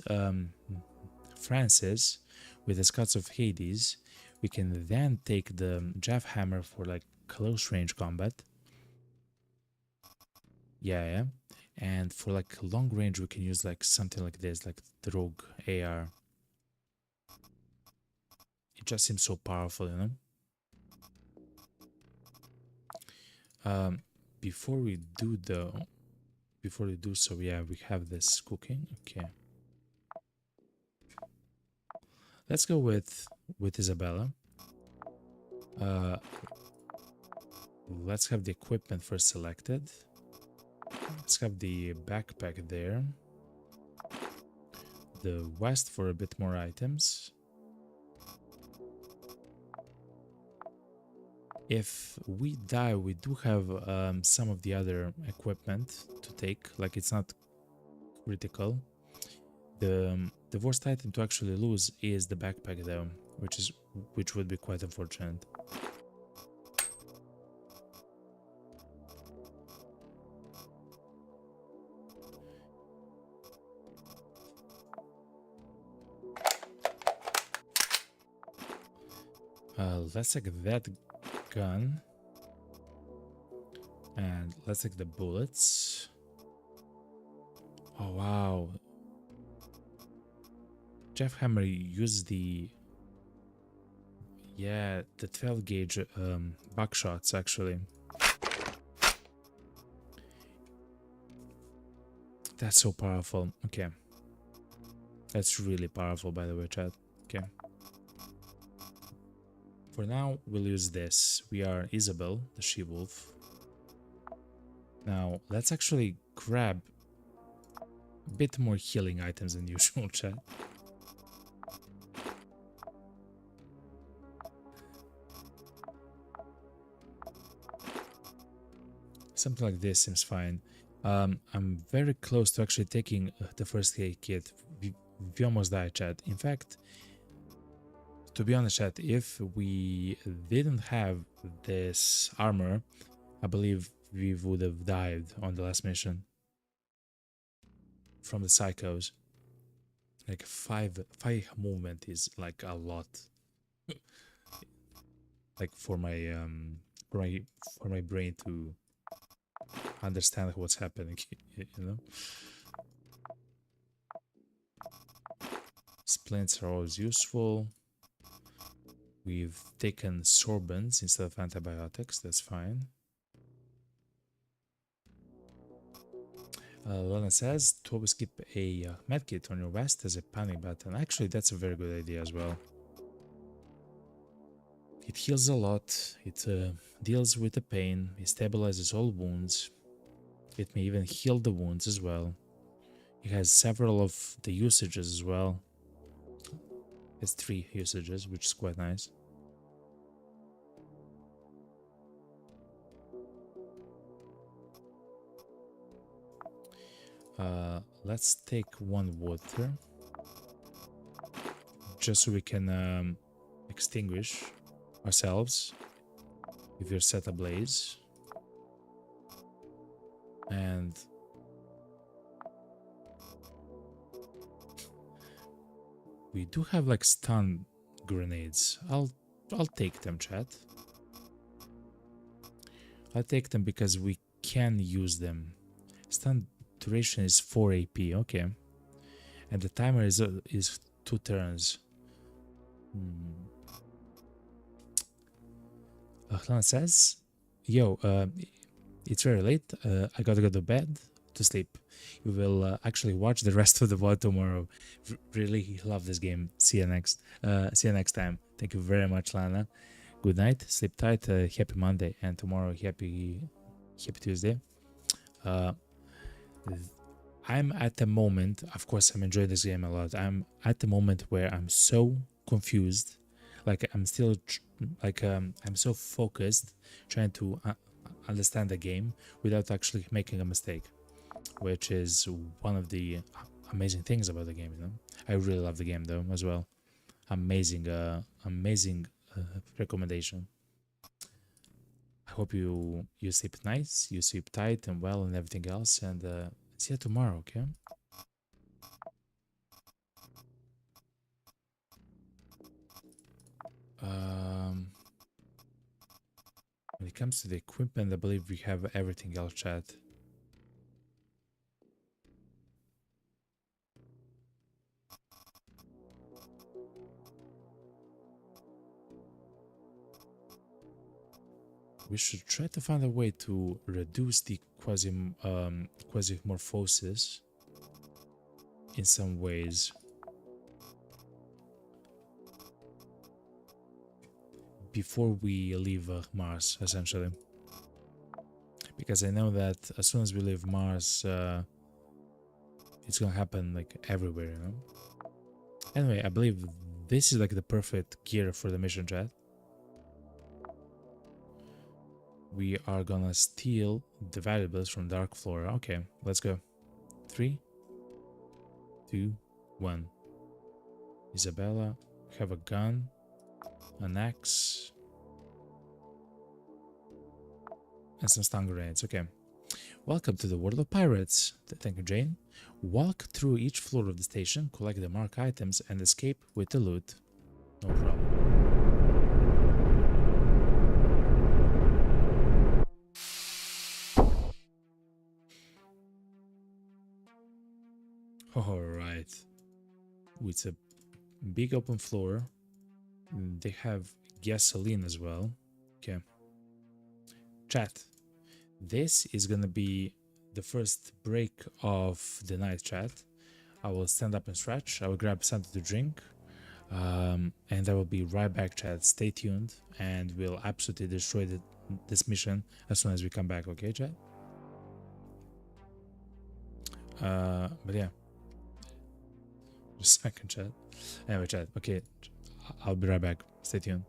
Francis with the Scots of Hades, we can then take the Jeff Hammer for like close range combat. Yeah. And for like long range, we can use like something like this, like the Rogue AR. It just seems so powerful, you know. Before we do so, yeah, we have this cooking. Okay, let's go with Isabella. Let's have the equipment first selected. Let's have the backpack there. The west for a bit more items. If we die, we do have some of the other equipment to take. Like, it's not critical. The worst item to actually lose is the backpack, though, which would be quite unfortunate. Let's take that gun, and let's take the bullets. Oh wow, Jeff Hammer uses the 12 gauge buckshots actually. That's so powerful. Okay, that's really powerful, by the way, chat. Okay. For now, we'll use this. We are Isabel, the she-wolf. Now, let's actually grab a bit more healing items than usual, chat. Something like this seems fine. I'm very close to actually taking the first aid kit. We almost died, chat. In fact, to be honest, chat, if we didn't have this armor, I believe we would have died on the last mission from the psychos. Like five movement is like a lot. Like for my brain to understand what's happening, you know. Splints are always useful. We've taken sorbents instead of antibiotics, that's fine. Lana says to always keep a medkit on your vest as a panic button. Actually, that's a very good idea as well. It heals a lot, it deals with the pain, it stabilizes all wounds. It may even heal the wounds as well. It has several of the usages as well. It's 3 usages, which is quite nice. Let's take 1 water, just so we can extinguish ourselves if you're set ablaze. And we do have like stun grenades. I'll take them, chat. I'll take them because we can use them. Stun duration is 4 AP, okay. And the timer is 2 turns. Ahlan says, yo, it's very late. I gotta go to bed to sleep. We will actually watch the rest of the VOD tomorrow. Really love this game. See you next time. Thank you very much, Lana. Good night. Sleep tight. Happy Monday, and tomorrow happy Tuesday. I'm at the moment, of course, I'm enjoying this game a lot. I'm at the moment where I'm so confused, like I'm still, I'm so focused, trying to understand the game without actually making a mistake, which is one of the amazing things about the game. You know, I really love the game though as well. Amazing, recommendation. I hope you sleep nice, you sleep tight and well, and everything else. And see you tomorrow, okay? When it comes to the equipment, I believe we have everything else, chat. We should try to find a way to reduce the quasimorphosis in some ways. Before we leave Mars, essentially. Because I know that as soon as we leave Mars, it's gonna happen like everywhere, you know? Anyway, I believe this is like the perfect gear for the mission, chat. We are gonna steal the valuables from Dark Flora. Okay, let's go. 3, 2, 1. Isabella, have a gun, an axe, and some stun grenades. Okay. Welcome to the world of pirates. Thank you, Jane. Walk through each floor of the station, collect the marked items, and escape with the loot. No problem. Alright. It's a big open floor. They have gasoline as well. Okay. Chat. This is gonna be the first break of the night, chat. I will stand up and stretch. I will grab something to drink. And I will be right back, chat. Stay tuned, and we'll absolutely destroy this mission as soon as we come back, okay, chat? But yeah. Just a second, chat. Anyway, chat. Okay, I'll be right back. Stay tuned.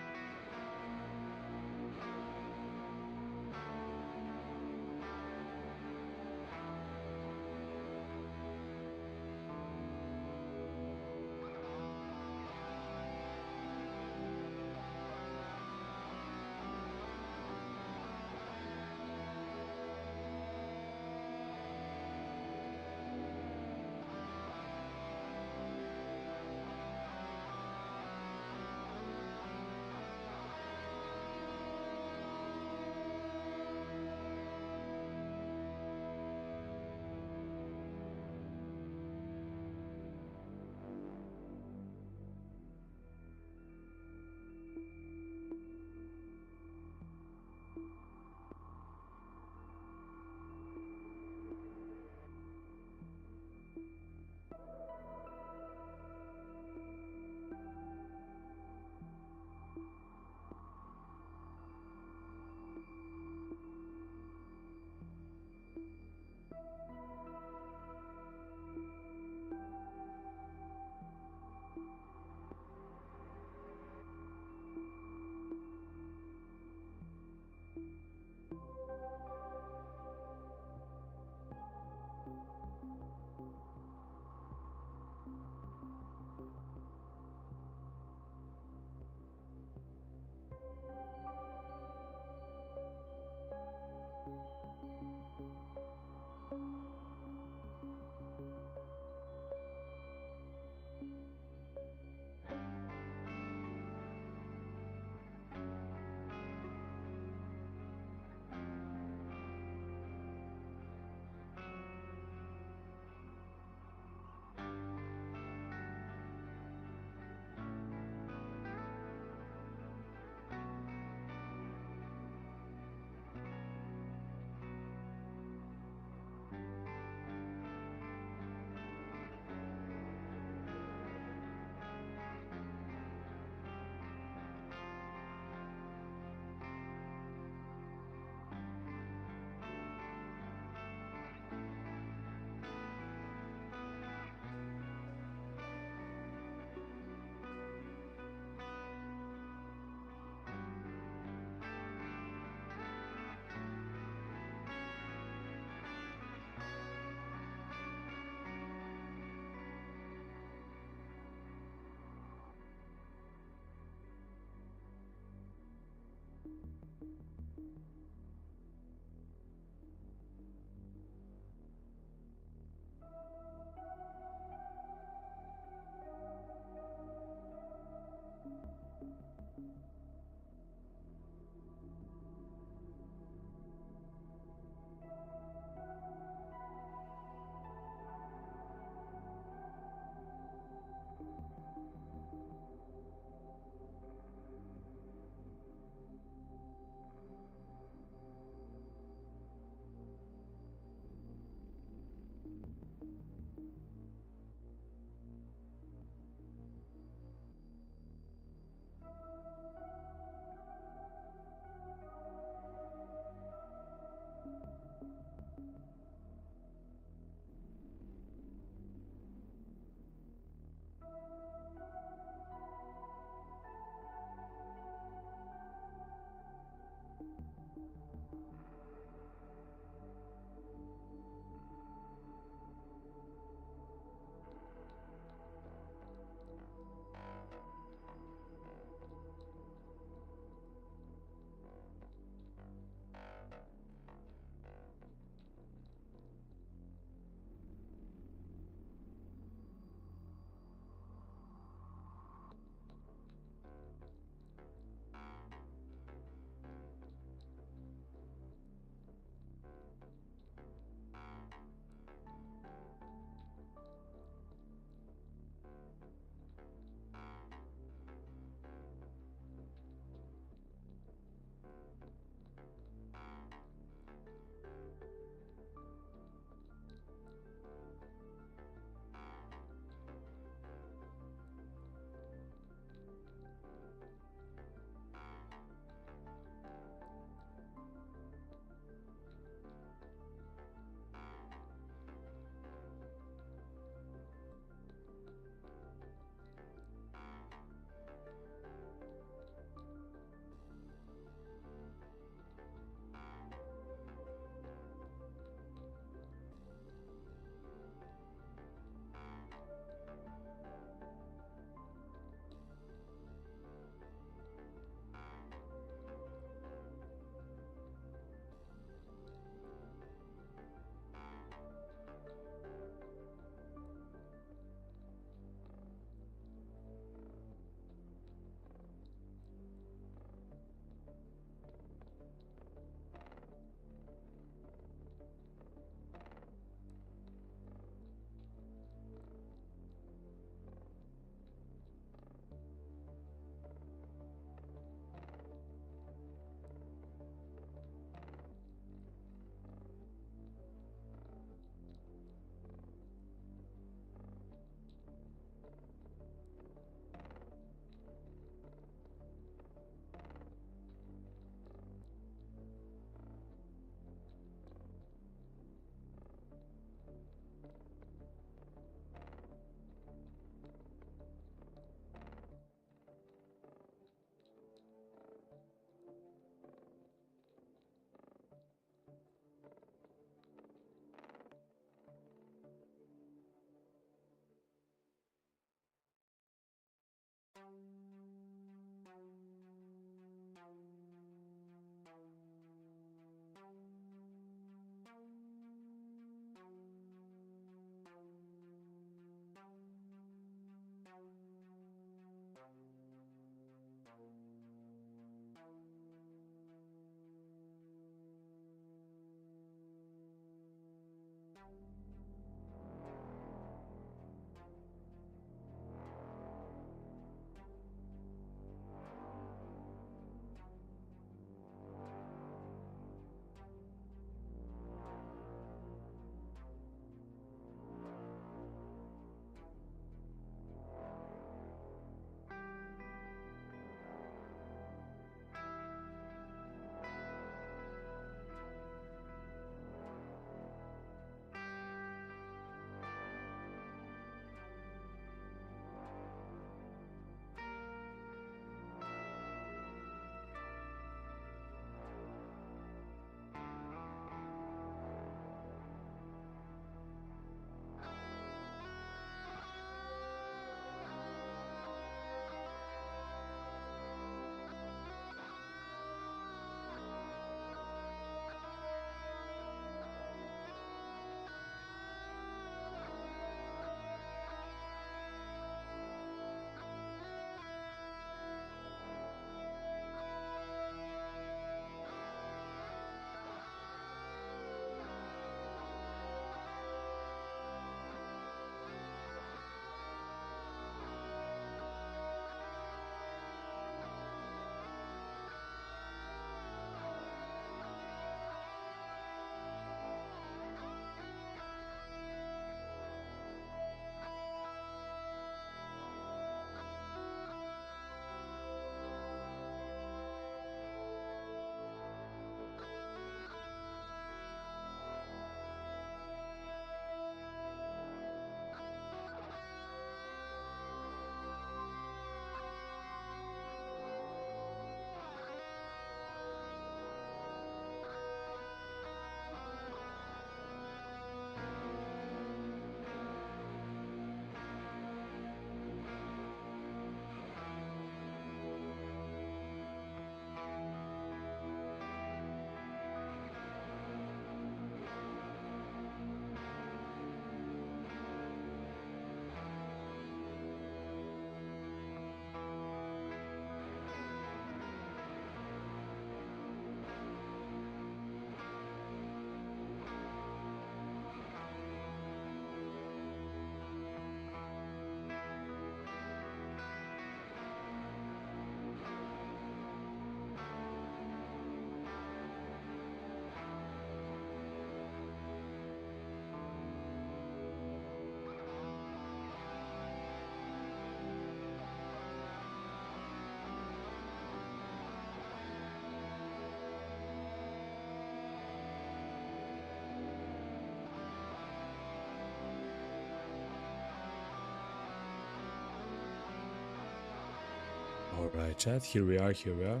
Alright, chat, here we are, here we are.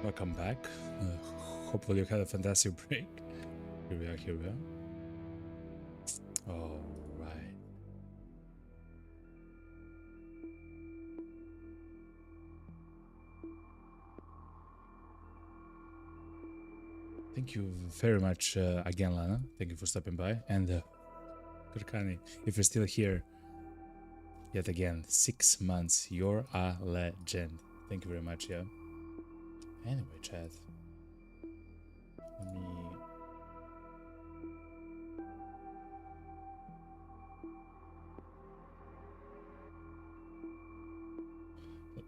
Welcome back. Hopefully you had a fantastic break. Here we are, here we are. Alright. Thank you very much again, Lana. Thank you for stopping by. And Kurkani, if you're still here, yet again, 6 months, you're a legend. Thank you very much, yeah. Anyway, chat.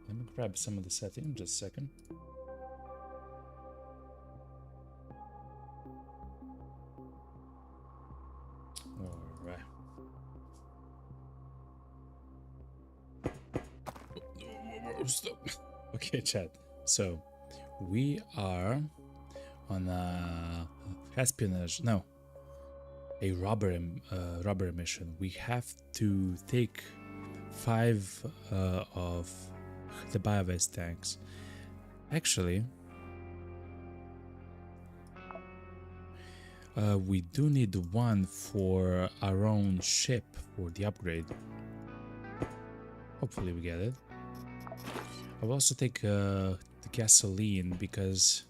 Let me grab some of the settings, just a second. Alright. Stop. Okay, chat. So we are on a espionage. No, a robbery mission. We have to take 5 of the biowaste tanks. Actually, we do need 1 for our own ship for the upgrade. Hopefully we get it. I will also take the gasoline because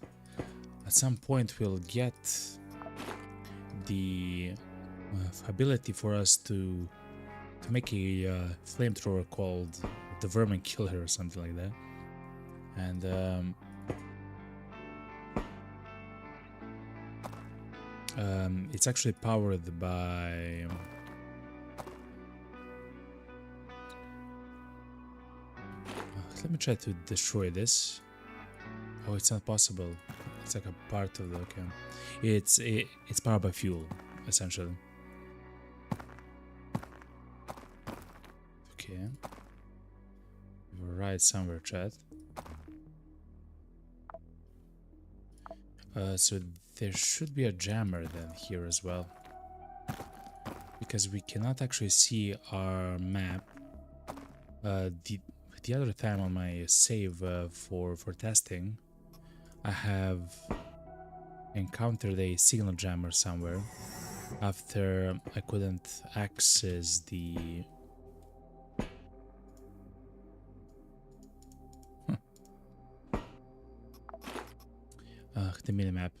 at some point we'll get the ability for us to make a flamethrower called the Vermin Killer or something like that. And it's actually powered by let me try to destroy this. Oh, it's not possible. It's like a part of the okay. It's powered by fuel, essentially. Okay. We're right somewhere, chat. So there should be a jammer then here as well, because we cannot actually see our map. The other time on my save for testing, I have encountered a signal jammer somewhere after I couldn't access the minimap.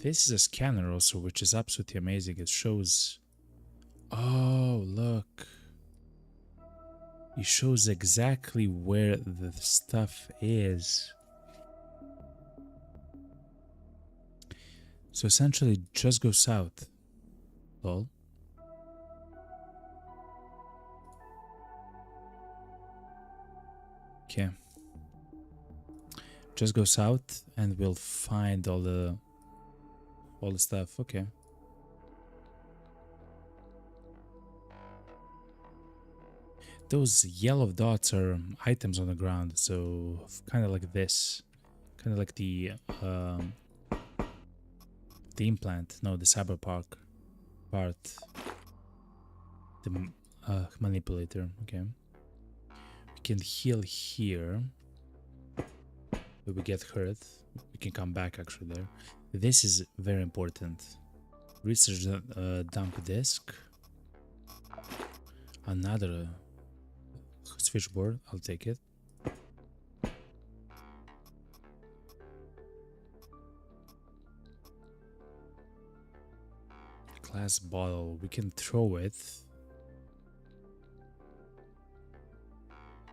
This is a scanner also, which is absolutely amazing. It shows... Oh, look. It shows exactly where the stuff is. So essentially, just go south. Lol. Okay. Just go south and we'll find all the stuff. Okay. Those yellow dots are items on the ground, so kind of like this, kind of like the implant, no, the Cyberpunk part, the manipulator. Okay, we can heal here. If we get hurt, we can come back actually there. This is very important. Research dump disk. Another switchboard, I'll take it. Glass bottle, we can throw it.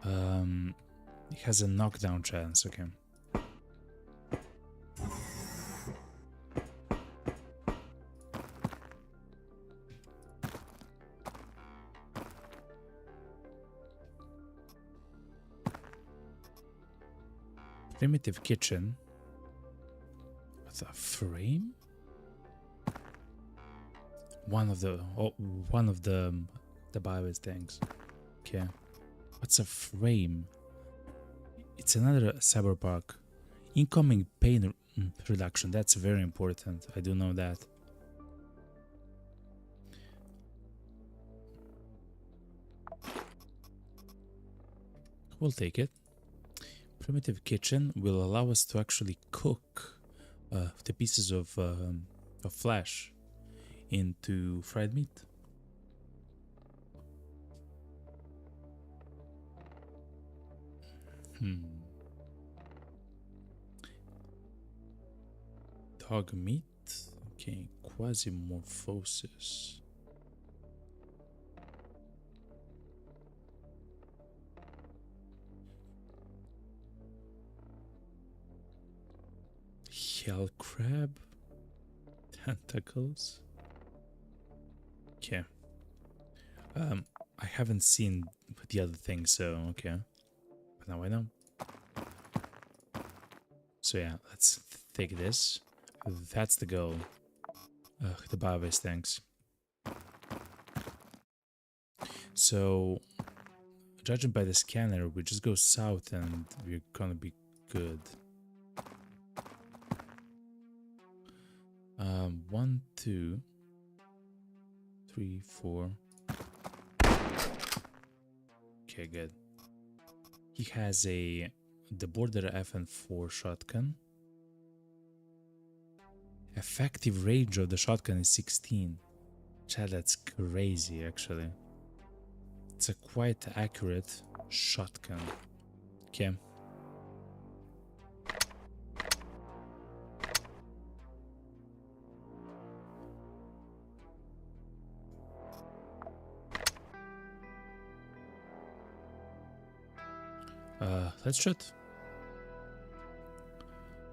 It has a knockdown chance, okay. Primitive kitchen. What's a frame? One of the biowaste tanks. Okay. What's a frame? It's another Cyberpunk. Incoming pain reduction. That's very important. I do know that. we'll take it. Primitive kitchen will allow us to actually cook the pieces of flesh into fried meat. Dog meat. Okay, Quasimorphosis. Hell crab. Tentacles. Okay. I haven't seen the other thing, so okay. But now I know. So yeah, let's take this. That's the goal. The biobase tanks. So, judging by the scanner, we just go south and we're gonna be good. 1, 2, 3, 4. Okay, good. He has the Border FN4 shotgun. Effective range of the shotgun is 16. Chad, that's crazy, actually. It's a quite accurate shotgun. Okay. Let's shoot.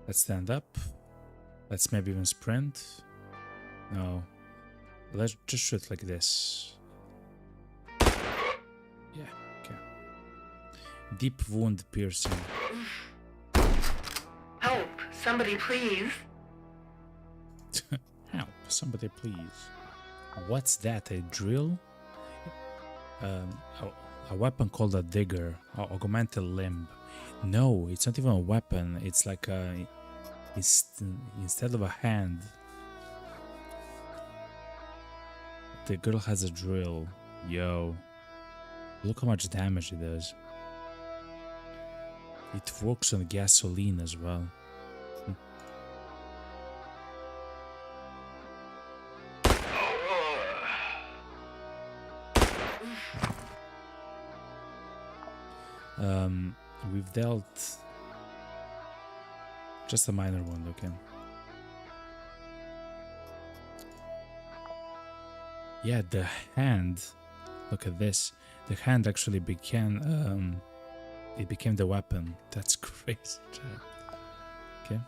Let's stand up. Let's maybe even sprint. No. Let's just shoot like this. Yeah, okay. Deep wound piercing. Help! Somebody please. Help, somebody please. What's that? A drill? A weapon called a digger. Augmented limb. No, it's not even a weapon. It's like a... instead of a hand, the girl has a drill. Yo, look how much damage it does. It works on gasoline as well. We've dealt just a minor one, okay. Yeah, the hand. Look at this. The hand actually became it became the weapon. That's crazy. Okay.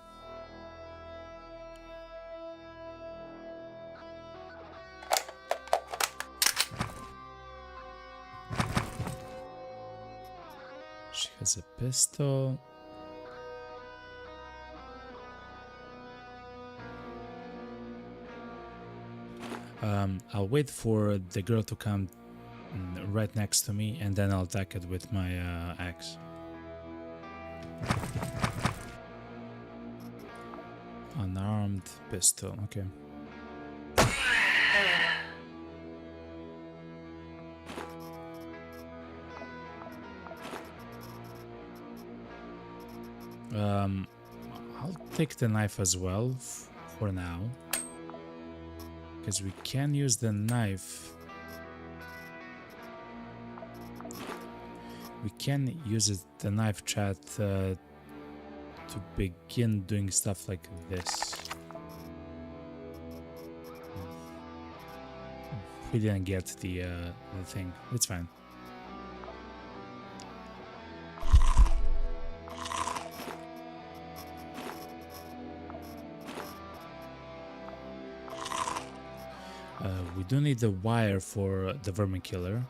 She has a pistol. I'll wait for the girl to come right next to me, and then I'll attack it with my axe. Unarmed pistol, okay. I'll take the knife as well for now. Because we can use the knife. We can use it, the knife chat to begin doing stuff like this. We didn't get the thing. It's fine. We do need the wire for the vermin killer.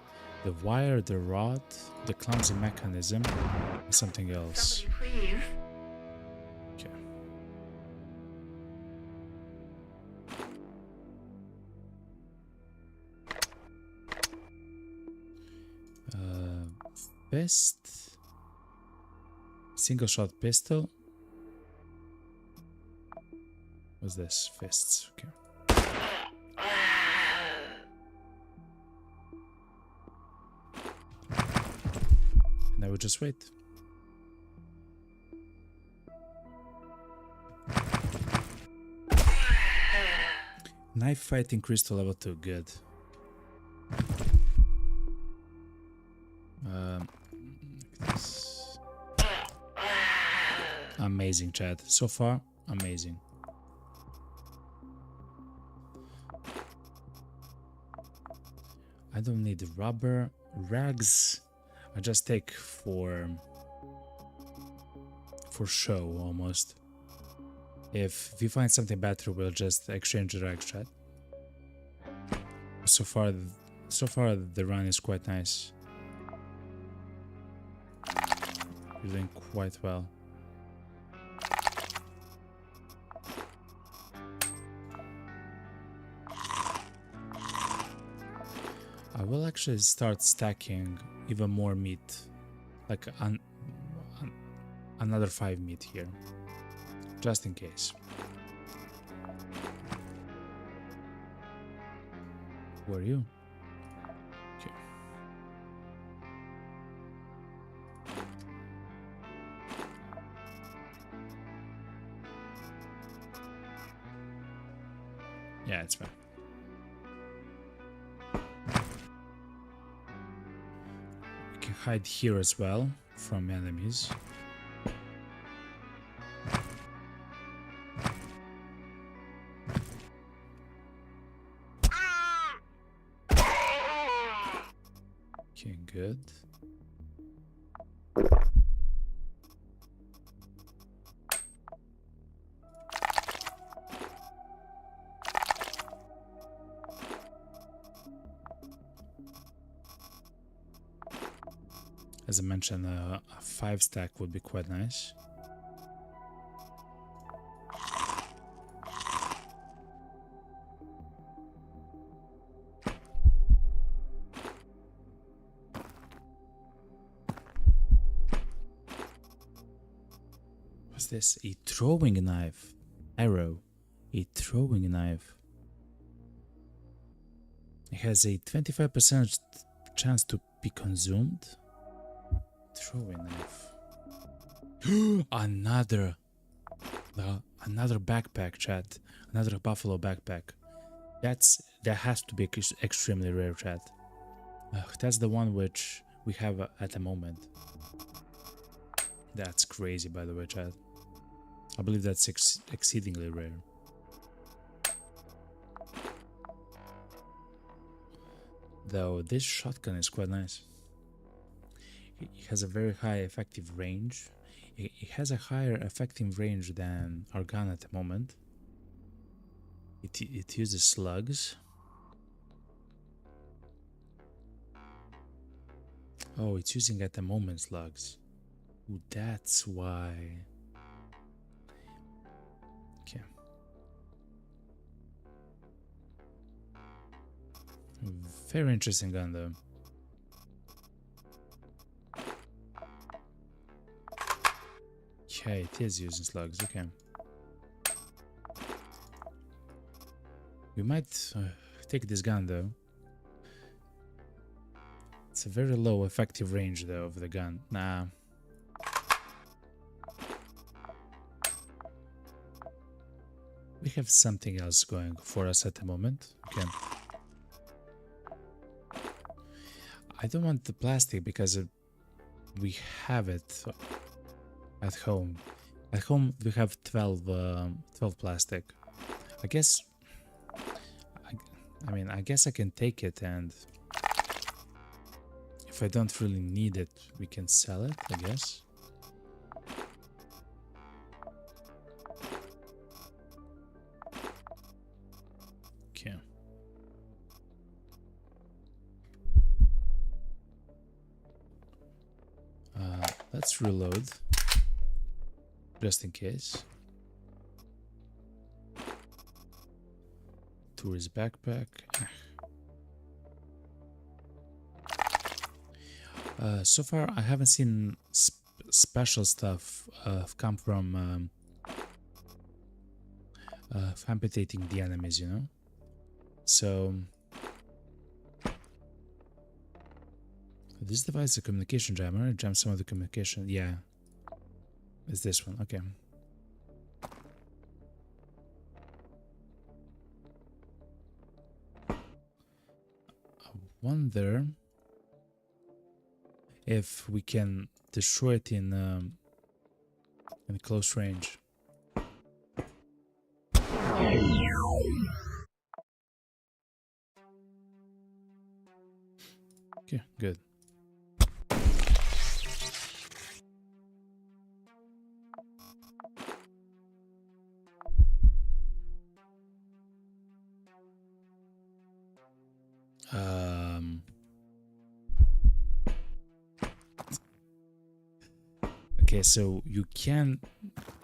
The wire, the rod, the clumsy mechanism, and something else. Somebody please. Okay. Fist. Single shot pistol. What's this? Fists. Okay. Now I will just wait. Knife fight increased to level 2, good. This. Amazing, chat. So far, amazing. I don't need rubber rags. I just take for show almost. If we find something better, we'll just exchange the rags, chat. So far the run is quite nice. You're doing quite well. I will actually start stacking even more meat, like another 5 meat here, just in case. Who are you? Okay. Yeah, it's fine. We can hide here as well from enemies. Okay, good. As I mentioned, a 5 stack would be quite nice. What's this? A throwing knife. Arrow. A throwing knife. It has a 25% chance to be consumed. Throwing knife. Another backpack, chat. Another buffalo backpack. That has to be extremely rare, chat. That's the one which we have at the moment. That's crazy, by the way, chat. I believe that's exceedingly rare. Though this shotgun is quite nice. It has a very high effective range. It has a higher effective range than our gun at the moment. It uses slugs. Oh, it's using at the moment slugs. Ooh, that's why. Okay. Very interesting gun though. Okay, it is using slugs, okay. We might take this gun though. It's a very low effective range though of the gun. Nah. We have something else going for us at the moment. Okay. I don't want the plastic because we have it at home. At home we have 12 plastic. I guess I guess I can take it, and if I don't really need it, we can sell it, I guess. Okay. Let's reload, just in case. Tourist backpack. So far, I haven't seen special stuff come from amputating the enemies, you know? So This device is a communication jammer. Jam some of the communication. Yeah. It's this one. Okay. I wonder if we can destroy it in close range. Okay, good. Okay, so you can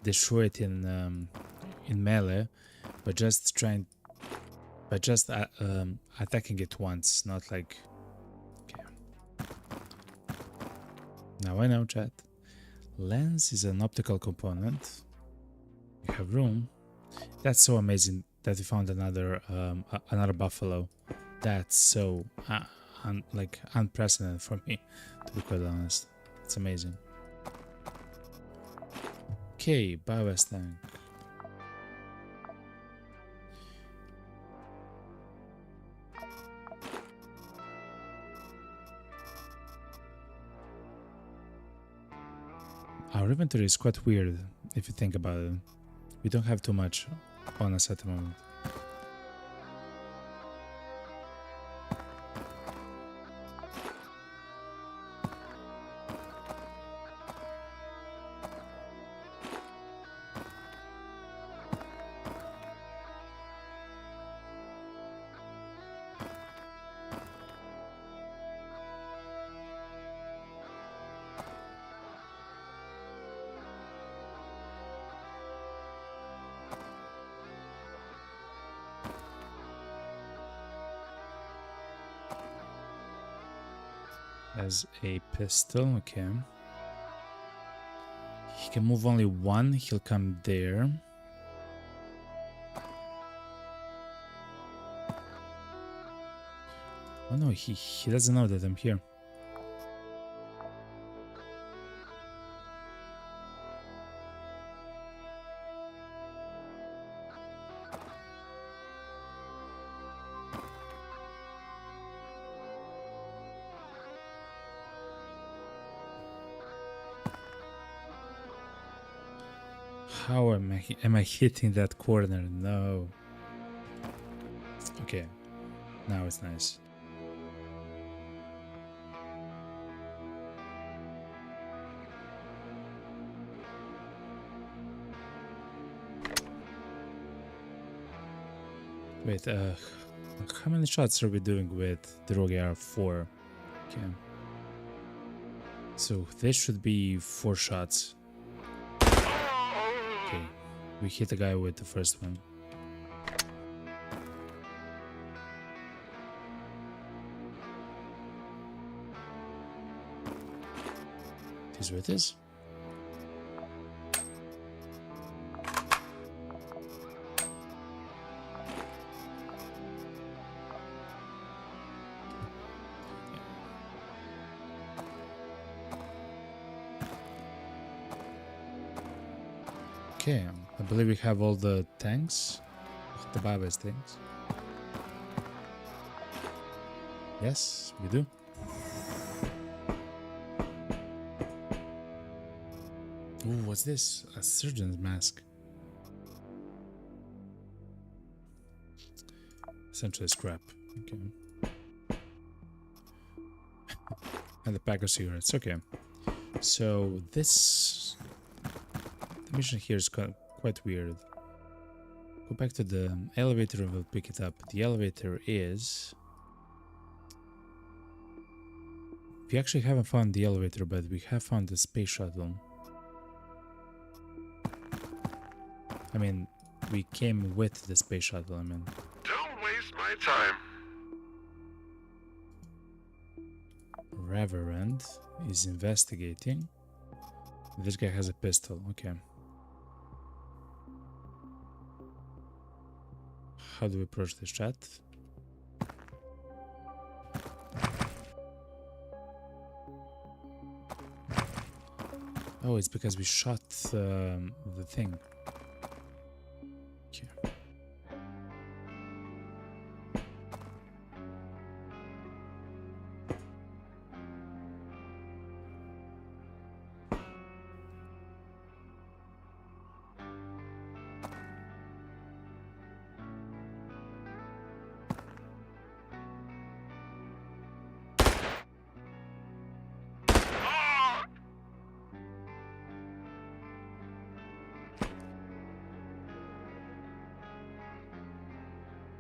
destroy it in melee, but just attacking it once, not like. Okay. Now I know, chat. Lens is an optical component. You have room. That's so amazing that we found another buffalo. That's so unprecedented for me, to be quite honest. It's amazing. Okay, biogas tank. Our inventory is quite weird if you think about it. We don't have too much on us at the moment. As a pistol, okay. He can move only one, he'll come there. Oh no, he doesn't know that I'm here. How am I hitting that corner? No. Okay. Now it's nice. Wait, how many shots are we doing with the Rogue AR4? Okay. So this should be 4 shots. Okay, we hit the guy with the first one. This is what it is. Okay, I believe we have all the tanks, the biogas tanks. Yes, we do. Ooh, what's this? A surgeon's mask. Essentially scrap. Okay. And a pack of cigarettes. Okay. So this... The mission here is quite weird. Go back to the elevator and we'll pick it up. The elevator is... We actually haven't found the elevator, but we have found the space shuttle. I mean, we came with the space shuttle, I mean. Don't waste my time. Reverend is investigating. This guy has a pistol, okay. How do we approach this chat? Oh, it's because we shot the thing. Okay.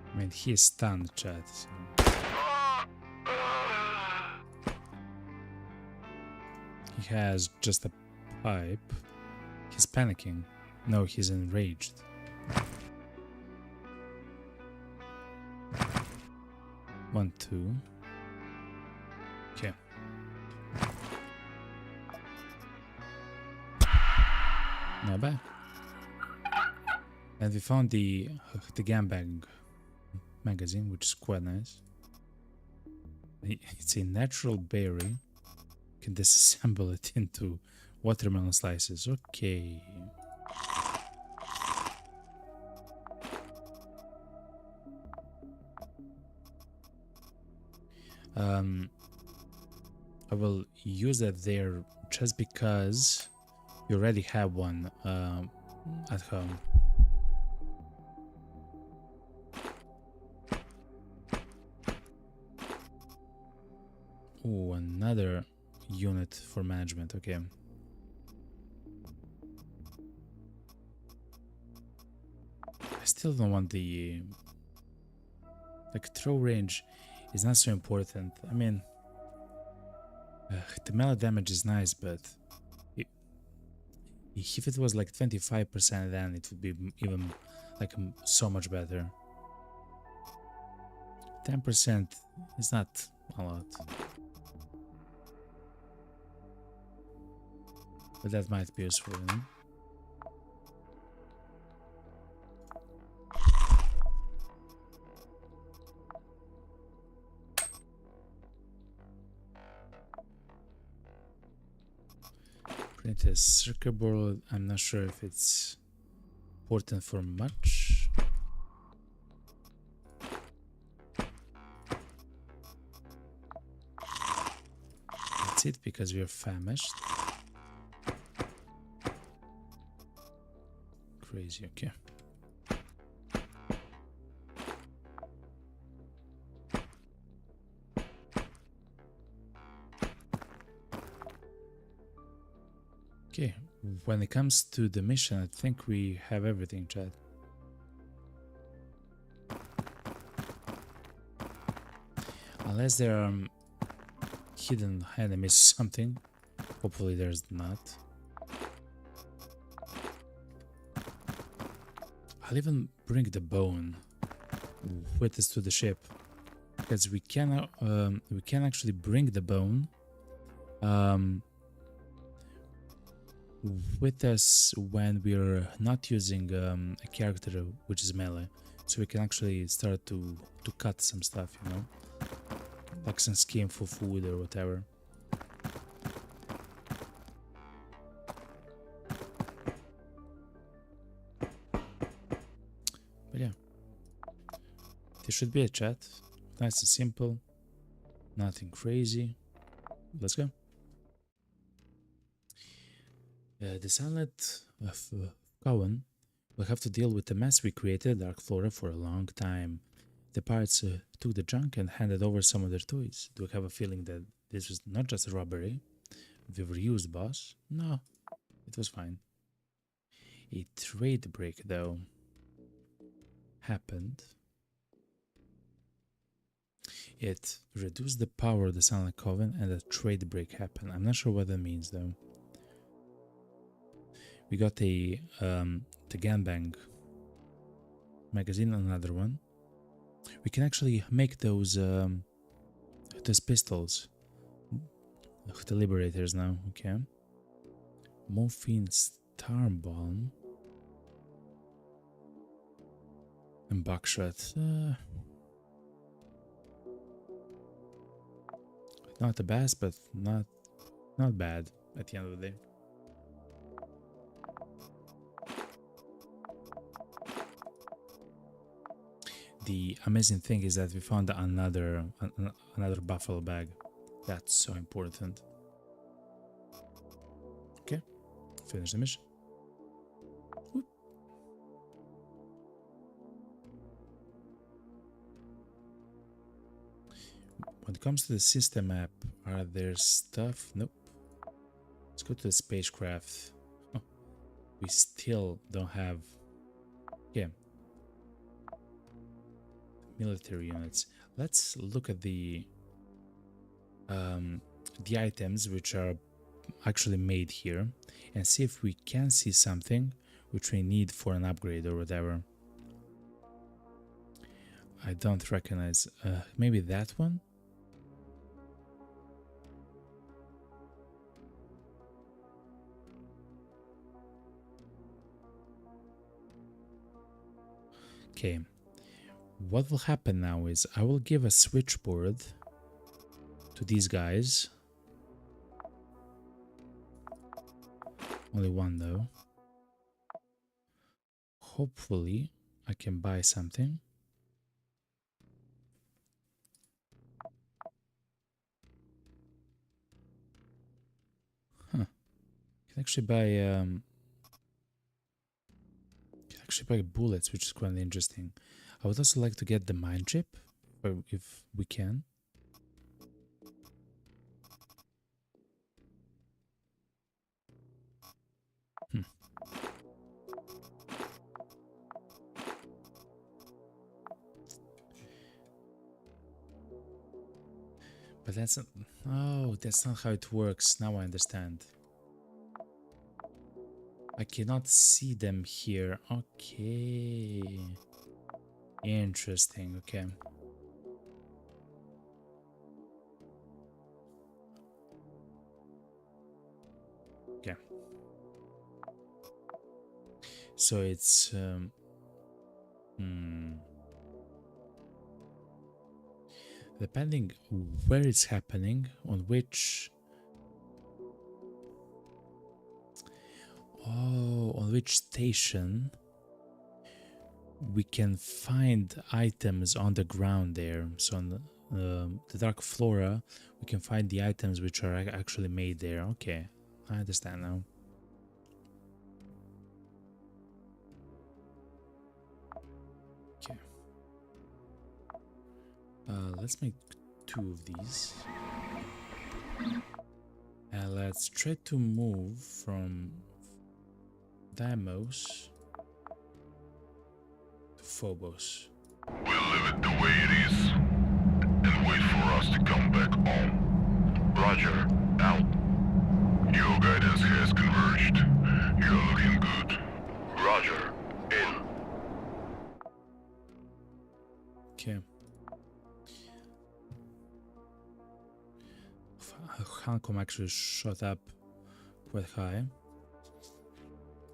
I mean, he is stunned, chat. So. He has just a pipe. He's panicking. No, he's enraged. One, two. Okay. Not bad. And we found the gangbang magazine, which is quite nice. It's a natural berry. You can disassemble it into watermelon slices. Okay. I will use that there just because you already have one at home. Oh, another unit for management. Okay. I still don't want the like throw range is not so important. I mean, the melee damage is nice, but if it was like 25%, then it would be even like so much better. 10% is not a lot. But that might be useful, you know? Print a circuit board. I'm not sure if it's important for much. That's it, because we are famished. Crazy, okay. Okay, when it comes to the mission, I think we have everything, chat. Unless there are hidden enemies or something. Hopefully there's not. I'll even bring the bone with us to the ship, because we can actually bring the bone with us when we're not using a character which is melee, so we can actually start to cut some stuff, you know, like some skin for food or whatever. But yeah, there should be a chat. Nice and simple, nothing crazy. Let's go. The Sunlight of Cowan will have to deal with the mess we created Dark Flora for a long time. The pirates took the junk and handed over some of their toys. Do you have a feeling that this was not just a robbery? We were used, boss? No, it was fine. A trade break, though, happened. It reduced the power of the Sunlight Coven, and a trade break happened. I'm not sure what that means, though. We got the gangbang magazine, another one. We can actually make those pistols, the liberators now. Okay. Morphine Starbomb and buckshot. Not the best, but not bad at the end of the day. the amazing thing is that we found another buffalo bag. That's so important. Okay, finish the mission. Whoop. When it comes to the system app, are there stuff? Nope. Let's go to the spacecraft. Oh, we still don't have... Yeah. Military units. Let's look at the items which are actually made here and see if we can see something which we need for an upgrade or whatever. I don't recognize. Maybe that one? Okay. What will happen now is I will give a switchboard to these guys. Only one though. Hopefully I can buy something. Huh. Can actually buy bullets, which is quite interesting. I would also like to get the mine chip, if we can. But that's not... Oh, that's not how it works. Now I understand. I cannot see them here. Okay. Interesting. Okay. Okay. So it's... Depending where it's happening, on which... Oh, on which station we can find items on the ground there. So on the Dark Flora, we can find the items which are actually made there. Okay, I understand now. Okay. Let's make 2 of these. And let's try to move from Deimos to Phobos. We'll leave it the way it is and wait for us to come back home. Roger, out. Your guidance has converged. You're looking good. Roger, in. Okay. Hancom actually shot up quite high.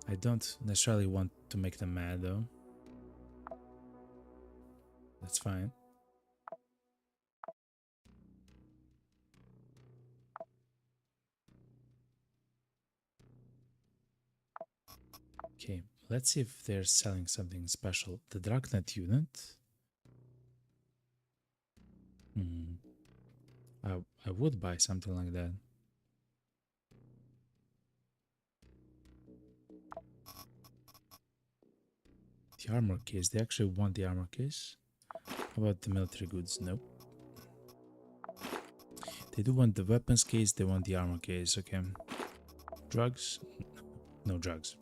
I don't necessarily want to make them mad though. That's fine. Okay, let's see if they're selling something special. The Dragnet unit. I would buy something like that. The armor case. They actually want the armor case. How about the military goods? Nope. They do want the weapons case. They want the armor case. Okay. Drugs? No drugs.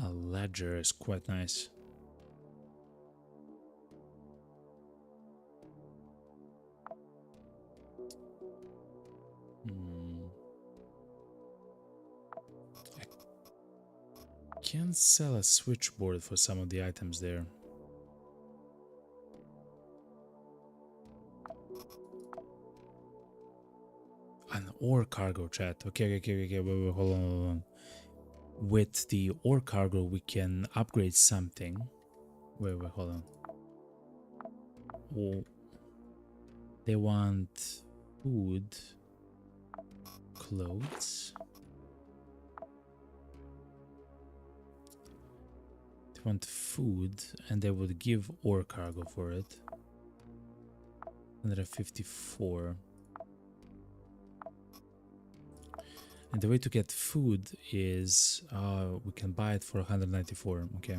A ledger is quite nice. I can sell a switchboard for some of the items there. An ore cargo, chat. Okay, wait, hold on. With the ore cargo, we can upgrade something. Wait, hold on. Oh, they want food. clothes. They want food, and they would give ore cargo for it. 154. And the way to get food is we can buy it for 194. Okay.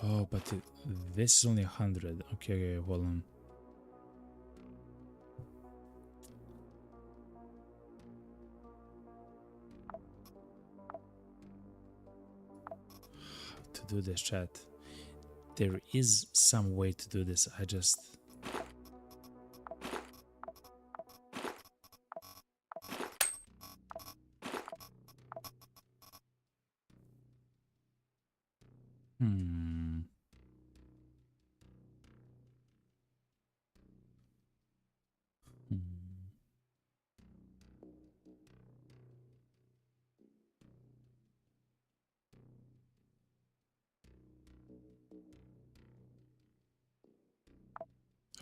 Oh, but this is only 100. Okay, okay, hold on. How to do this, chat? There is some way to do this. I just... Hmm.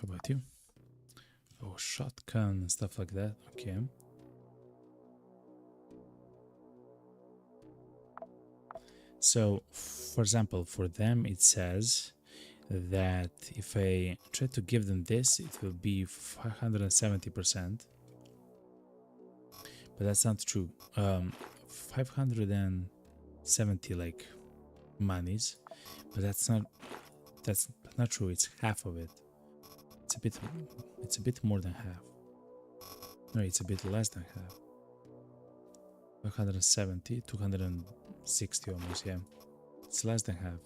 How about you? Oh, shotgun and stuff like that. Okay. So, for example, for them it says that if I try to give them this, it will be 570%. But that's not true. 570 like monies, but that's not true. It's half of it. It's a bit more than half. No, it's a bit less than half. 170, 260 almost, yeah. It's less than half.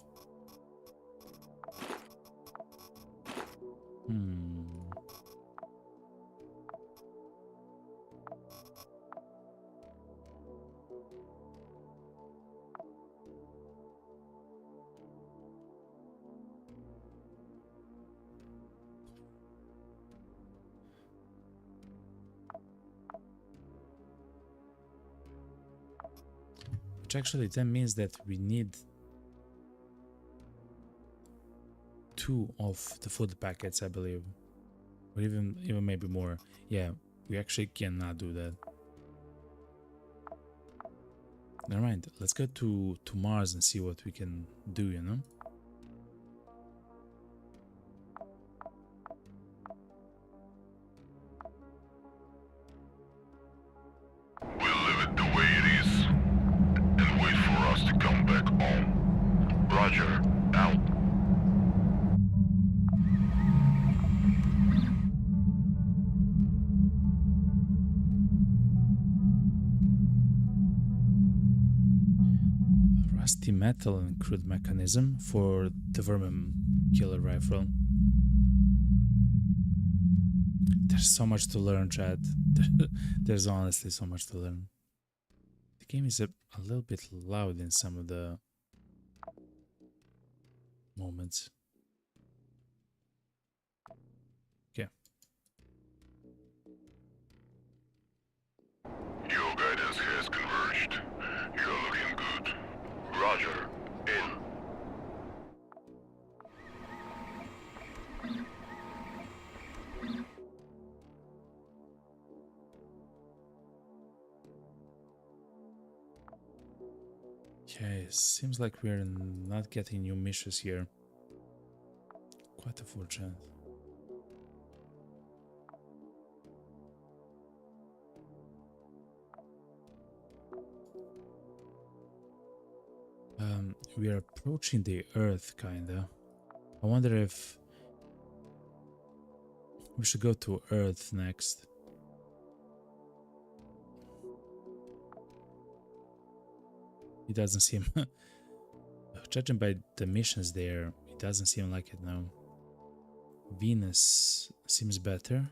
Which actually then means that we need 2 of the food packets, I believe, or even maybe more. Yeah, we actually cannot do that. Never mind. Let's go to Mars and see what we can do. You know. We'll leave it the way it is and wait for us to come back home. Roger, out. Rusty metal and crude mechanism for the vermin killer rifle. There's so much to learn, chat. There's honestly so much to learn. The game is a little bit loud in some of the moments. Okay. Your guidance has converged. You're looking good. Roger, in. Okay, seems like we're not getting new missions here. Quite unfortunate. We are approaching the Earth, kinda. I wonder if we should go to Earth next. It doesn't seem... Judging by the missions there, it doesn't seem like it now. Venus seems better.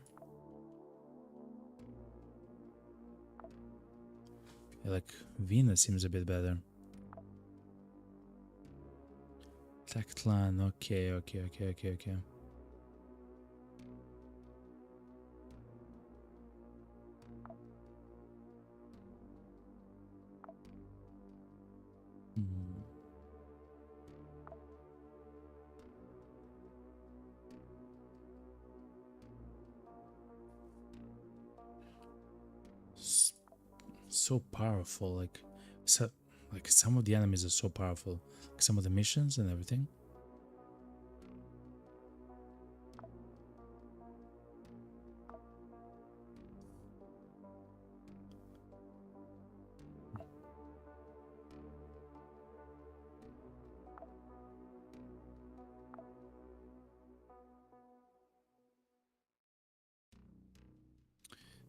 Like, Venus seems a bit better. Tactlan, okay. so powerful. Like some of the enemies are so powerful. Like some of the missions and everything.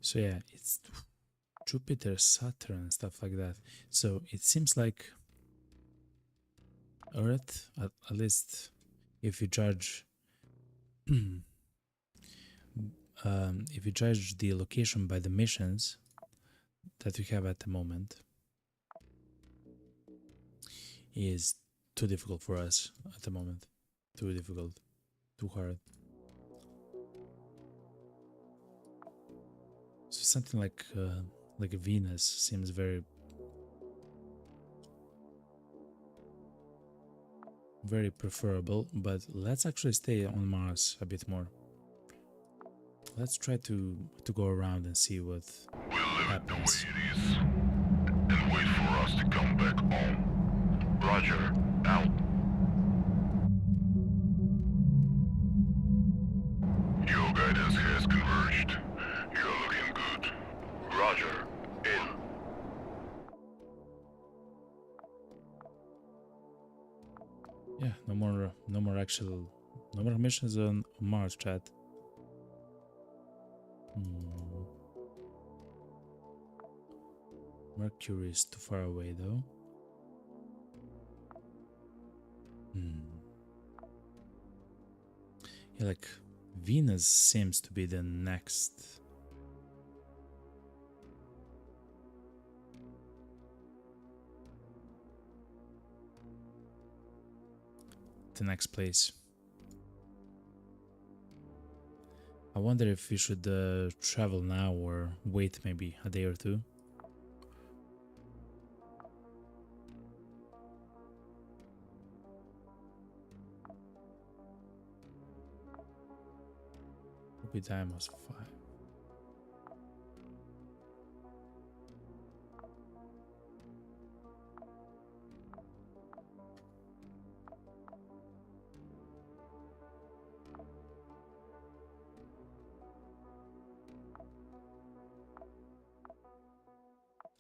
So yeah, it's Jupiter, Saturn, and stuff like that. So it seems like Earth, at least if you judge, if you judge the location by the missions that we have at the moment, is too difficult for us at the moment. Too difficult, too hard. So something like Venus seems very preferable, but let's actually stay on Mars a bit more. Let's try to go around and see what happens. It is. And wait for us to come back home. Roger, out. Your guidance has converged. You're looking good. Roger, in. Yeah, no more missions on Mars, chat. Mercury is too far away though. Yeah, like Venus seems to be the next. The next place. I wonder if we should travel now or wait maybe a day or two. Hope time was 5.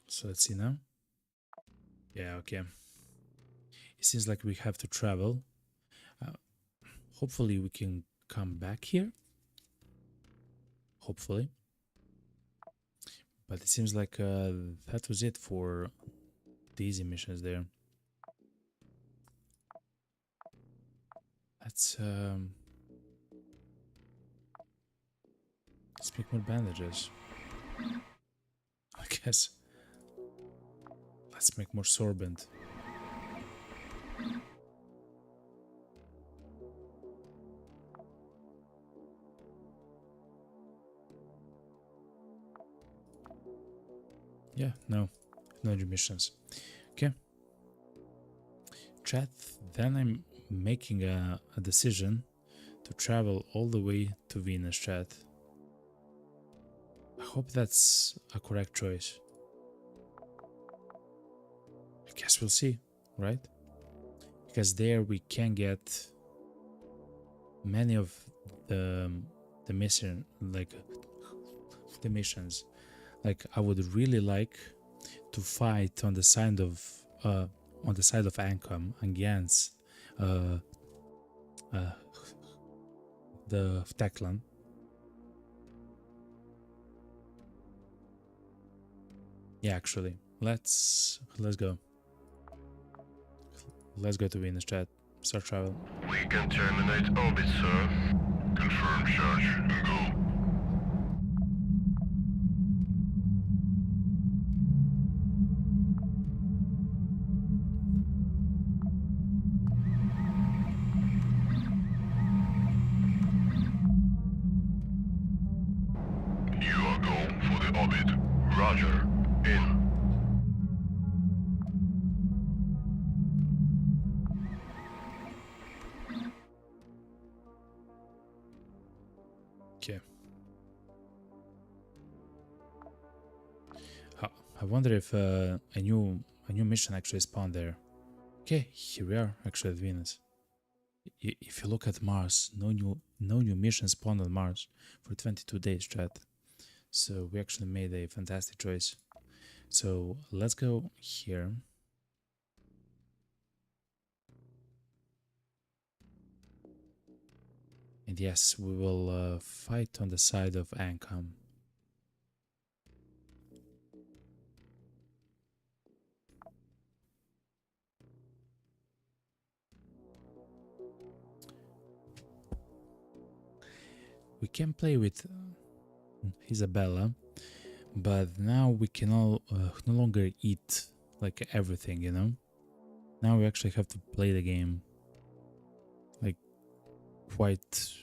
So let's see now. Yeah, okay. It seems like we have to travel. Hopefully we can come back here. Hopefully. But it seems like that was it for the easy missions there. Let's make more bandages. I guess. Let's make more sorbent. Yeah, no new missions. Okay. Chat, then I'm making a decision to travel all the way to Venus, chat. I hope that's a correct choice. I guess we'll see, right? Because there we can get many of the mission, like the missions. Like I would really like to fight on the side of Ancom against the Teklan. Yeah, actually, let's go. Let's go to Venus, chat. Start travel. We can terminate orbit, sir. Confirm charge and go. You are go for the orbit. Roger, in. Okay. I wonder if a new mission actually spawned there. Okay, here we are, actually at Venus. If you look at Mars, no new mission spawned on Mars for 22 days, chat. So we actually made a fantastic choice. So let's go here. And yes, we will fight on the side of Ancom. We can play with Isabella, but now we can no longer eat like everything, you know? Now we actually have to play the game like quite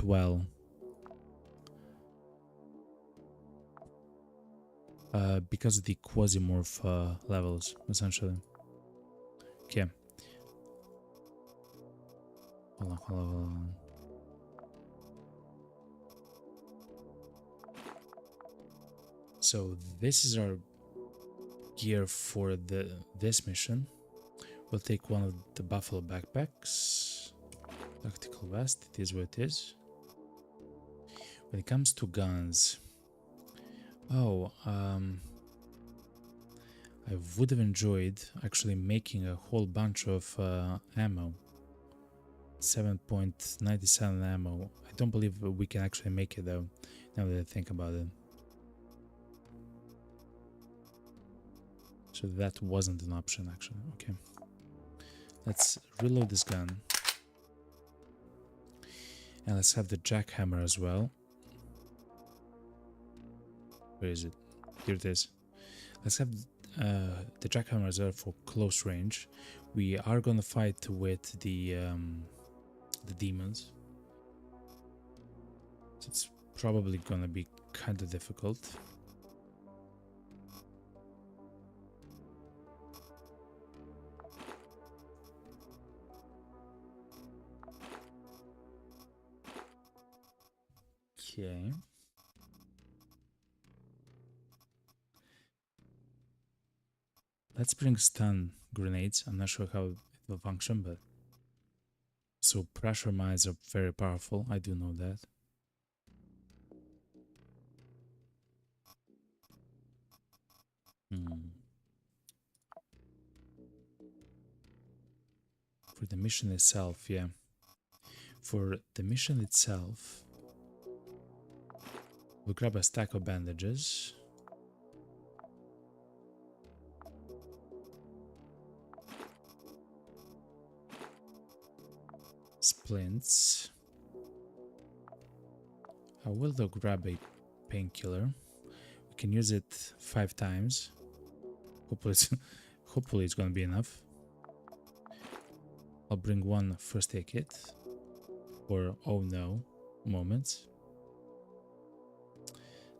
well. Because of the Quasimorph levels, essentially. Okay. Hold on. So this is our gear for this mission. We'll take one of the buffalo backpacks. Tactical vest, it is what it is. When it comes to guns, I would have enjoyed actually making a whole bunch of ammo. 7.97 ammo. I don't believe we can actually make it though, now that I think about it. So that wasn't an option actually. Okay. Let's reload this gun. And let's have the jackhammer as well. Where is it? Here it is. Let's have the jackhammer as well for close range. We are gonna fight with the demons. So it's probably gonna be kind of difficult. Okay. Let's bring stun grenades. I'm not sure how it will function, but so pressure mines are very powerful. I do know that. For the mission itself, yeah. For the mission itself, we'll grab a stack of bandages. Splints. I will though grab a painkiller. We can use it 5 times. Hopefully it's gonna be enough. I'll bring one first aid kit for oh no moments.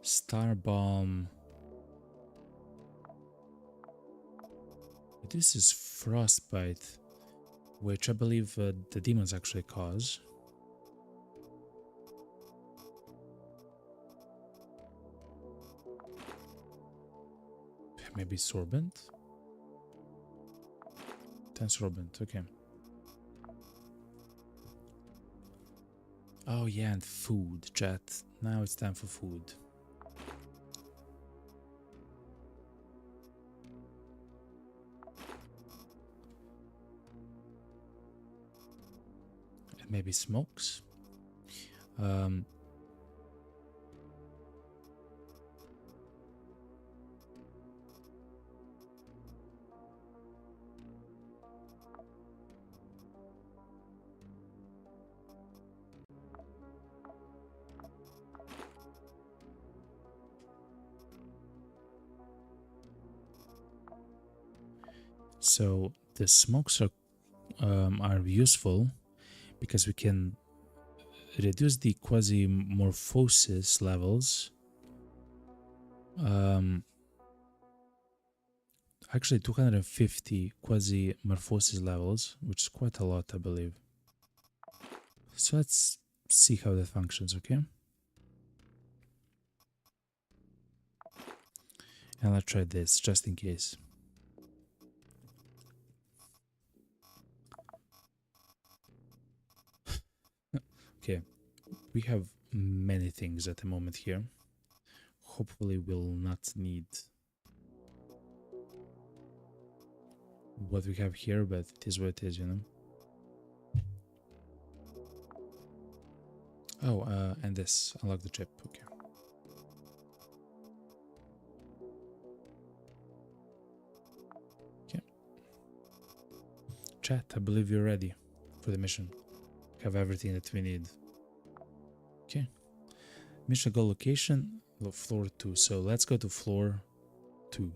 Star bomb. This is frostbite, which I believe the demons actually cause. Maybe sorbent? 10 sorbent, okay. Oh yeah, and food, chat. Now it's time for food. And maybe smokes. So the smokes are useful because we can reduce the quasimorphosis levels. Actually 250 quasimorphosis levels, which is quite a lot, I believe. So let's see how that functions, okay? And let's try this just in case. Okay, we have many things at the moment here. Hopefully we'll not need what we have here, but it is what it is, you know. Oh, and this, unlock the chip, okay. Okay. Chat, I believe you're ready for the mission. Have everything that we need. Okay. Mission goal location, floor 2. So let's go to floor 2.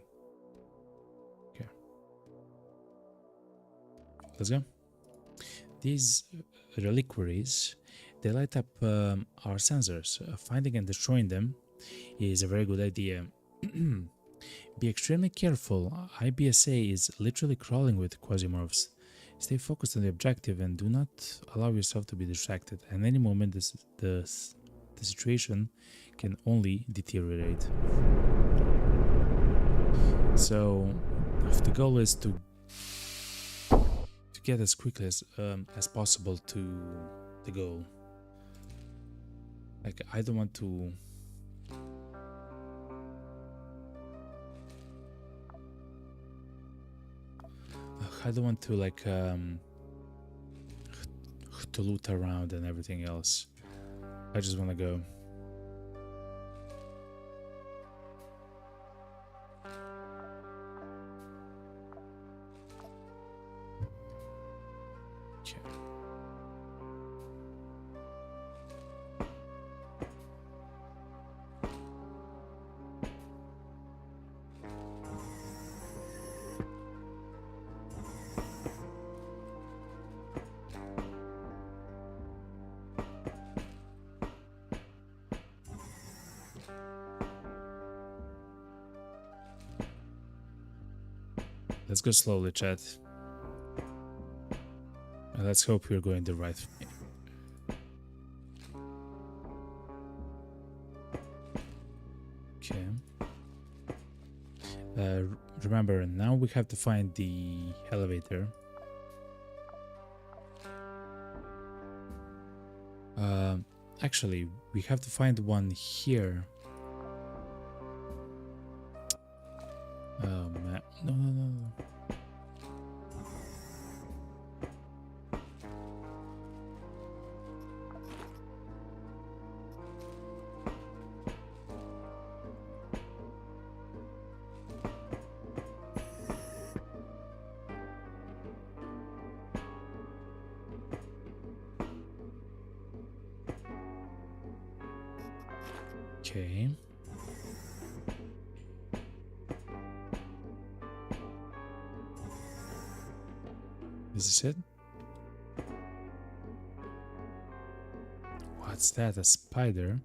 Okay. Let's go. These reliquaries, they light up our sensors. Finding and destroying them is a very good idea. Be extremely careful. IBSA is literally crawling with Quasimorphs. Stay focused on the objective and do not allow yourself to be distracted. At any moment, the situation can only deteriorate. So, if the goal is to get as quickly as possible to the goal. Like, I don't want to like to loot around and everything else. I just want to go. Okay. Let's go slowly, chat. And let's hope we're going the right way. Okay. Remember, now we have to find the elevator. Actually, we have to find one here. Oh man, no. Okay. Is this it? What's that? A spider?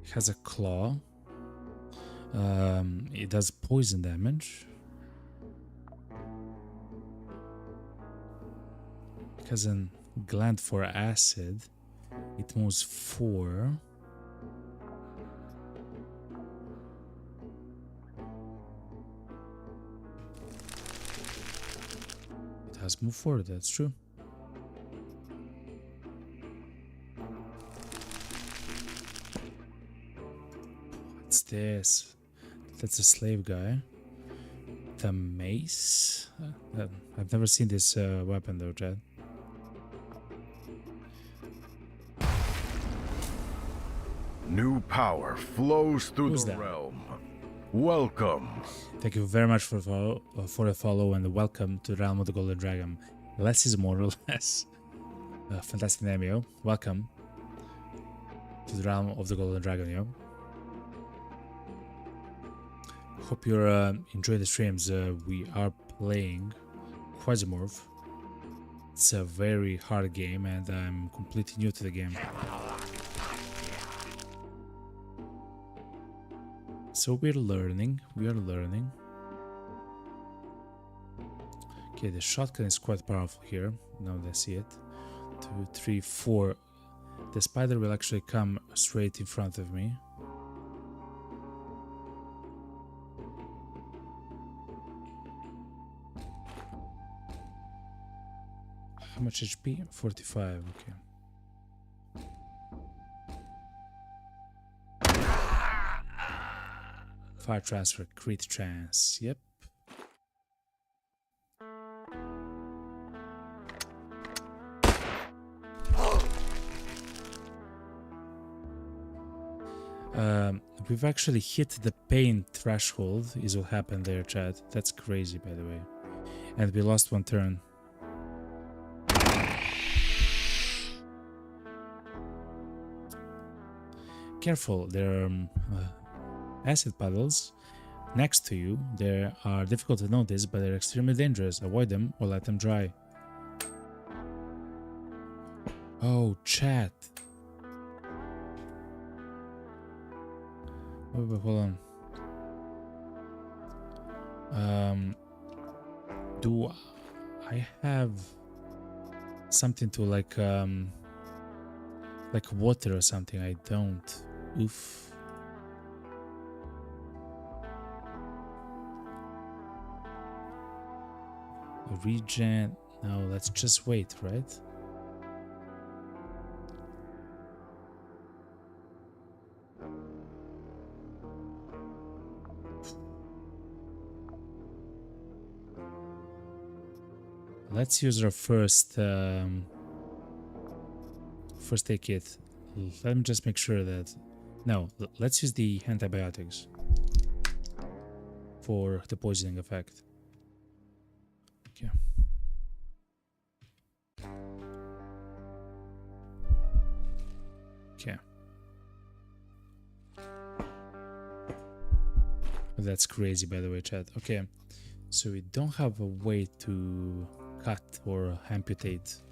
It has a claw. It does poison damage. It has a gland for acid. It moves 4. Let's move forward, that's true. What's this? That's a slave guy. The mace? I've never seen this weapon though, Chad. New power flows through Who's the that? realm. Welcome. Thank you very much for the follow and welcome to the Realm of the Golden Dragon. Less is more or less. Fantastic name, yo. Welcome to the Realm of the Golden Dragon, yo. Hope you're enjoying the streams. We are playing Quasimorph. It's a very hard game and I'm completely new to the game. So we're learning. Okay, the shotgun is quite powerful here. Now I see it. 2, 3, 4. The spider will actually come straight in front of me. How much HP? 45, okay. Fire transfer, crit trans, yep. We've actually hit the pain threshold, is what happened there, chat. That's crazy, by the way. And we lost one turn. Careful, there are acid puddles next to you. They are difficult to notice, but they're extremely dangerous. Avoid them or let them dry. Oh, chat. Wait, hold on. Do I have something to like water or something? I don't. Oof. Regen. No, let's just wait, right? Let's use our first aid kit. Let me just make sure that... No, let's use the antibiotics for the poisoning effect. Okay. Okay. That's crazy, by the way, chat. Okay, so we don't have a way to cut or amputate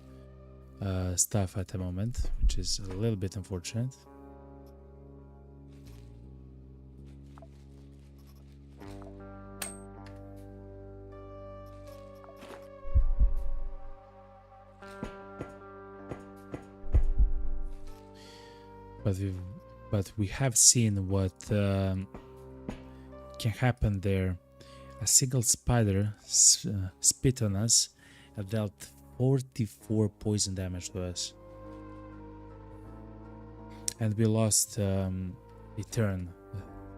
stuff at the moment, which is a little bit unfortunate. But we have seen what can happen there. A single spider spit on us and dealt 44 poison damage to us. And we lost a turn.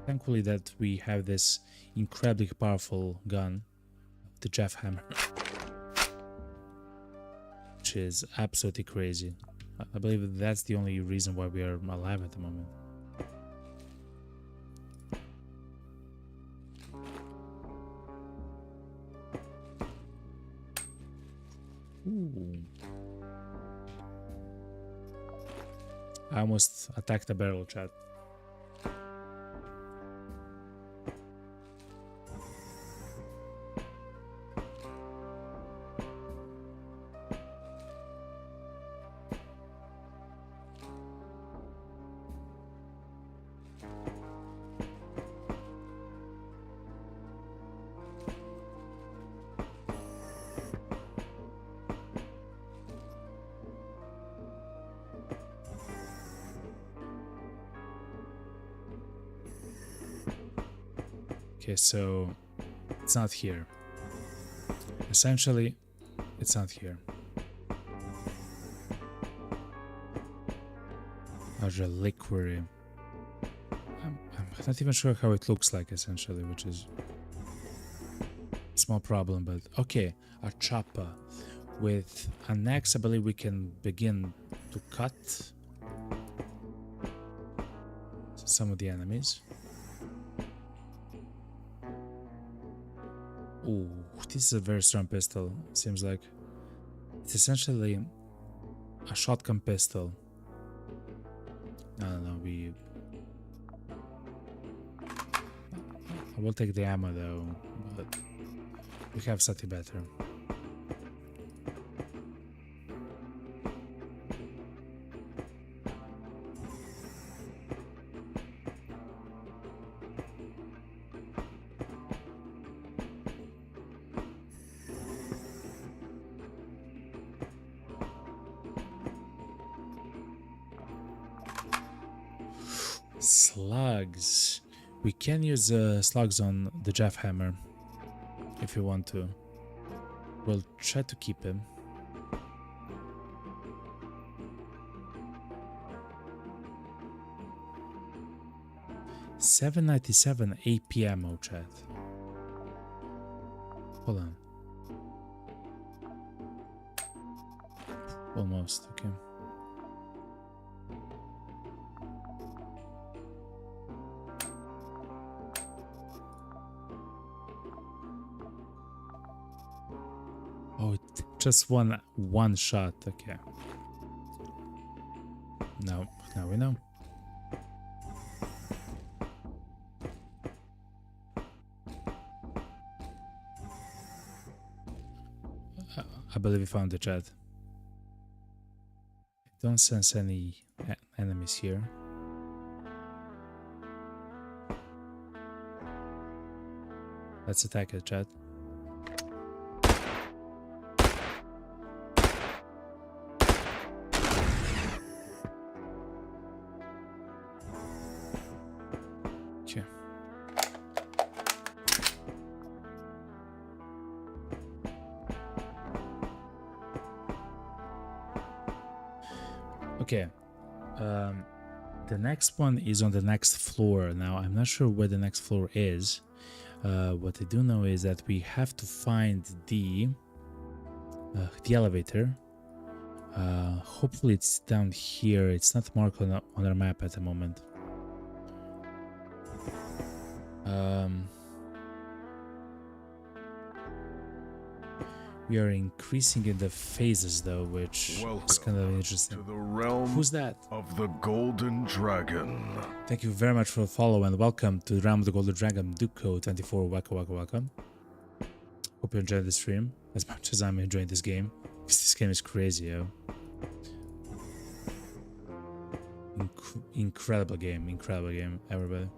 Thankfully that we have this incredibly powerful gun, the Jeff Hammer, which is absolutely crazy. I believe that's the only reason why we are alive at the moment. Ooh. I almost attacked the barrel, chat. Okay, so it's not here. Essentially, it's not here. A reliquary. I'm not even sure how it looks like, essentially, which is a small problem, but okay. A chopper. With an axe, I believe we can begin to cut some of the enemies. Ooh, this is a very strong pistol, seems like. It's essentially a shotgun pistol. I don't know, I will take the ammo though, but we have something better. Slugs. We can use slugs on the Jeff Hammer if you want to. We'll try to keep him. 797 APM, chat. Hold on. Almost, okay. Oh, just one shot, okay. Now we know. I believe we found the chat. I don't sense any enemies here. Let's attack it, chat. Okay. Okay. The next one is on the next floor. Now, I'm not sure where the next floor is. What I do know is that we have to find the elevator. Hopefully it's down here. It's not marked on our map at the moment. We are increasing in the phases though, which is kind of interesting. To the realm Who's that? of the Golden Dragon. Thank you very much for the follow and welcome to the Realm of the Golden Dragon, Duco24. Welcome. Hope you enjoyed the stream as much as I'm enjoying this game. Because this game is crazy, yo. Incredible game, everybody.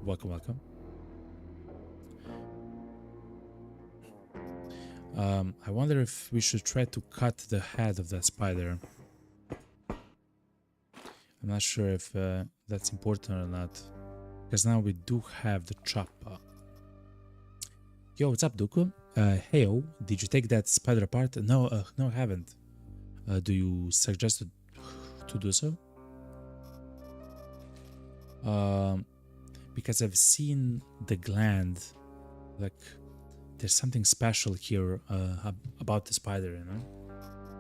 Welcome. I wonder if we should try to cut the head of that spider. I'm not sure if that's important or not, because now we do have the chopper. Yo, what's up, Duku? Heyo, did you take that spider apart? No, I haven't. Do you suggest to do so? Because I've seen the gland, like there's something special here about the spider, you know.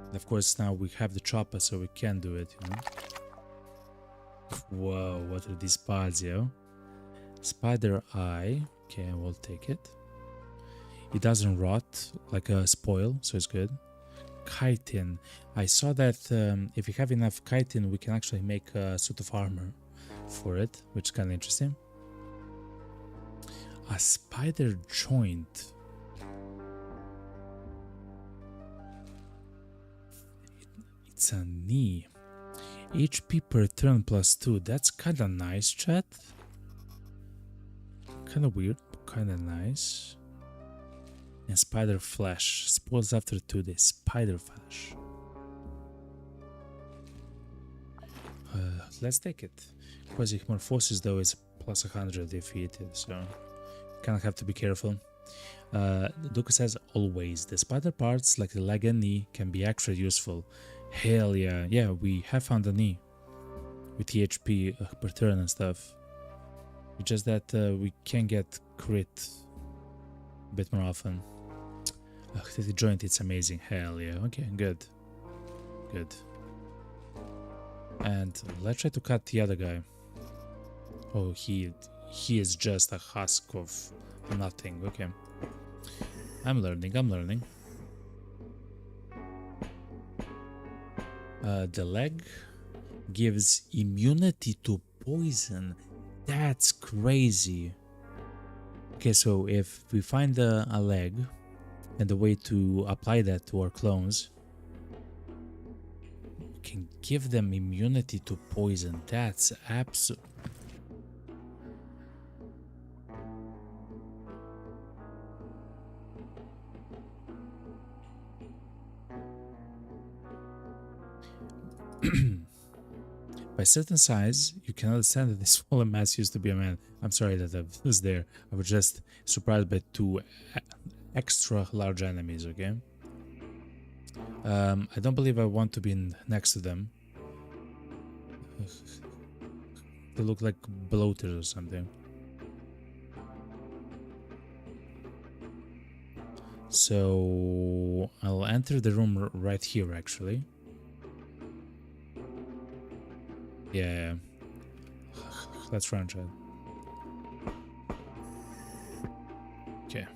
And of course, now we have the chopper, so we can do it, you know. Whoa, what are these pods, yo? Spider eye. Okay, we'll take it. It doesn't rot like a spoil, so it's good. Chitin. I saw that if you have enough chitin, we can actually make a suit of armor for it, which is kind of interesting. A spider joint. It's a knee. HP per turn +2. That's kind of nice, chat. Kind of weird, but kind of nice. And spider flesh. Spoils after 2 days. Spider flesh. Let's take it. Quasimorphosis though is +100 if you eat it, so kind of have to be careful. Duka says always the spider parts like the leg and knee can be extra useful. Hell yeah, yeah, we have found a knee with the HP per turn and stuff. It's just that we can get crit a bit more often. The joint, it's amazing. Hell yeah. Okay, good. And let's try to cut the other guy. Oh, he is just a husk of nothing. Okay. I'm learning. The leg gives immunity to poison. That's crazy. Okay, so if we find a leg and the way to apply that to our clones, we can give them immunity to poison. That's absolute. By certain size, you can understand that this fallen mass used to be a man. I'm sorry that I was there. I was just surprised by 2 extra large enemies, okay? I don't believe I want to be next to them. They look like bloaters or something. So I'll enter the room right here, actually. Yeah. Let's run, chat. Okay.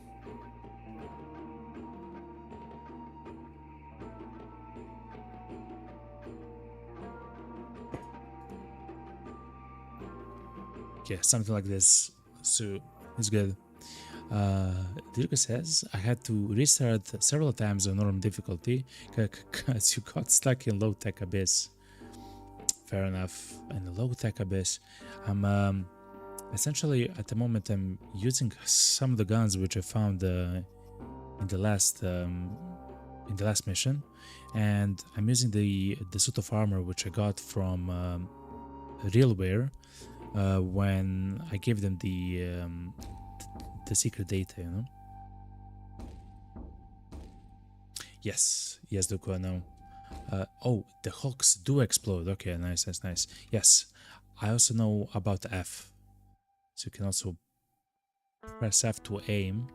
Okay, something like this. So it's good. Dirk says I had to restart several times on normal difficulty because you got stuck in low tech abyss. Fair enough. In the low tech abyss, I'm essentially at the moment I'm using some of the guns which I found in the last mission, and I'm using the suit of armor which I got from Realware when I gave them the secret data, you know. Yes, Duko, I know. Oh, the hulks do explode. Okay, nice, that's nice. Yes, I also know about F. So you can also press F to aim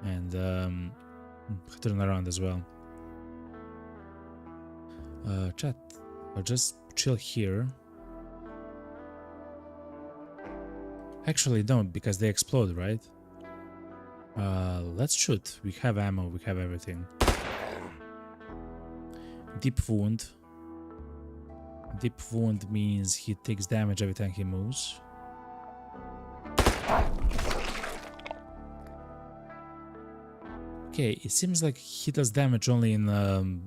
and turn around as well. Chat, I'll just chill here. Actually, don't, because they explode, right? Let's shoot. We have ammo, we have everything. Deep wound. Deep wound means he takes damage every time he moves. Okay, it seems like he does damage only in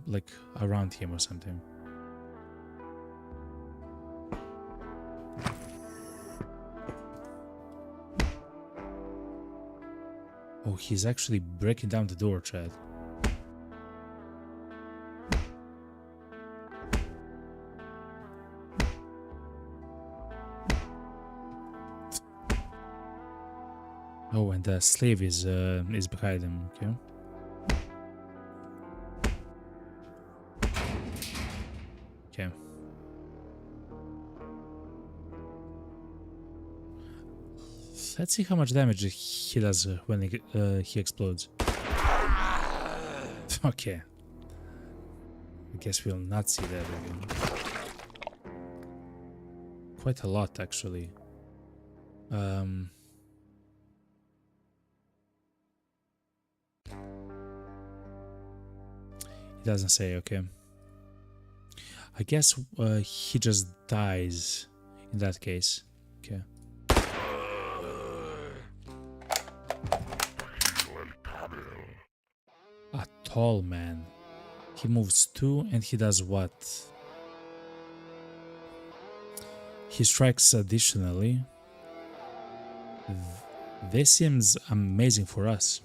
like around him or something. Oh, he's actually breaking down the door, Chad. Oh, and the slave is behind him. Okay. Okay. Let's see how much damage he does when he explodes. Okay. I guess we'll not see that again. Quite a lot, actually. He doesn't say, okay. I guess he just dies in that case. Okay. A tall man. He moves 2 and he does what? He strikes additionally. This seems amazing for us.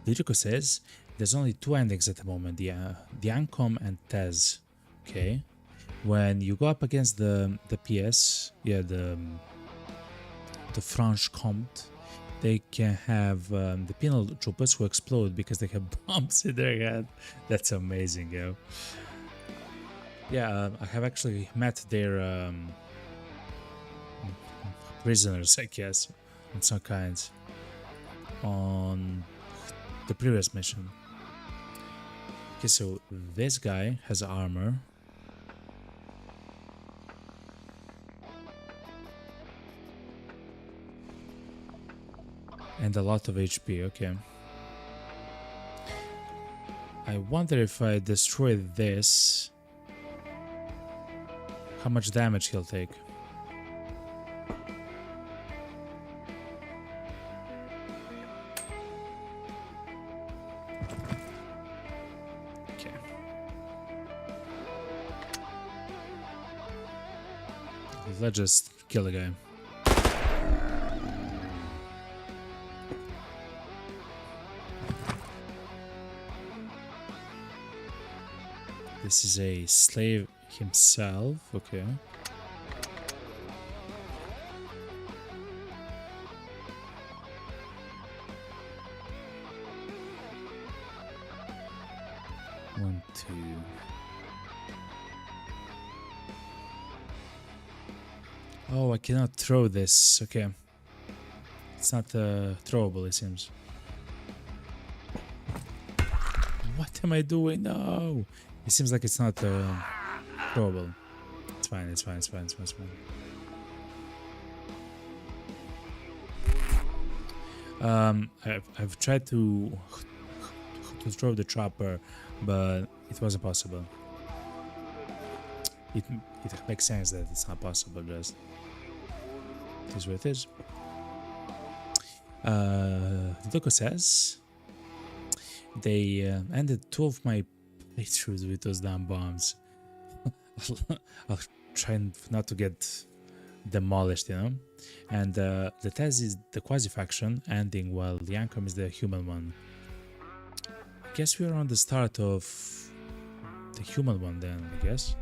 Lyrico says there's only 2 endings at the moment, the Ancom and Tez. Okay. When you go up against the PS, yeah, the Franche Comte, they can have the penal troopers who explode because they have bombs in their head. That's amazing, yo. Yeah, I have actually met their prisoners, I guess, in some kinds, on the previous mission. Okay, so this guy has armor. And a lot of HP, okay. I wonder if I destroy this, how much damage he'll take. Okay. Let's just kill the guy. This is a slave himself, okay. One, two. Oh, I cannot throw this. Okay. It's not throwable, it seems. What am I doing? No! It seems like it's not throwable. It's fine, it's fine, it's fine, it's fine, it's fine. I've tried to throw the chopper, but it wasn't possible. It makes sense that it's not possible, just it is what it is. The doco says they ended 2 of my playthroughs with those damn bombs. I'll try not to get demolished, you know. And the test is the Quasi faction ending, while the Ancom is the human one. I guess we are on the start of the human one then, I guess.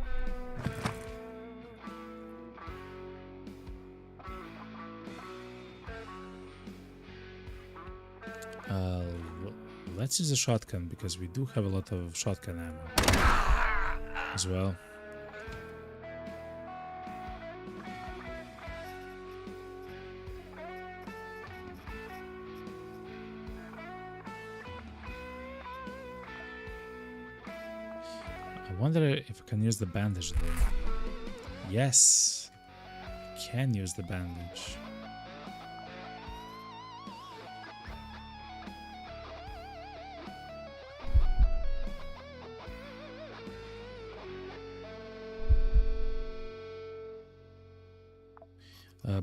Let's use a shotgun, because we do have a lot of shotgun ammo as well. I wonder if I can use the bandage though. Yes, can use the bandage.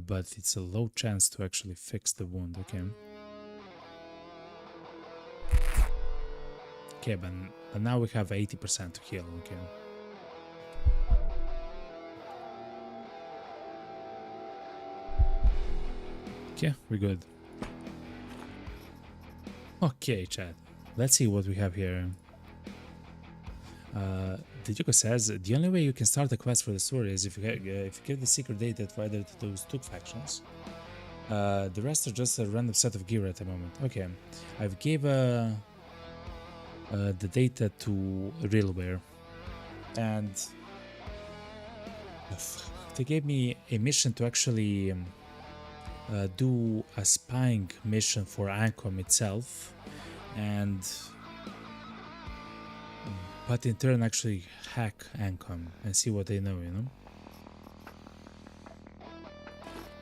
But it's a low chance to actually fix the wound, okay. Okay, but now we have 80% to heal, okay. Okay, we're good. Okay, chat. Let's see what we have here. The Yuko says the only way you can start a quest for the story is if you give the secret data to either to those 2 factions. The rest are just a random set of gear at the moment. Okay, I've gave the data to Realware, and they gave me a mission to actually do a spying mission for Ancom itself, but in turn actually hack Ancom and see what they know, you know.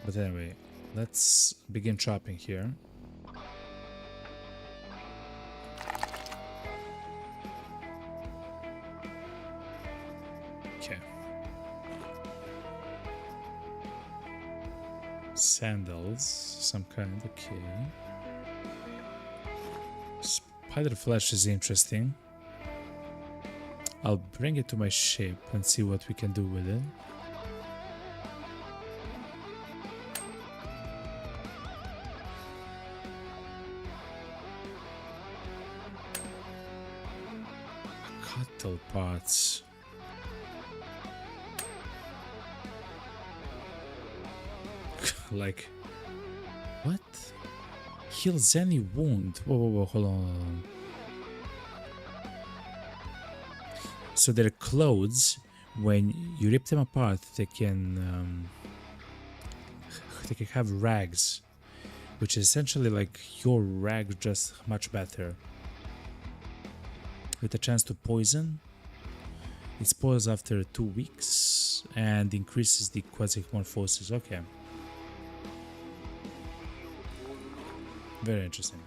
But anyway, let's begin chopping here. Okay. Sandals, some kind, okay. Spider flesh is interesting. I'll bring it to my ship and see what we can do with it. Cattle parts. Like, what? Heals any wound. Whoa, hold on. So their clothes, when you rip them apart, they can have rags, which is essentially like your rag, just much better. With a chance to poison. It spoils after 2 weeks and increases the Quasimorphosis. Okay. Very interesting.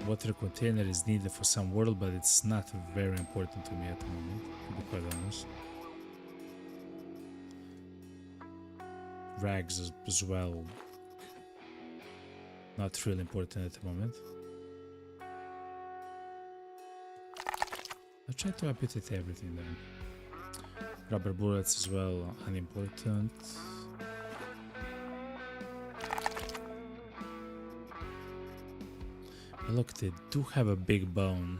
Water container is needed for some world, but it's not very important to me at the moment, to be quite honest. Rags as well, not really important at the moment. I'll try to update everything then. Rubber bullets as well, unimportant. But look, they do have a big bone.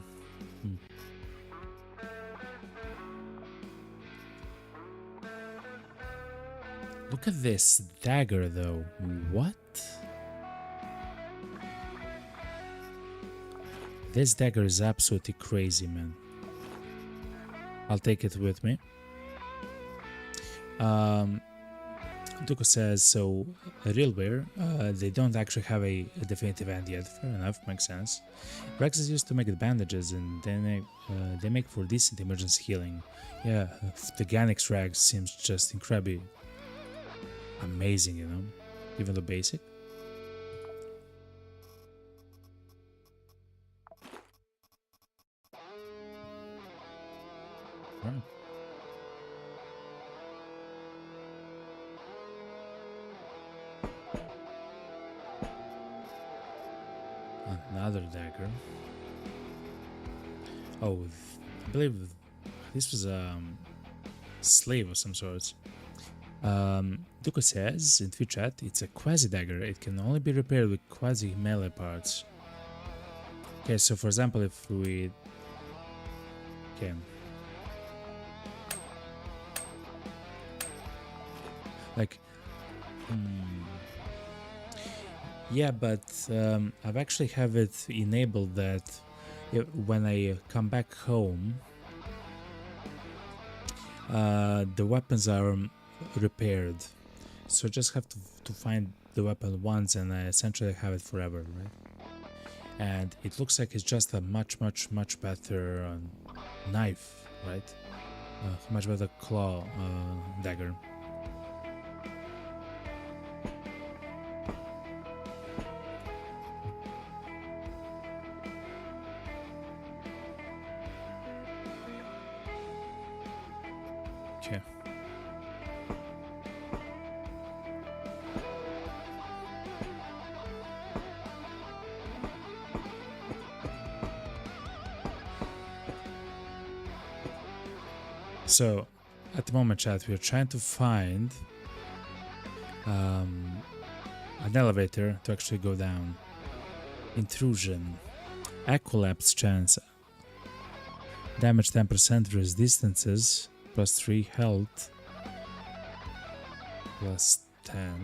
Look at this dagger though. What? This dagger is absolutely crazy, man. I'll take it with me. Duko says, so Realware, they don't actually have a definitive end yet. Fair enough, makes sense. Rex is used to make the bandages, and then they make for decent emergency healing. Yeah, the Ganix rag seems just incredibly amazing, you know, even though basic. Right. Another dagger. Oh, I believe this was a slave of some sorts. Duko says in Twitch chat, it's a quasi dagger. It can only be repaired with quasi melee parts. Okay, so for example, if we like yeah, but I've actually have it enabled that when I come back home, the weapons are repaired. So just have to find the weapon once, and I essentially have it forever, right? And it looks like it's just a much better knife, right? Much better claw dagger. Okay. So, at the moment, chat, we are trying to find an elevator to actually go down. Intrusion. Equilapse chance. Damage 10%, resistances. Plus 3 health. Plus 10.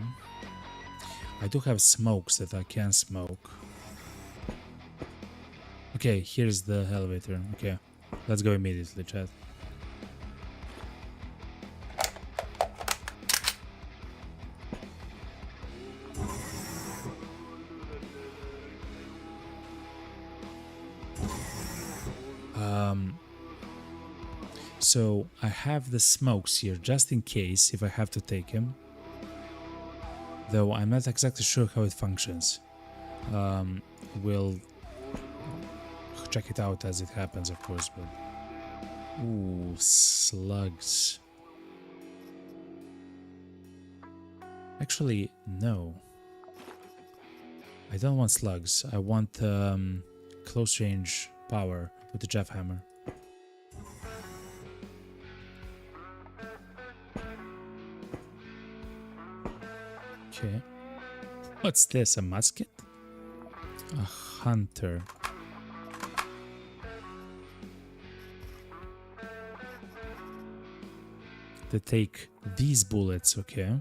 I do have smokes that I can smoke. Okay, here's the elevator. Okay, let's go immediately, chat. So I have the smokes here just in case if I have to take him. Though I'm not exactly sure how it functions. We'll check it out as it happens, of course. But ooh, slugs. Actually, no. I don't want slugs. I want close range power with the Jeff Hammer. Okay. What's this? A musket? A hunter. They take these bullets, okay.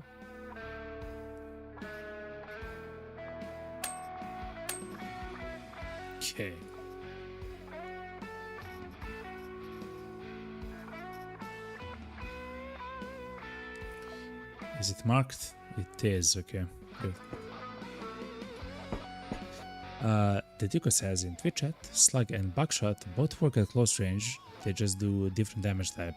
Okay. Is it marked? It is, okay, good. The Duco says in Twitch chat, slug and buckshot both work at close range, they just do a different damage type.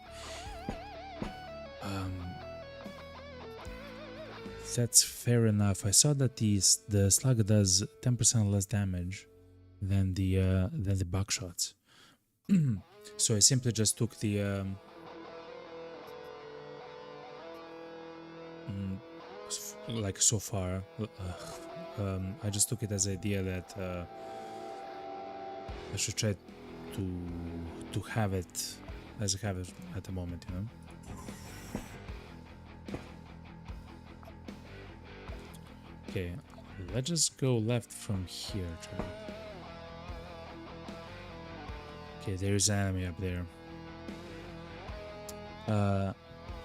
That's fair enough. I saw that the slug does 10% less damage than the buckshots. So I simply just took the like so far, I just took it as an idea that I should try to have it as I have it at the moment, you know. Okay, let's just go left from here. Okay, there is an enemy up there.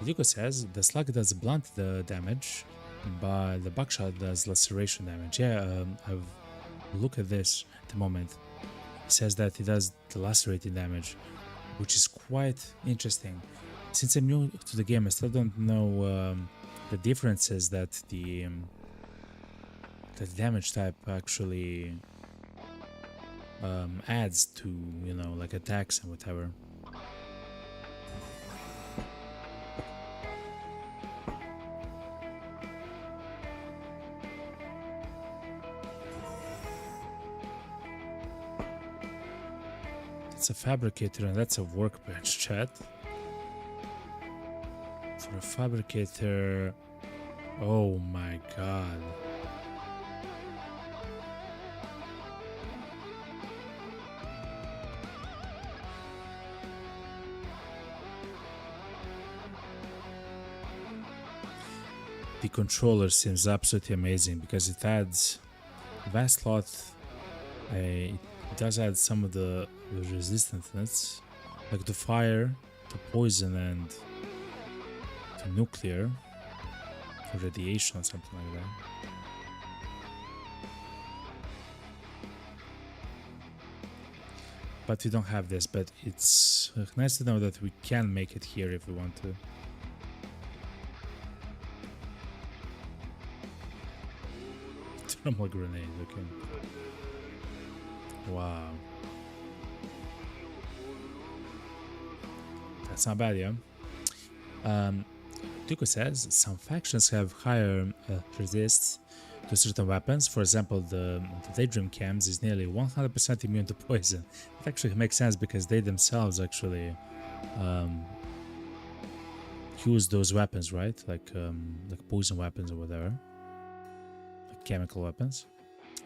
Luko says the slug does blunt the damage, but the buckshot does laceration damage. Yeah, I've looked at this at the moment. It says that it does the lacerating damage, which is quite interesting. Since I'm new to the game, I still don't know the differences that the damage type actually adds to, you know, like attacks and whatever. It's a fabricator and that's a workbench, chat. For a fabricator, oh my god. The controller seems absolutely amazing because it adds a vast lot. It does add some of the resistance, like to fire, to poison, and to nuclear, or radiation, or something like that. But we don't have this, but it's nice to know that we can make it here if we want to. Thermal grenade, okay. Wow. That's not bad, yeah? Tuco says some factions have higher resists to certain weapons. For example, the Daydream Cams is nearly 100% immune to poison. It actually makes sense because they themselves actually use those weapons, right? Like poison weapons or whatever. Like chemical weapons.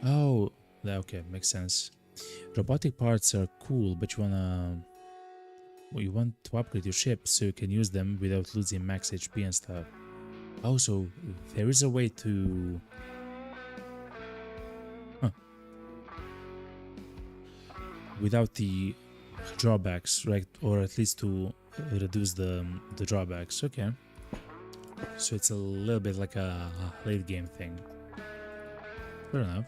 Oh, okay, makes sense. Robotic parts are cool, but you want to upgrade your ship so you can use them without losing max HP and stuff. Also, there is a way to... without the drawbacks, right? Or at least to reduce the drawbacks. Okay. So it's a little bit like a late game thing. Fair enough.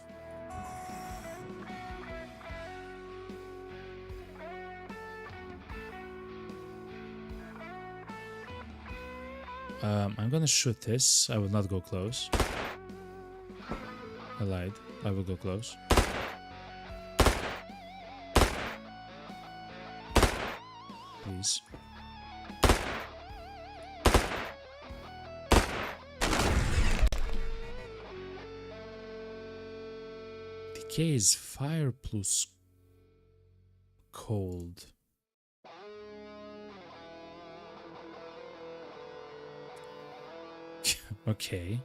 I'm gonna shoot this. I will not go close. I lied. I will go close. Please. Decay is fire plus cold. Okay.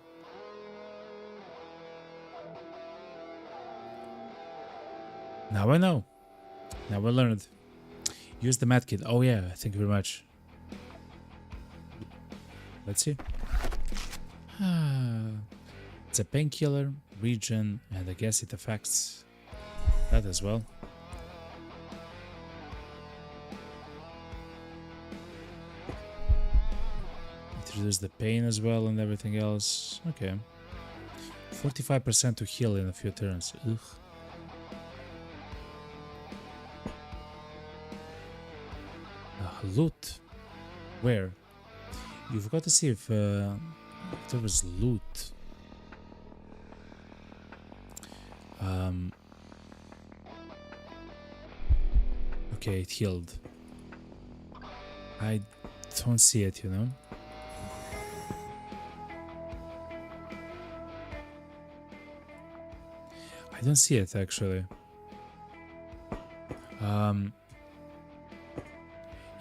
Now I know. Now I learned. Use the medkit. Oh yeah, thank you very much. Let's see. It's a painkiller, regen, and I guess it affects that as well. It reduces the pain as well and everything else. Okay. 45% to heal in a few turns. Ugh. Loot. Where? You've got to see if there was loot. Okay, it healed. I don't see it, you know. I don't see it actually.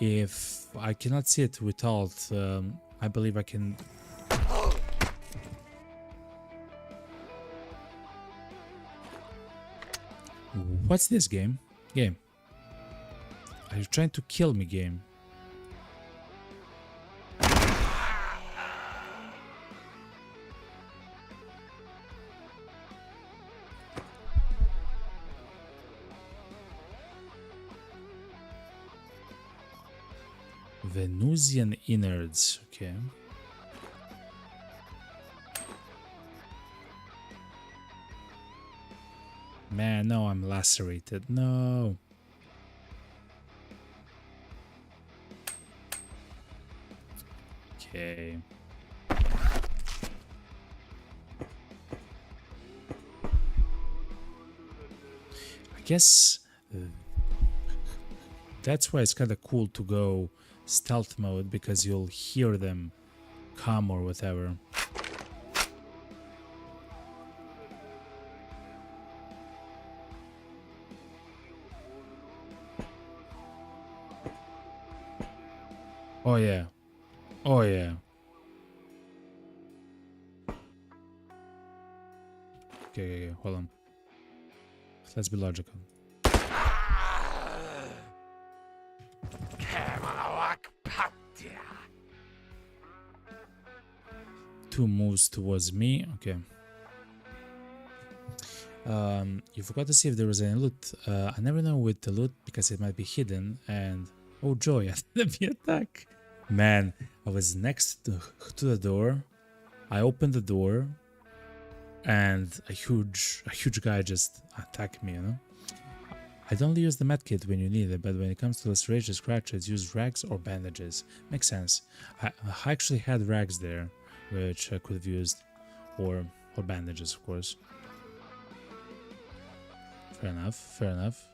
If I cannot see it without, I believe I can. What's this game? Game. Are you trying to kill me, game? Venusian innards, okay. Man, no, I'm lacerated. No. Okay. I guess that's why it's kind of cool to go stealth mode, because you'll hear them come or whatever. Oh yeah. Oh yeah. Okay, hold on. Let's be logical. 2 moves towards me. Okay. You forgot to see if there was any loot. I never know with the loot because it might be hidden. And oh joy, enemy attack. Man, I was next to the door. I opened the door, and a huge guy just attacked me. You know. I'd only use the medkit when you need it, but when it comes to laceration scratches, use rags or bandages. Makes sense. I actually had rags there, which I could have used, or bandages, of course. Fair enough. Fair enough.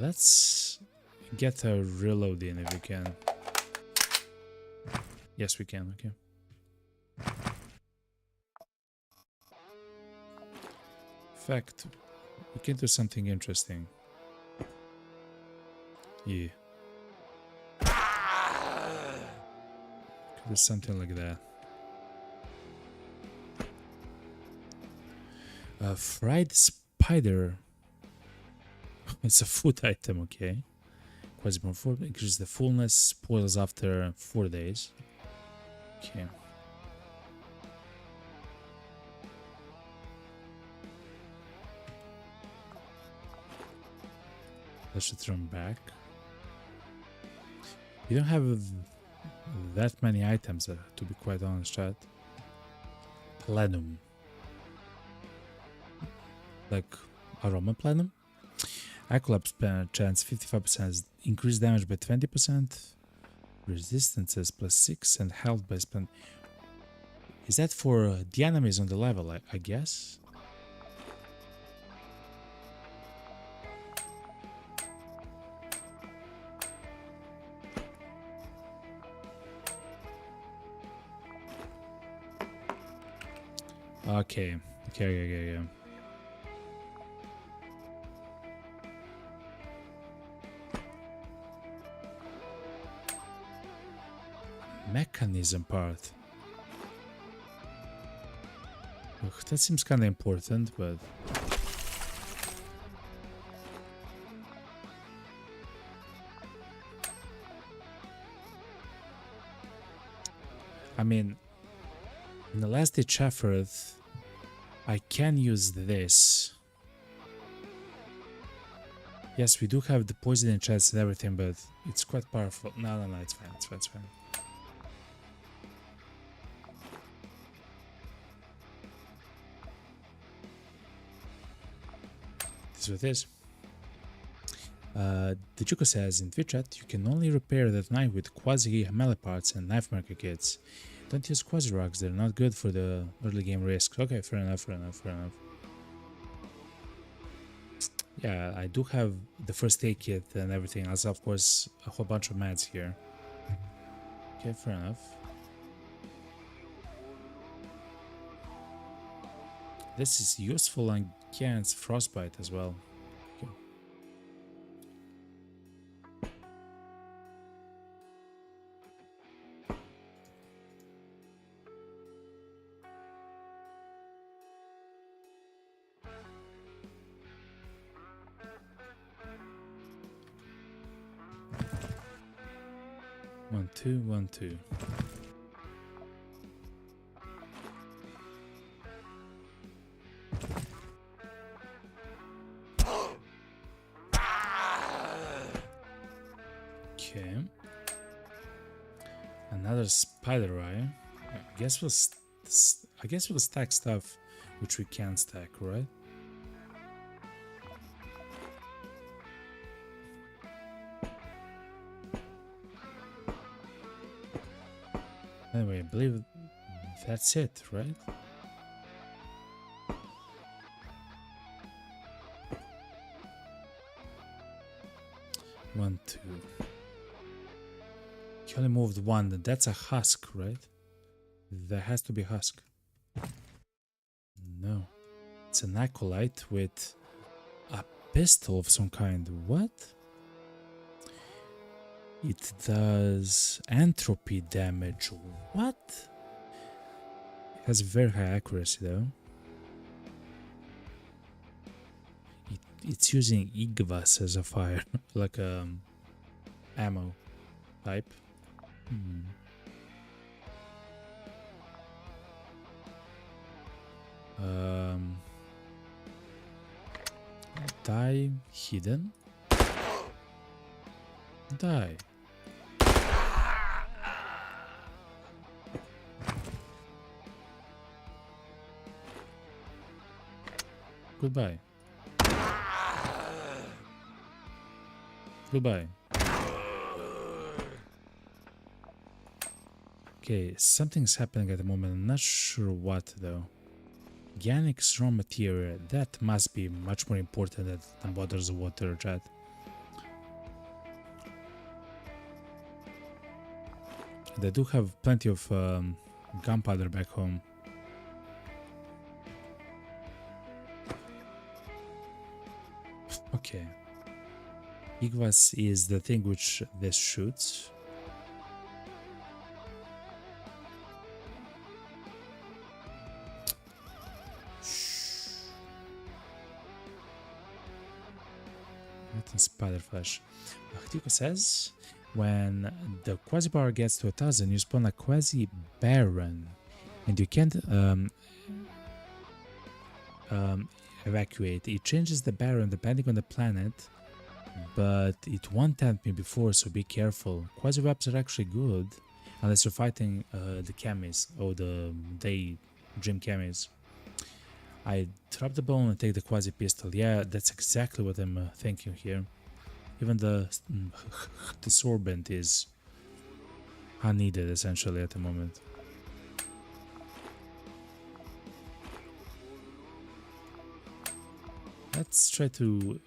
Let's get a reload in if we can. Yes, we can. Okay. In fact, we can do something interesting. Yeah. Could do something like that. Fried spider. It's a food item, okay. Quasimorph increases the fullness, spoils after 4 days. Okay. Let's return back. You don't have that many items, to be quite honest, chat. Plenum. Like aroma plenum? Acolypse chance 55%, increased damage by 20%, resistances +6, and health by spend. Is that for the enemies on the level, I guess? Okay. Okay. Mechanism part. Ugh, that seems kind of important, but I mean, in the last ditch effort, I can use this. Yes, we do have the poisoning chest and everything, but it's quite powerful. No, it's fine. It's fine. This is what it is. The Juko says in Twitch chat, you can only repair that knife with quasi melee parts and knife marker kits. Don't use quasi rocks, they're not good for the early game risks. Okay, fair enough. Yeah, I do have the first aid kit and everything else, of course, a whole bunch of meds here. Okay, fair enough. This is useful against frostbite as well. Okay. One, two. Another spider eye. I guess we'll stack stuff which we can stack, right? Anyway, I believe that's it, right? One, two. You only moved one. That's a husk, right? There has to be husk. No. It's an acolyte with a pistol of some kind. What? It does entropy damage. What? It has very high accuracy though. It's using Igvas as a fire, like ammo type. Die hidden. Die. Goodbye. Goodbye. Okay, something's happening at the moment. I'm not sure what though. Organics raw material. That must be much more important than bottles of water, chat. They do have plenty of gunpowder back home. Okay. Igvas is the thing which this shoots. Spider flesh. Htico says, when the quasi power gets to 1000, you spawn a quasi baron, and you can't evacuate. It changes the baron depending on the planet, but it won't tempt me before, so be careful. Quasi webs are actually good, unless you're fighting the chemis or the day dream chemis. I drop the bone and take the quasi pistol. Yeah, that's exactly what I'm thinking here. Even the sorbent is unneeded essentially at the moment. Let's try to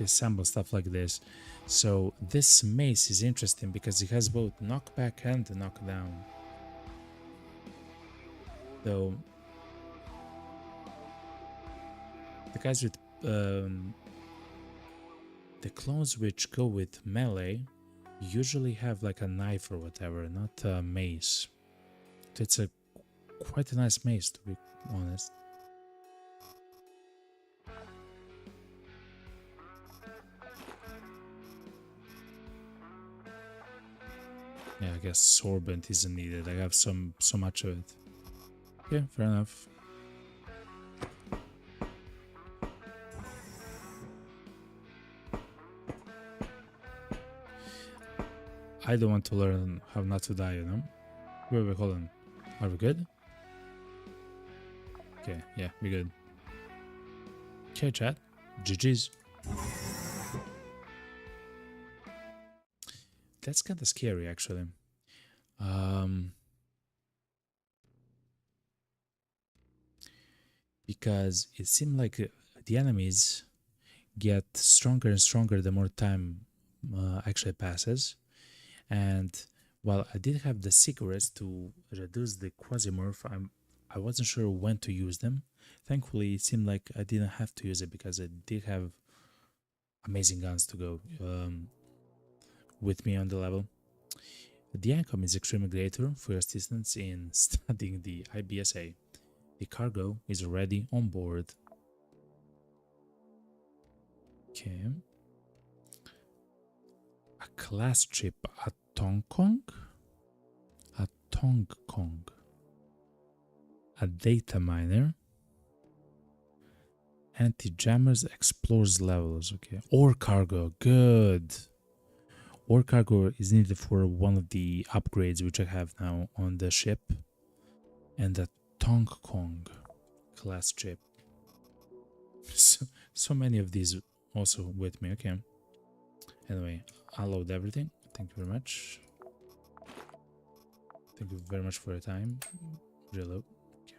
assemble stuff like this. So this mace is interesting because it has both knockback and knockdown. Though the guys with the clones which go with melee usually have like a knife or whatever, not a mace. It's a quite a nice mace, to be honest. Yeah, I guess sorbent isn't needed. I have so much of it. Yeah, fair enough. I don't want to learn how not to die, you know? Wait, hold on. Are we good? Okay, yeah, we're good. Okay, chat. GG's. That's kind of scary, actually. Because it seemed like the enemies get stronger and stronger the more time actually passes. And while I did have the secrets to reduce the Quasimorph, I wasn't sure when to use them. Thankfully, it seemed like I didn't have to use it because I did have amazing guns to go with me on the level. The income is extremely greater for your assistance in studying the IBSA. The cargo is already on board. Okay. A class chip, a Tongkong? A Tongkong. A data miner. Anti-jammers explores levels. Okay. Ore cargo. Good. Ore cargo is needed for one of the upgrades which I have now on the ship. And the Tong Kong class ship. So many of these also with me, okay. Anyway, I'll load everything. Thank you very much. Thank you very much for your time. Reload. Okay.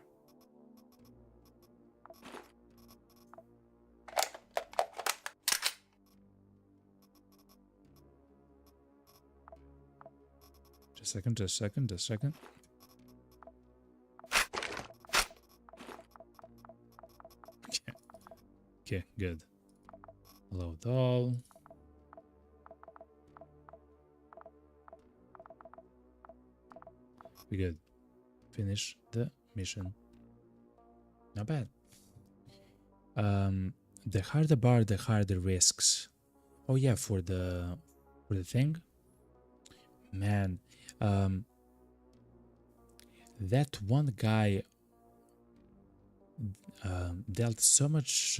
Just a second. Okay, good. Load all. We good. Finish the mission. Not bad. The harder bar, the harder risks. Oh yeah, for the thing. Man, that one guy dealt so much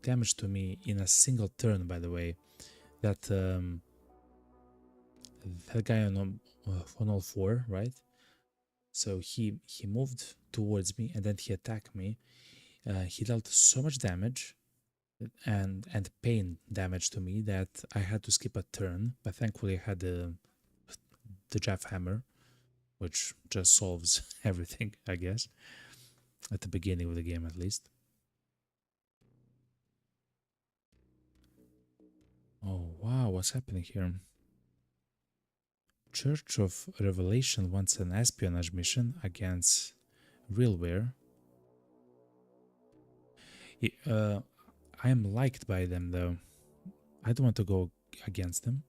damage to me in a single turn. By the way, that that guy on all four, right? So he moved towards me and then he attacked me. He dealt so much damage and pain damage to me that I had to skip a turn. But thankfully, I had the Jeff Hammer, which just solves everything, I guess, at the beginning of the game at least. Oh wow, what's happening here? Church of Revelation wants an espionage mission against Realware. I am liked by them though. I don't want to go against them.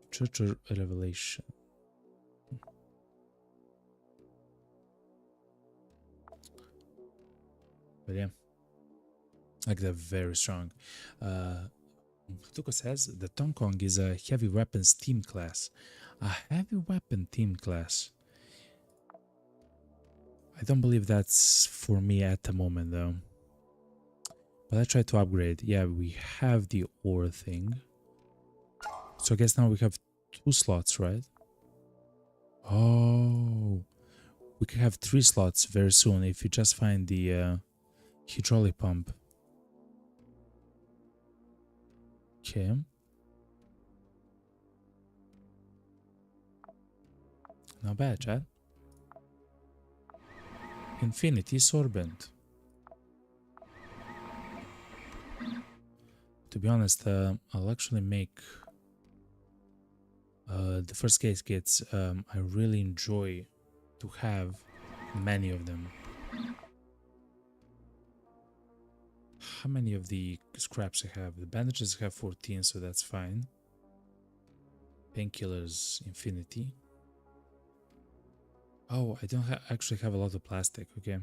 Church of Revelation. But yeah, like they're very strong. Tuko says the Tong Kong is a heavy weapons team class. A heavy weapon team class. I don't believe that's for me at the moment though. But I try to upgrade. Yeah, we have the ore thing. So I guess now we have 2 slots, right? Oh, we can have 3 slots very soon if you just find the hydraulic pump. Okay. Not bad, Chad. Infinity Sorbent. To be honest, I'll actually make the first case kits. I really enjoy to have many of them. How many of the scraps I have? The bandages have 14, so that's fine. Painkillers, infinity. Oh, I don't actually have a lot of plastic, okay.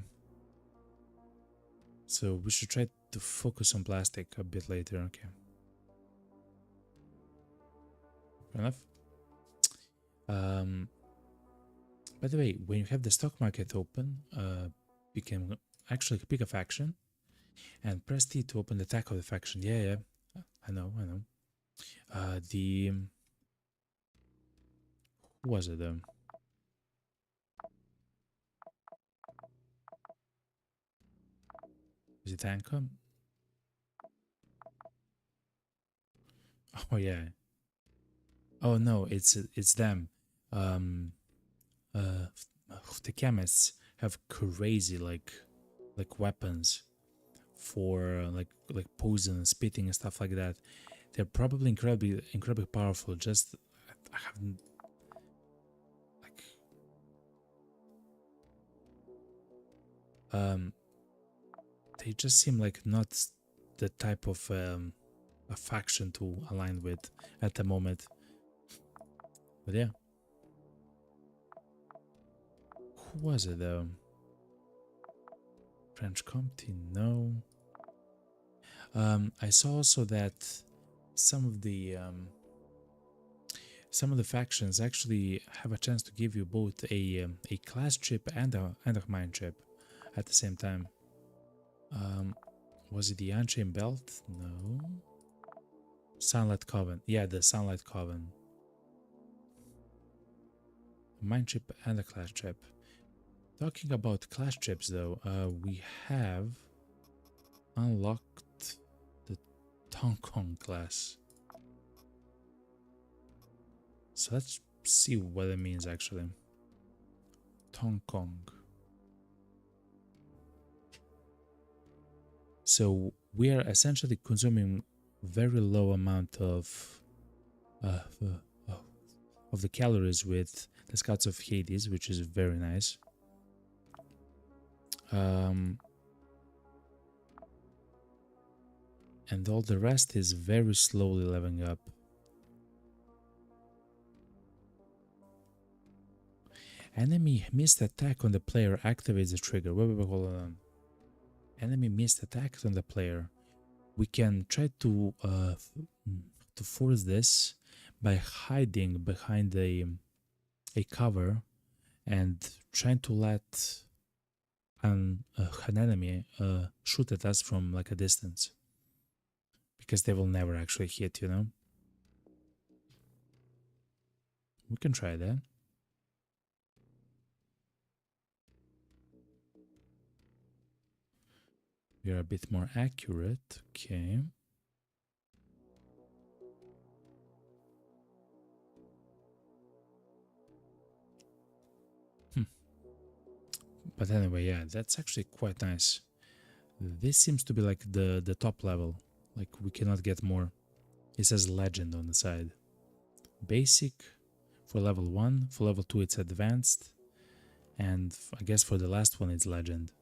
So we should try to focus on plastic a bit later, okay. Fair enough. By the way, when you have the stock market open, you can actually pick a faction and press T to open the attack of the faction. Yeah, I know. Who was it? Is it Ancom? Oh yeah. Oh no, it's them. The chemists have crazy like weapons for like poison and spitting and stuff like that. They're probably incredibly powerful. Just I haven't they just seem like not the type of a faction to align with at the moment. But yeah. Who was it though? French Comte? No. I saw also that some of the factions actually have a chance to give you both a class chip and a mine chip at the same time. Was it the Unchained Belt? No. Sunlight Coven. Yeah, the Sunlight Coven. Mine chip and a class chip. Talking about class chips though, we have unlocked the Tonkong class. So let's see what it means actually. Tonkong. So we are essentially consuming very low amount of the calories with the Scouts of Hades, which is very nice. And all the rest is very slowly leveling up. Enemy missed attack on the player activates the trigger. Wait, hold on. Enemy missed attack on the player. We can try to force this by hiding behind a cover and trying to let an enemy shoot at us from like a distance, because they will never actually hit, you know. We can try that. We are a bit more accurate. Okay. But anyway, yeah, that's actually quite nice. This seems to be like the top level. Like we cannot get more. It says legend on the side. Basic for level 1. For level 2 it's advanced. And I guess for the last one it's legend.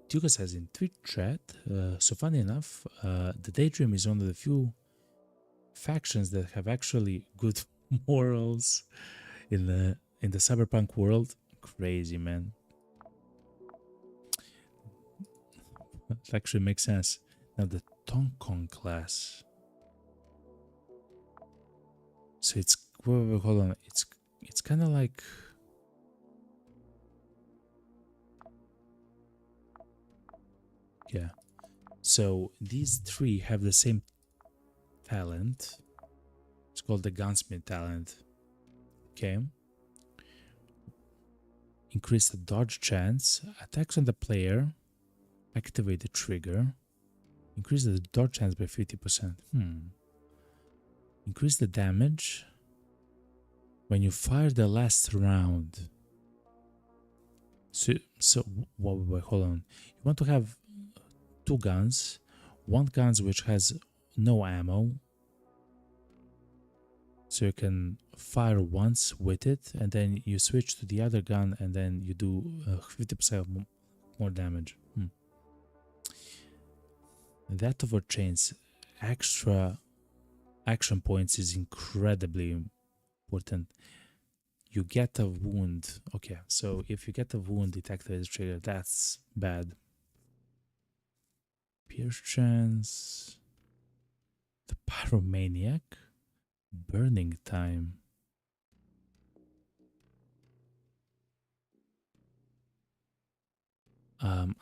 Duka says in Twitch chat, so funny enough, the Daydream is one of the few factions that have actually good morals in the Cyberpunk world. Crazy, man. That actually makes sense. Now the Tonkong class. So it's, hold on, it's kind of like, yeah. So these three have the same talent. It's called the Gunsmith talent. Okay. Increase the dodge chance. Attacks on the player. Activate the trigger. Increase the dodge chance by 50%. Increase the damage when you fire the last round. So wait, hold on. You want to have two guns. One gun which has no ammo. So you can fire once with it, and then you switch to the other gun, and then you do 50% more damage. That overchains extra action points is incredibly important. You get a wound. Okay, so if you get a wound, it activates the trigger. That's bad. Pierce chance. The Pyromaniac. Burning time.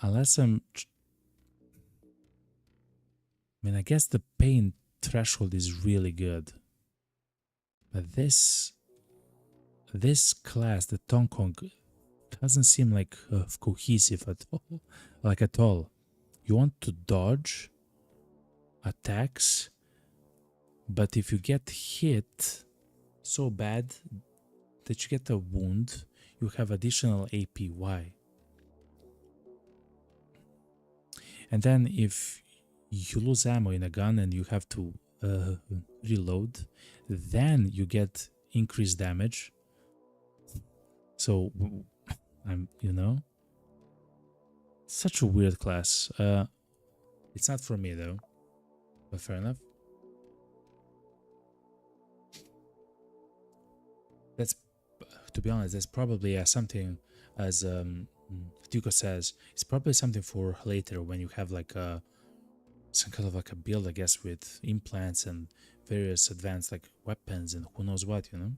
Unless I mean, I guess the pain threshold is really good. But this class, the Tonkong, doesn't seem like cohesive at all. Like at all. You want to dodge attacks, but if you get hit so bad that you get a wound, you have additional APY. And then if you lose ammo in a gun and you have to reload, then you get increased damage. So, you know, such a weird class. It's not for me though, but fair enough. That's, to be honest, that's probably something, as Duco says, it's probably something for later when you have like some kind of like a build, I guess, with implants and various advanced like weapons and who knows what, you know.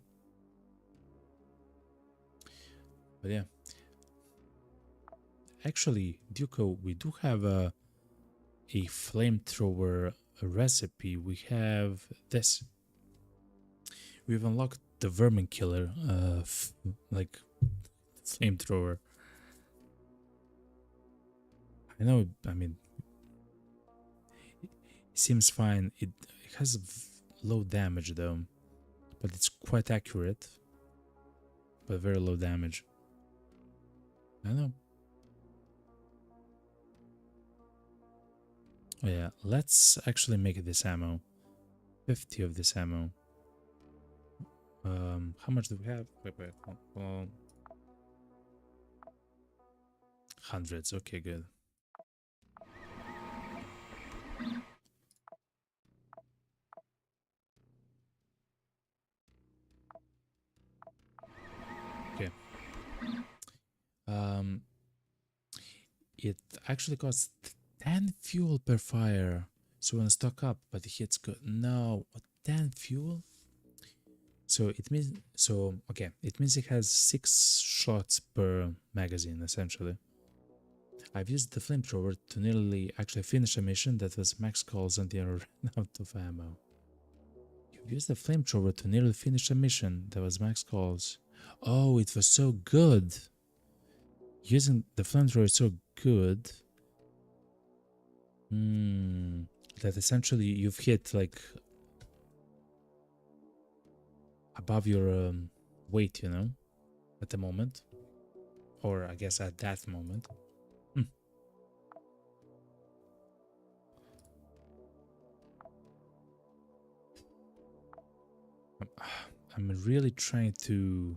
But yeah, actually, Duco, we do have a flamethrower recipe, we have this. We've unlocked the vermin killer, like flamethrower. I know, I mean, it seems fine. It has low damage though, but it's quite accurate, but very low damage. I know. Oh yeah, let's actually make this ammo. 50 of this ammo. How much do we have? Wait, well, hundreds. Okay, good. Okay. It actually costs 10 fuel per fire. So when stock up, but the hits good. No, what, 10 fuel? So it means okay, it means it has 6 shots per magazine essentially. I've used the flamethrower to nearly actually finish a mission that was max calls until I ran out of ammo. You've used the flamethrower to nearly finish a mission that was max calls. Oh, it was so good. Using the flamethrower is so good. That essentially you've hit like above your weight, you know, at the moment, or I guess at that moment. I'm really trying to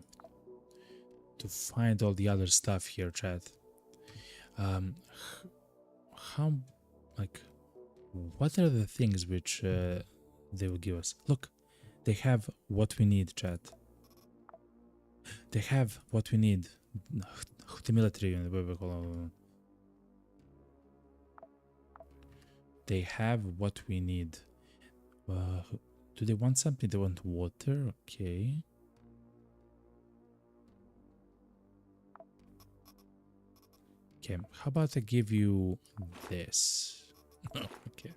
find all the other stuff here, chat. How, like, what are the things which they will give us? Look, they have what we need, chat. They have what we need. The military unit, what we call it. They have what we need. Do they want something? They want water? Okay. Okay, how about I give you this? Okay.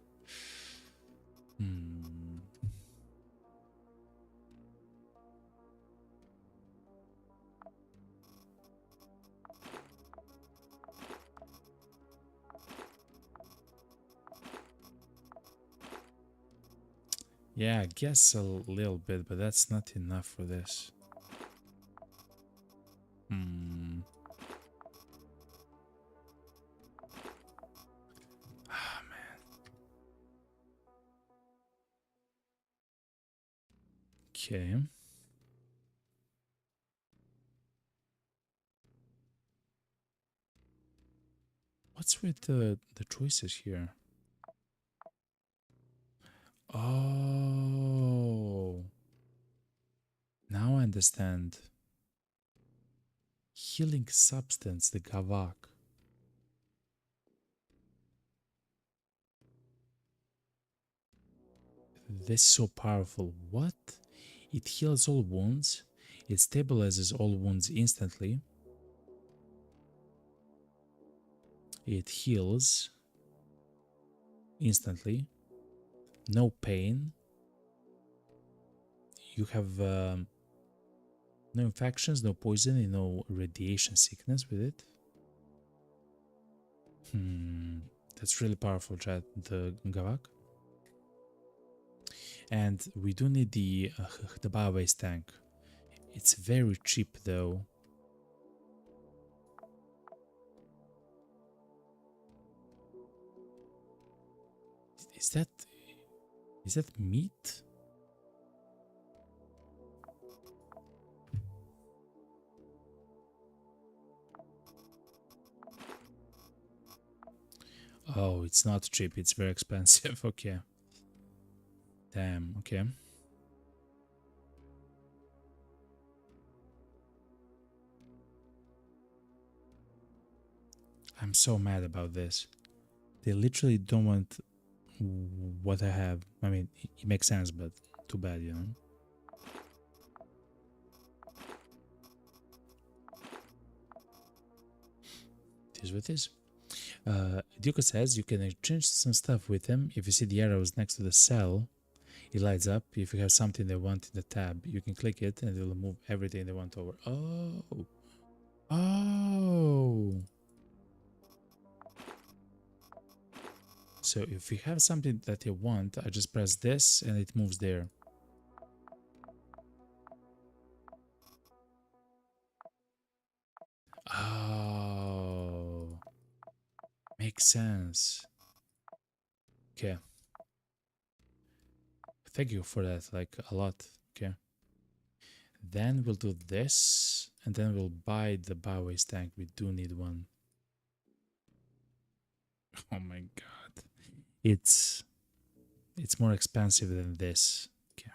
Yeah, I guess a little bit, but that's not enough for this. Ah, man. Okay. What's with the choices here? Oh. Now I understand. Healing substance, the Gavak. This is so powerful. What? It heals all wounds. It stabilizes all wounds instantly. It heals instantly. No pain. You have no infections, no poison, no radiation sickness with it. That's really powerful, chat, the Gavak. And we do need the bio-waste tank. It's very cheap though. Is that meat? Oh, it's not cheap, it's very expensive. Okay. Damn, okay. I'm so mad about this. They literally don't want what I have. I mean, it makes sense, but too bad, you know. It is what it is. Duke says you can exchange some stuff with him. If you see the arrows next to the cell, it lights up. If you have something they want in the tab, you can click it and it will move everything they want over. Oh. Oh. So if you have something that you want, I just press this and it moves there. Oh. Makes sense. Okay. Thank you for that, like a lot. Okay. Then we'll do this, and then we'll buy the biowaste tank. We do need one. Oh my god. It's more expensive than this. Okay.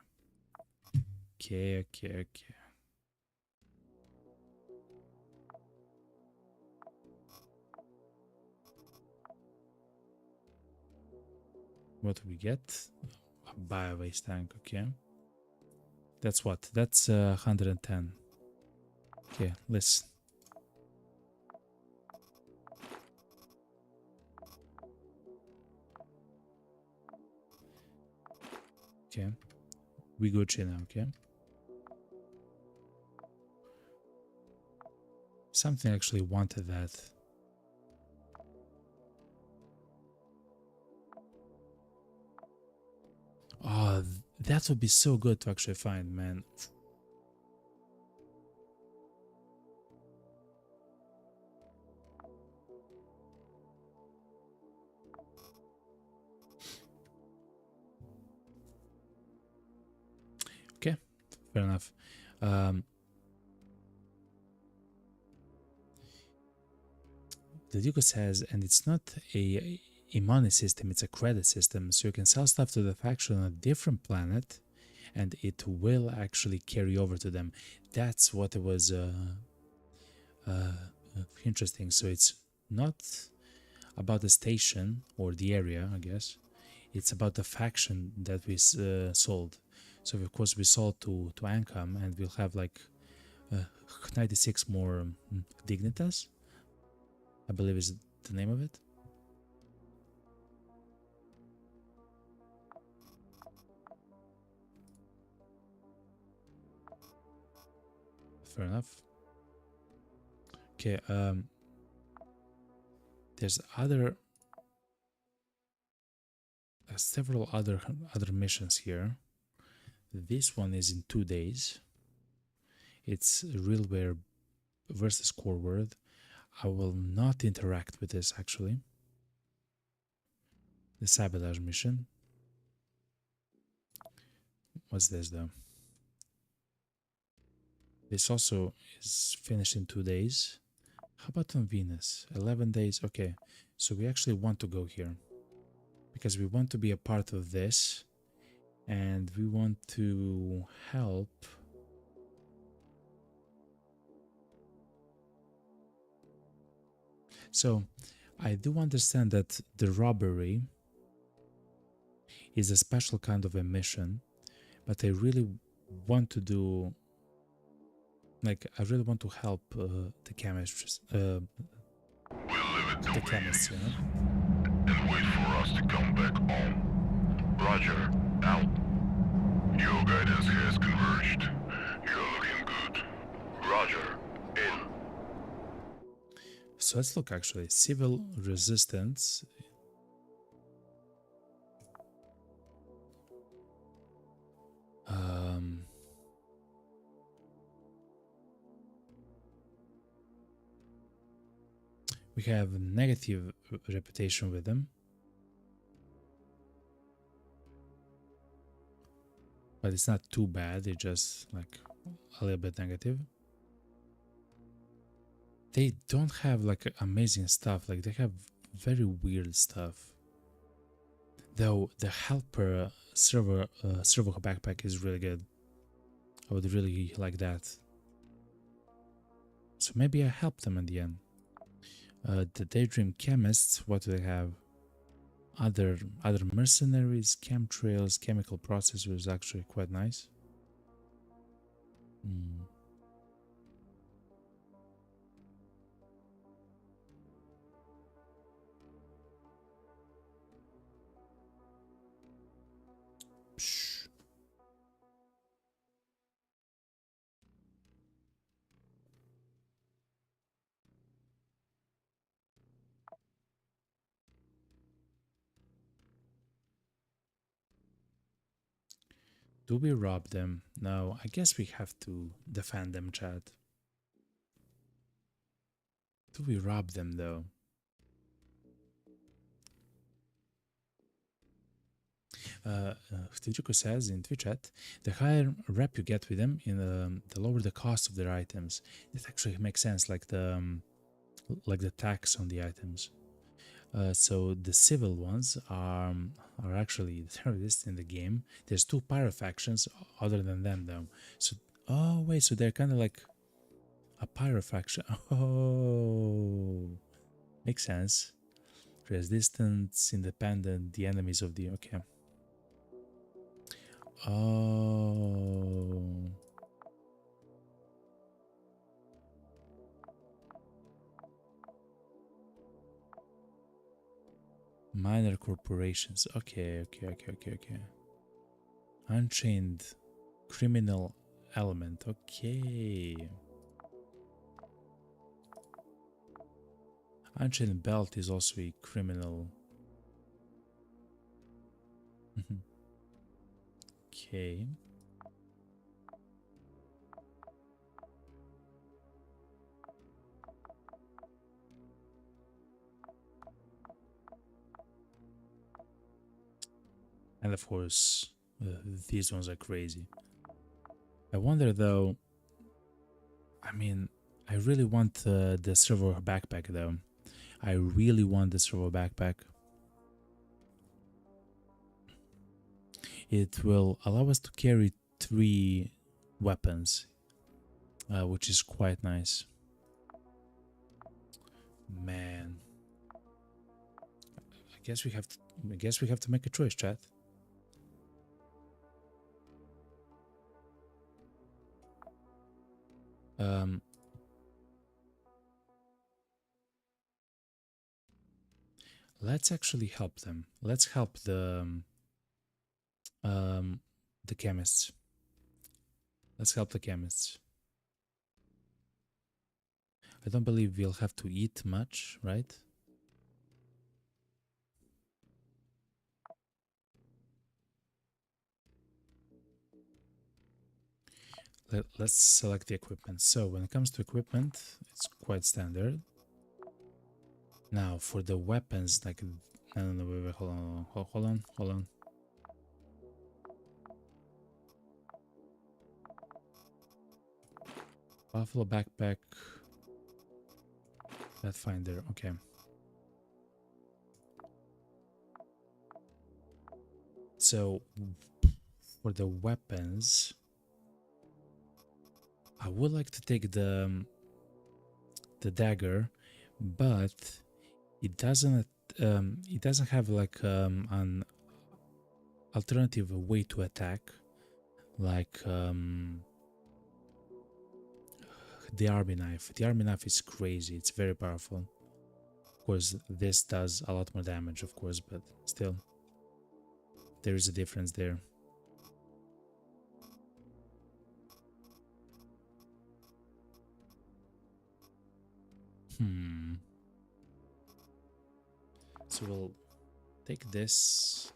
Okay. What do we get? A biowaste tank, okay. That's what? That's 110. Okay, listen. Okay. We Gucci now, okay? Something actually wanted that. Oh, that would be so good to actually find, man. Okay, fair enough. The Duke says, and it's not a money system, it's a credit system, so you can sell stuff to the faction on a different planet and it will actually carry over to them. That's what it was interesting. So it's not about the station or the area, I guess. It's about the faction that we sold. So of course we sold to Ancam and we'll have like 96 more Dignitas, I believe is the name of it. Fair enough. Okay, there's several other missions here. This one is in 2 days. It's Realware versus Core World. I will not interact with this actually. The sabotage mission. What's this though? This also is finished in 2 days. How about on Venus? 11 days. Okay, so we actually want to go here because we want to be a part of this and we want to help. So I do understand that the robbery is a special kind of a mission, but I really want to do, like, I really want to help the chemists, We'll leave it to the chemists, you know? and wait for us to come back home. Roger, out. Your guidance has converged. You're looking good. Roger, in. So let's look actually. Civil resistance. We have a negative reputation with them. But it's not too bad, it's just like a little bit negative. They don't have like amazing stuff, like they have very weird stuff. Though the helper server backpack is really good. I would really like that. So maybe I help them in the end. The Daydream Chemists, what do they have? Other mercenaries, chemtrails, chemical processors, actually quite nice. Do we rob them? No, I guess we have to defend them, chat. Do we rob them though? Tijuku says in Twitch chat, the higher rep you get with them, the lower the cost of their items. It actually makes sense, like the tax on the items. So the civil ones are actually the terrorists in the game. There's two pyro factions other than them though. So oh wait, so they're kind of like a pyro faction. Oh, makes sense. Resistance, independent, the enemies of the okay. Oh. Minor corporations. Okay. Unchained criminal element. Okay. Unchained belt is also a criminal. Okay. And of course, these ones are crazy. I wonder though, I mean, I really want the server backpack though. I really want the server backpack. It will allow us to carry 3 weapons, which is quite nice. Man, I guess we have to make a choice, chat. Let's actually help them. Let's help the chemists. Let's help the chemists. I don't believe we'll have to eat much, right? Let's select the equipment. So when it comes to equipment, it's quite standard. Now for the weapons, like no, wait, hold on. Buffalo backpack, Pathfinder. Okay. So for the weapons, I would like to take the dagger, but it doesn't have like an alternative way to attack, like the army knife. The army knife is crazy. It's very powerful. Of course, this does a lot more damage, of course, but still, there is a difference there. So we'll take this,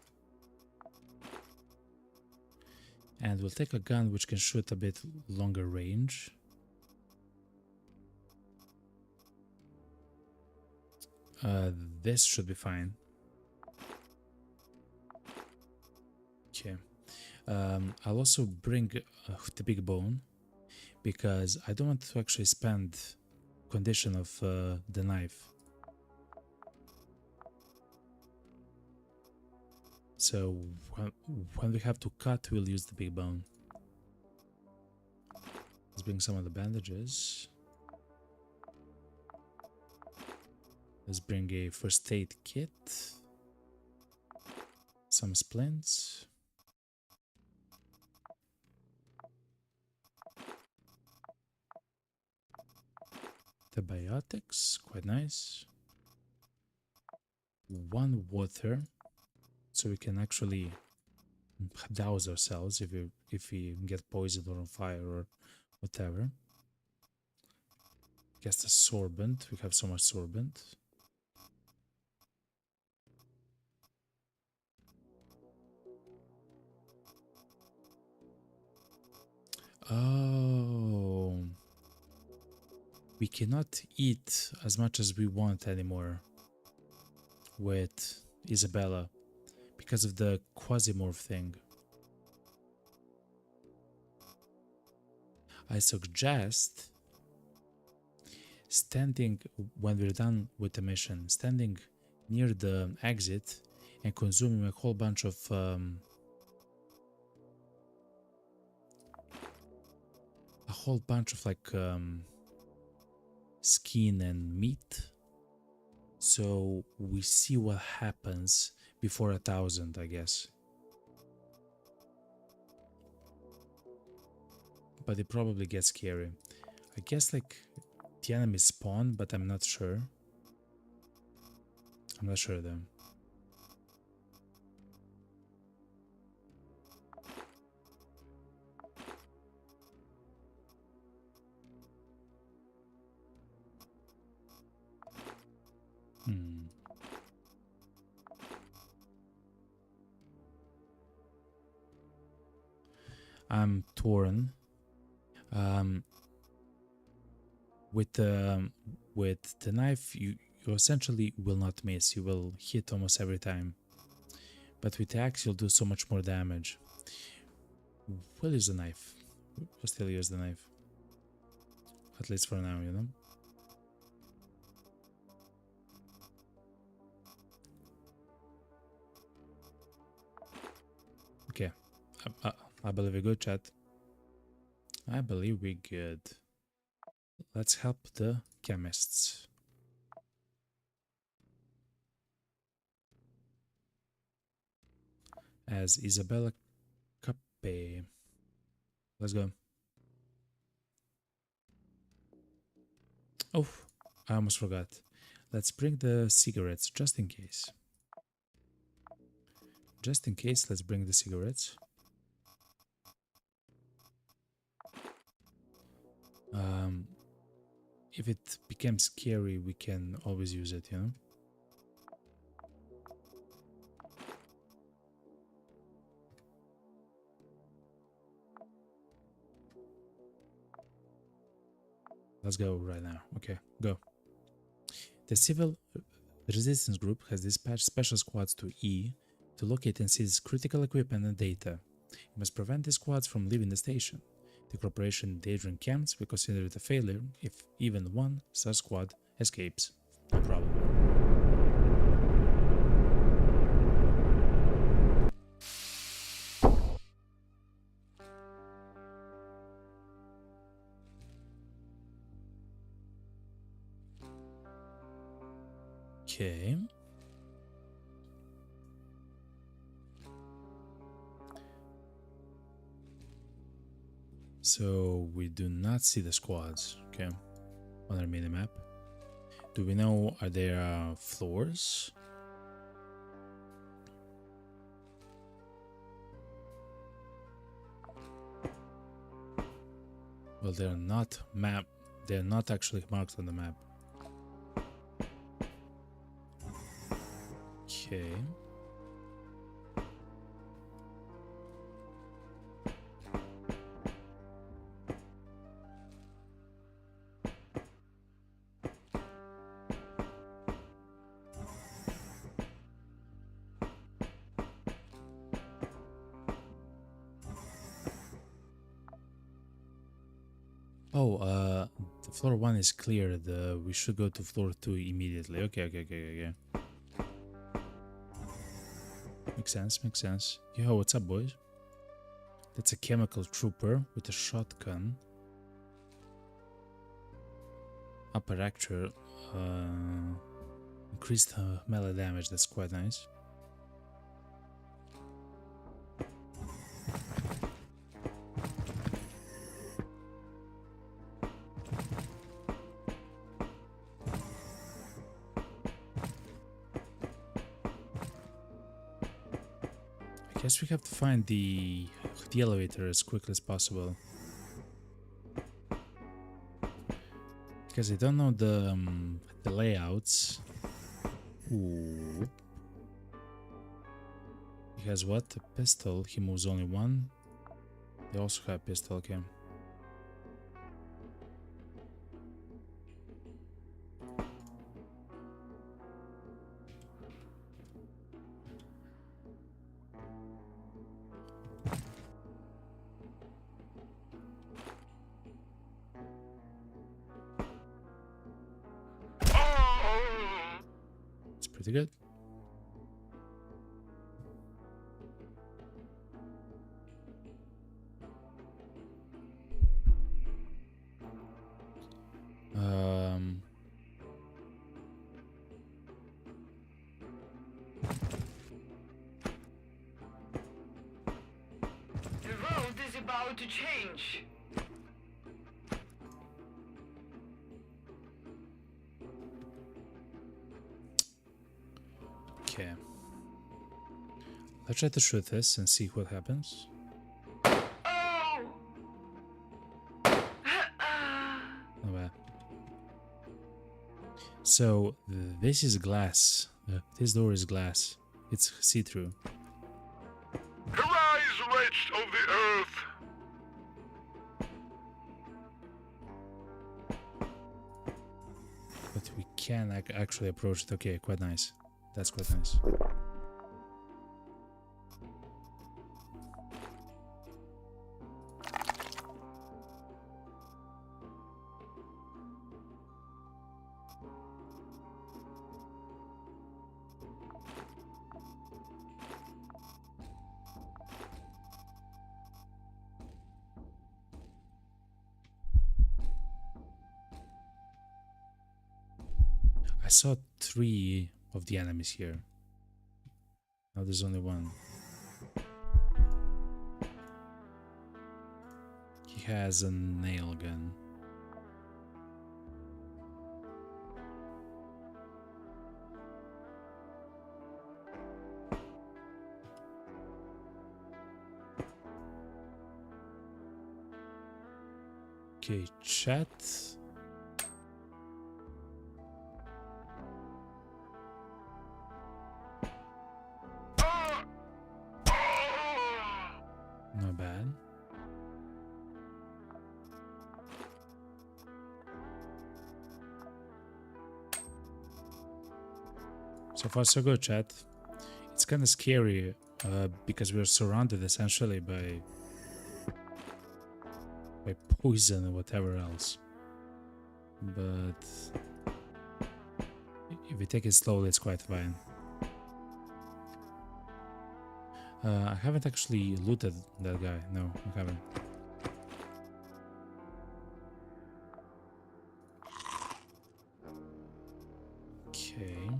and we'll take a gun which can shoot a bit longer range. This should be fine. Okay. I'll also bring the big bone, because I don't want to actually spend condition of the knife. So when we have to cut, we'll use the big bone. Let's bring some of the bandages. Let's bring a first aid kit. Some splints. Antibiotics, quite nice. 1 water, so we can actually douse ourselves if we get poisoned or on fire or whatever. Guess the sorbent. We have so much sorbent. Oh. We cannot eat as much as we want anymore with Isabella because of the Quasimorph thing. I suggest standing, when we're done with the mission, standing near the exit and consuming a whole bunch of like skin and meat, so we see what happens before 1,000, I guess. But it probably gets scary. I guess like the enemies spawn, but I'm not sure. I'm not sure though. I'm torn. With the knife, you essentially will not miss. You will hit almost every time. But with the axe, you'll do so much more damage. We'll use the knife. We'll still use the knife. At least for now, you know? Okay. I believe we're good, chat. I believe we're good. Let's help the chemists. As Isabella Cappe. Let's go. Oh, I almost forgot. Let's bring the cigarettes just in case. Just in case, let's bring the cigarettes. If it becomes scary, we can always use it, you know? Let's go right now. Okay, go. The Civil Resistance Group has dispatched special squads to E to locate and seize critical equipment and data. You must prevent the squads from leaving the station. The corporation endangering camps will consider it a failure if even one such squad escapes. No problem. Okay. So we do not see the squads, okay, on our minimap. Do we know, are there floors? Well, they're not they're not actually marked on the map. Okay. Oh, the floor 1 is clear. We should go to floor 2 immediately. Okay. Makes sense. Yo, what's up, boys? That's a chemical trooper with a shotgun. Operative. Increased melee damage. That's quite nice. I guess we have to find the elevator as quickly as possible. Because I don't know the layouts. Ooh. He has what? A pistol. He moves only one. They also have a pistol, okay. Pretty good. The world is about to change. Okay. Let's try to shoot this and see what happens. Oh! Not bad. So this is glass. This door is glass. It's see-through. Arise, wretch of the earth! But we can actually approach it. Okay, quite nice. That's quite nice. I saw 3 of the enemies here. Now there's only 1. He has a nail gun. Okay, chat. Not bad. So far so good, chat. It's kind of scary because we're surrounded essentially by poison or whatever else. But if we take it slowly, it's quite fine. I haven't actually looted that guy. No, I haven't. Okay.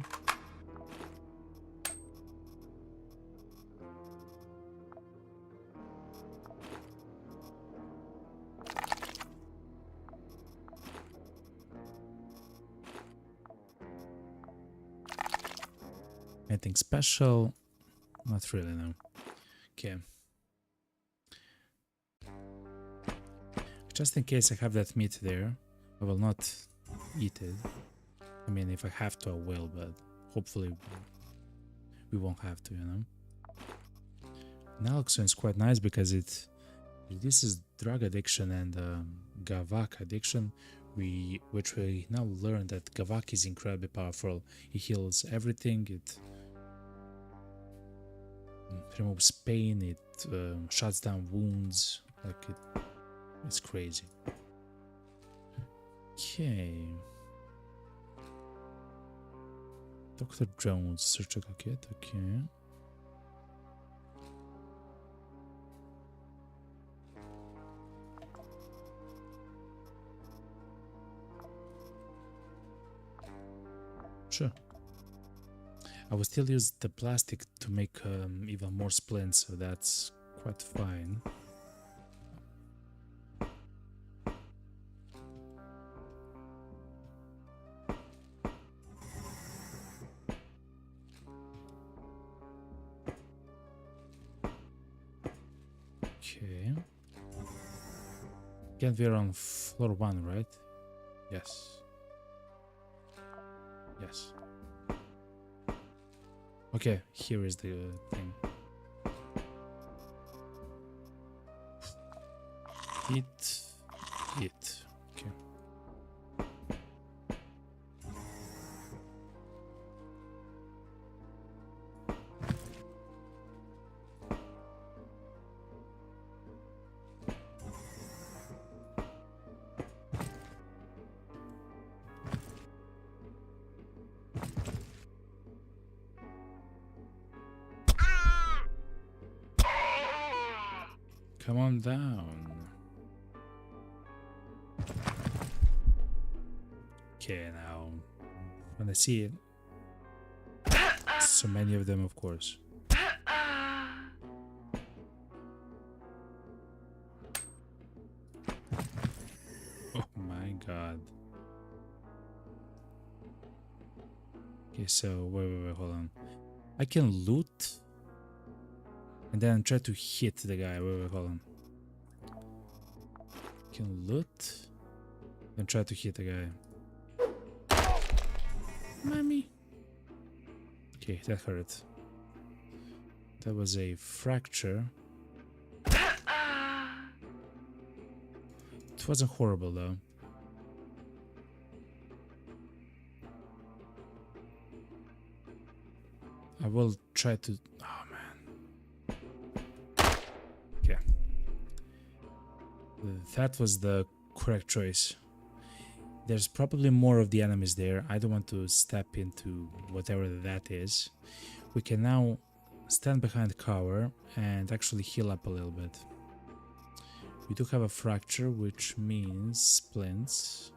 Anything special? Not really, no. Okay. Just in case I have that meat there, I will not eat it. I mean, if I have to, I will, but hopefully we won't have to, you know. Naloxone is quite nice because it reduces drug addiction and Gavak addiction, which we now learn that Gavak is incredibly powerful. It heals everything. It removes pain, it shuts down wounds, like it's crazy. Okay. Dr. Jones, search a kit, okay. Sure. I will still use the plastic to make even more splints, so that's quite fine. Okay. Again, we're on floor 1, right? Yes. Yes. Okay, here is the thing. Hit. Okay. Come on down. Okay, now when I see it, so many of them, of course. Oh my god. Okay, so wait, hold on. I can loot and then try to hit the guy. Wait, hold on. Can loot and try to hit the guy. Mommy. Okay, that hurt. That was a fracture. It wasn't horrible though. I will try to... Oh man. Okay. That was the correct choice. There's probably more of the enemies there. I don't want to step into whatever that is. We can now stand behind cover and actually heal up a little bit. We do have a fracture, which means splints.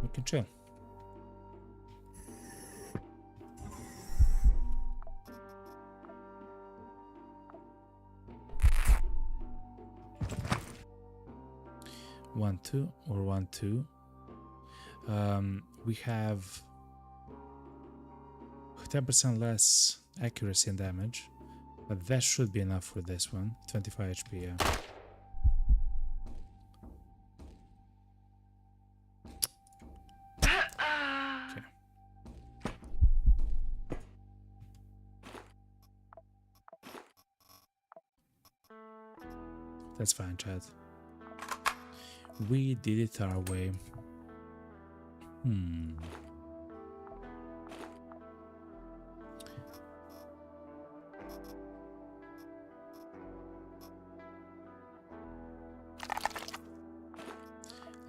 We can chill. One, two, or 1, 2. We have 10% less accuracy and damage, but that should be enough for this one. 25 HP, yeah. Okay. That's fine, chat. We did it our way.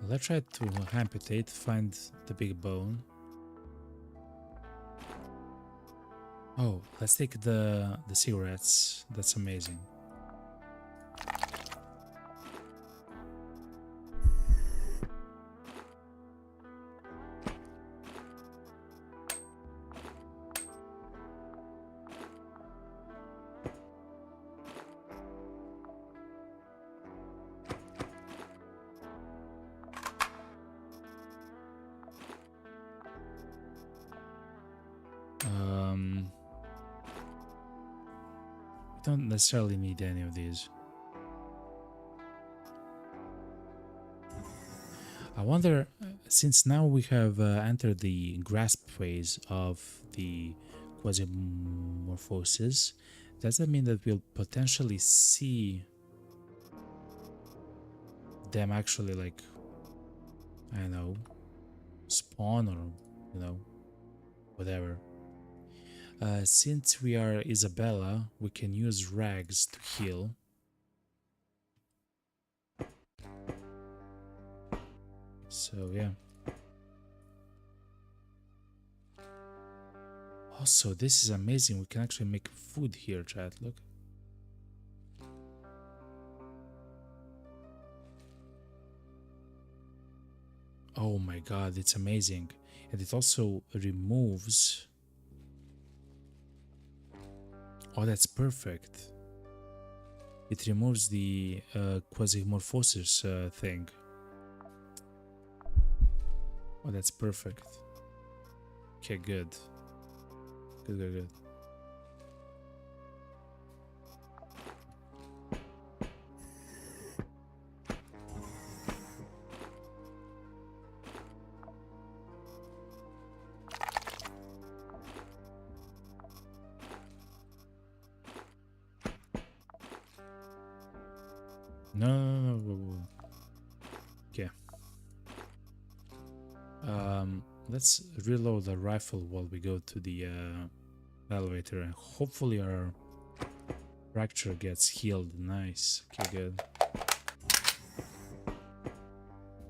Let's try to amputate, find the big bone. Oh, let's take the cigarettes. That's amazing. Don't necessarily need any of these. I wonder, since now we have entered the grasp phase of the Quasimorphosis, does that mean that we'll potentially see them actually, like, I don't know, spawn or, you know, whatever? Since we are Isabella, we can use rags to heal. So yeah. Also, this is amazing. We can actually make food here, chat. Look. Oh my god, it's amazing. And it also removes... Oh, that's perfect. It removes the Quasimorphosis thing. Oh, that's perfect. Okay, good. Good. No. Okay. Let's reload the rifle while we go to the elevator, and hopefully our fracture gets healed. Nice. Okay, good.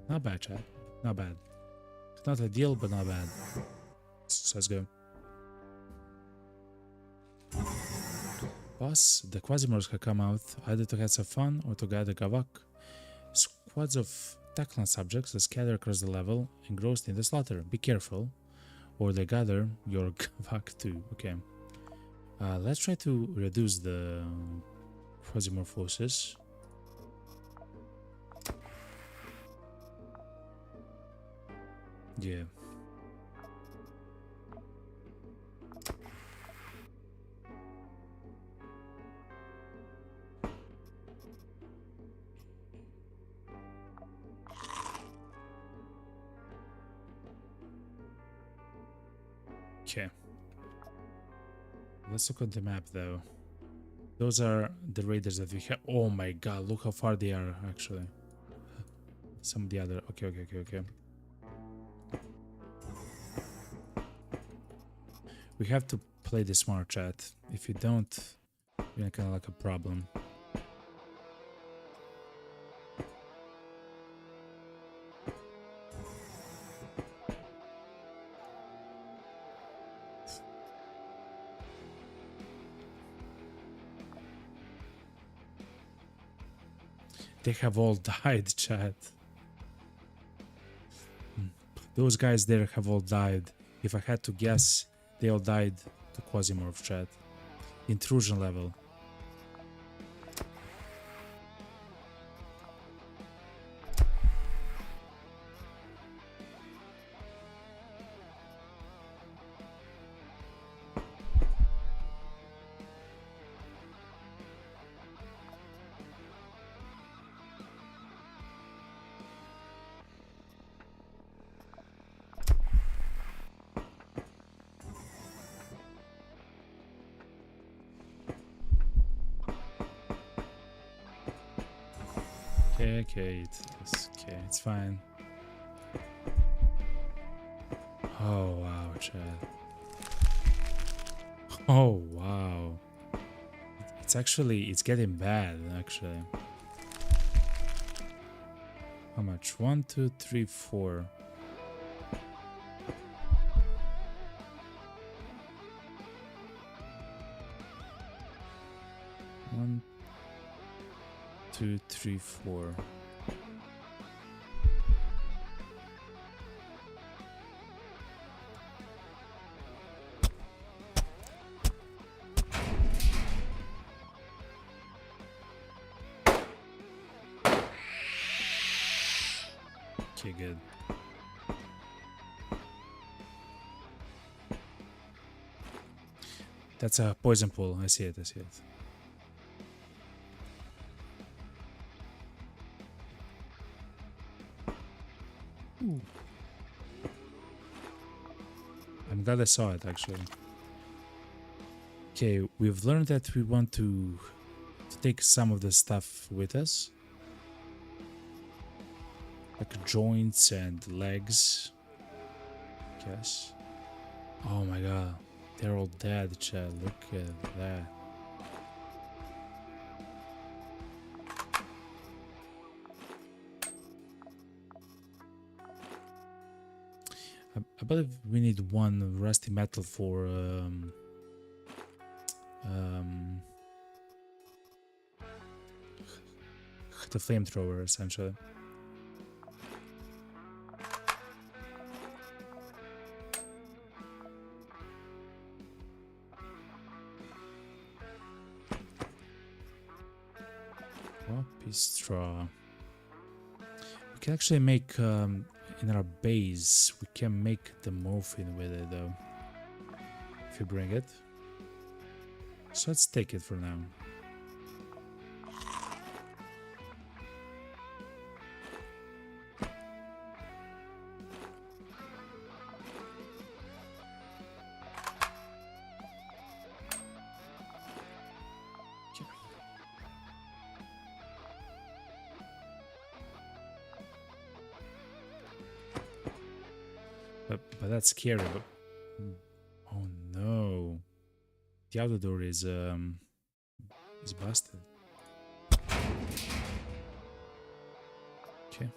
Not bad, chat. Not bad. It's not ideal, but not bad. So let's go. Boss, the Quasimorphs have come out either to have some fun or to gather Gavak. Squads of Taclan subjects are scattered across the level, engrossed in the slaughter. Be careful, or they gather your Gavak too. Okay. Let's try to reduce the Quasimorphosis. Yeah. Okay. Let's look at the map though. Those are the raiders that we have. Oh my god, look how far they are actually. Some of the other. Okay. We have to play the smart chat. If you don't, we're kind of like a problem. They have all died, chat. Those guys there have all died. If I had to guess, they all died to Quasimorph, chat. Intrusion level. Okay, it's fine. Oh wow, chat. Oh wow. It's getting bad actually. How much? 1, 2, 3, 4. One, 2, 3, 4. Okay, good. That's a poison pool. I see it. Ooh. I'm glad I saw it actually. Okay, we've learned that we want to take some of the stuff with us. Like joints and legs. Yes. Oh my god. They're all dead, chat. Look at that. I believe we need one rusty metal for the flamethrower, essentially. Poppy straw. We can actually make in our base. We can make the morphine with it though. If you bring it. So let's take it for now. But that's scary. But oh no, the other door is busted. Okay.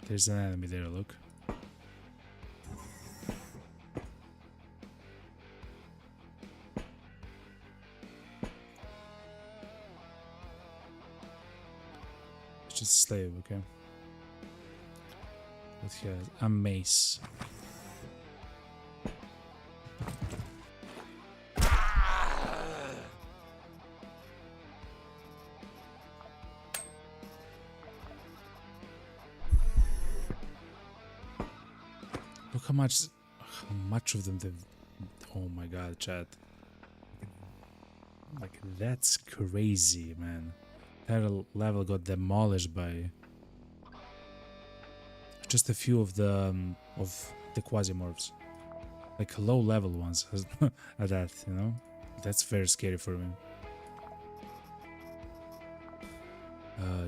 There's an enemy there, look. It's just a slave, okay? But he has a mace. Look how much of them they've... Oh my god, chat. Like, that's crazy, man. That level got demolished by just a few of the Quasimorphs. Like, low level ones at that, you know? That's very scary for me.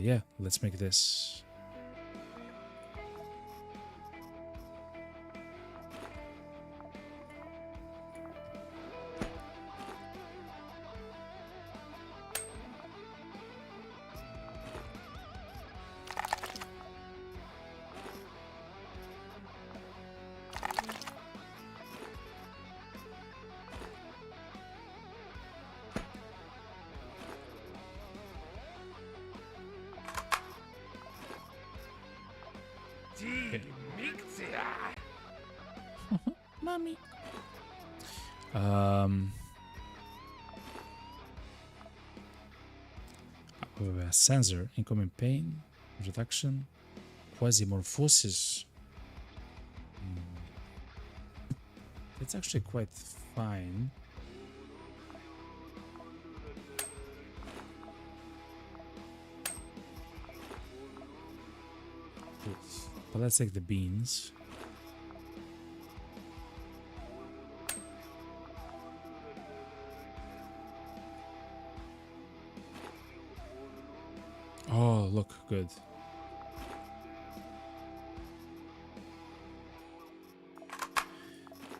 Yeah, let's make this. Mommy. Sensor, incoming pain, reduction, Quasimorphosis. It's actually quite fine. But let's take the beans. Oh, look, good.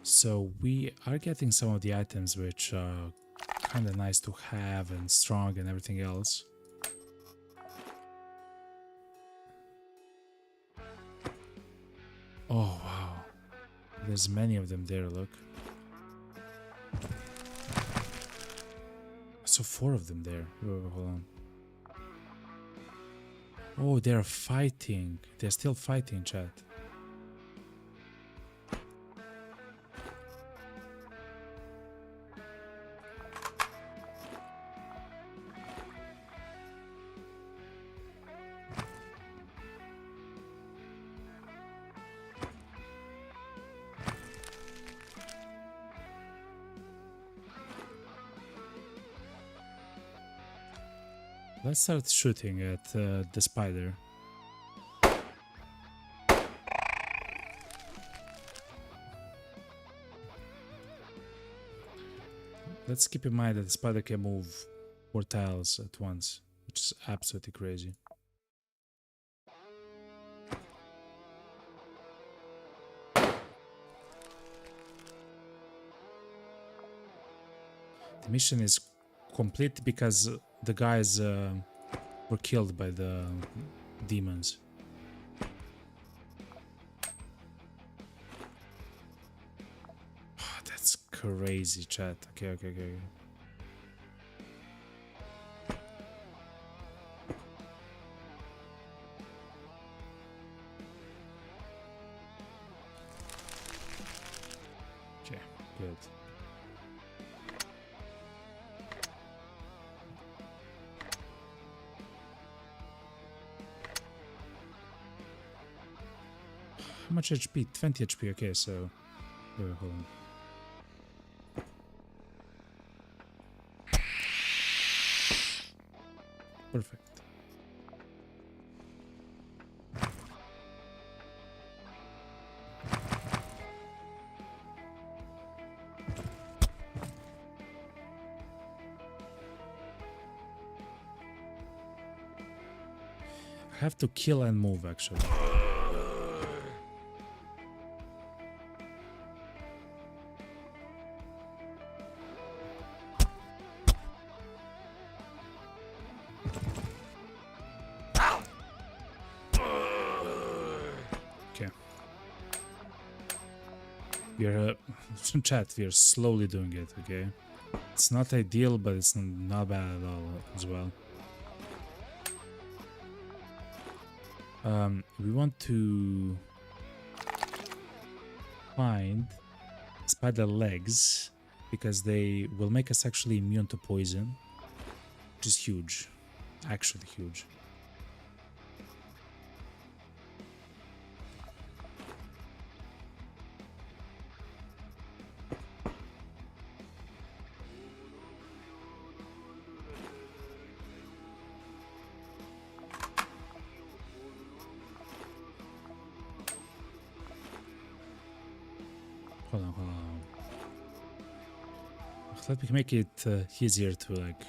So we are getting some of the items which are kind of nice to have and strong and everything else. Oh, wow. There's many of them there, look. I saw 4 of them there. Oh, hold on. Oh, they're fighting. They're still fighting, chat. Let's start shooting at the spider. Let's keep in mind that the spider can move 4 tiles at once, which is absolutely crazy. The mission is complete because the guys were killed by the demons. Oh, that's crazy, chat. Okay. Okay, good. How much HP? 20 HP, okay, so... Wait, hold on. Perfect. I have to kill and move, actually. we're chat. We're slowly doing it. Okay, it's not ideal, but it's not bad at all as well. We want to find spider legs because they will make us actually immune to poison, which is huge, actually huge. Hold on. Let me make it easier to like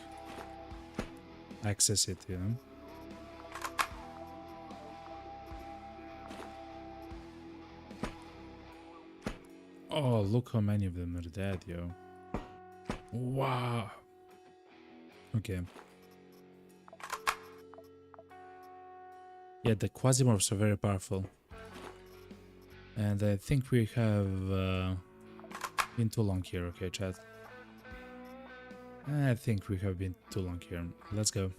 access it, you know. Oh, look how many of them are dead, yo. Wow. Okay. Yeah, the Quasimorphs are very powerful. And I think we have been too long here, okay, chat? I think we have been too long here. Let's go.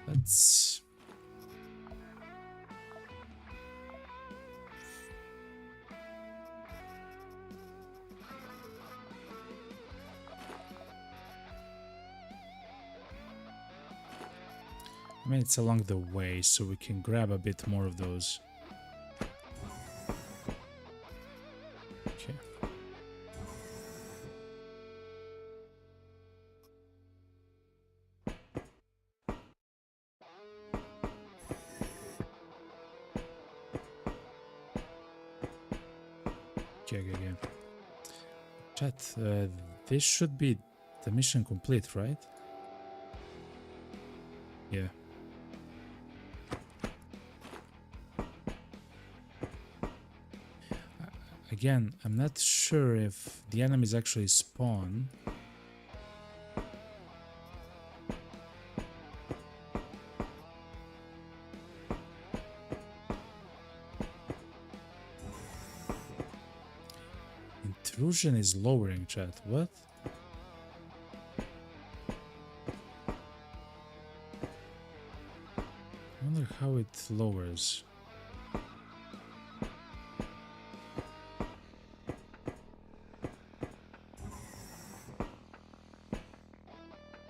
Let's... I mean, it's along the way, so we can grab a bit more of those. Okay. Okay. Chat, this should be the mission complete, right? Yeah. Again, I'm not sure if the enemies actually spawn. Intrusion is lowering, chat. What? I wonder how it lowers.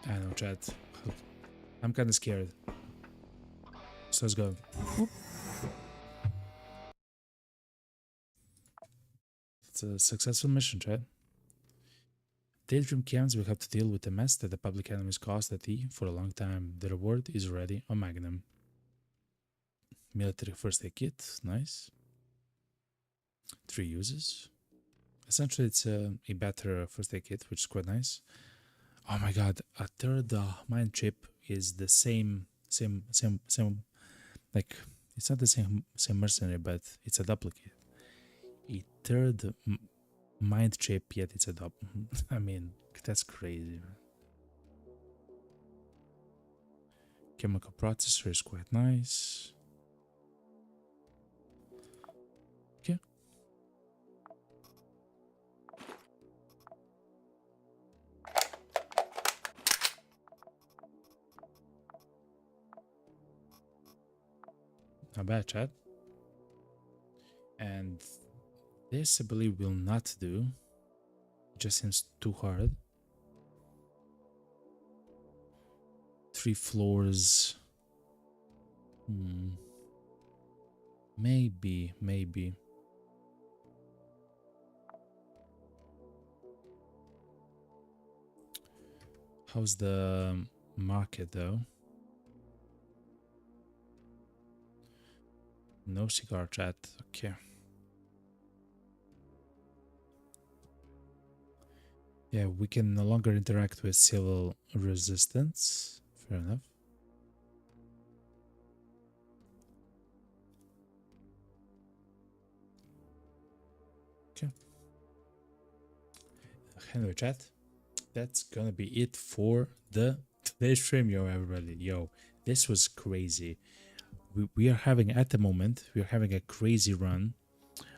I know, chat. I'm kind of scared. So let's go. Whoop. It's a successful mission, chat. Daydream camps will have to deal with the mess that the public enemies caused at E for a long time. The reward is already a magnum. Military first aid kit, nice. 3 uses. Essentially, it's a better first aid kit, which is quite nice. Oh my god, a third mind chip is the same, like, it's not the same mercenary, but it's a duplicate. A third mind chip, yet it's a duplicate. I mean, that's crazy. Chemical processor is quite nice. Okay. Not bad, chat. And this, I believe, will not do. It just seems too hard. 3 floors. Maybe. How's the market, though? No cigar, chat. Okay. Yeah, we can no longer interact with civil resistance. Fair enough. Anyway, chat, that's gonna be it for the today's stream, yo, everybody. Yo, this was crazy. We are having, at the moment, we are having a crazy run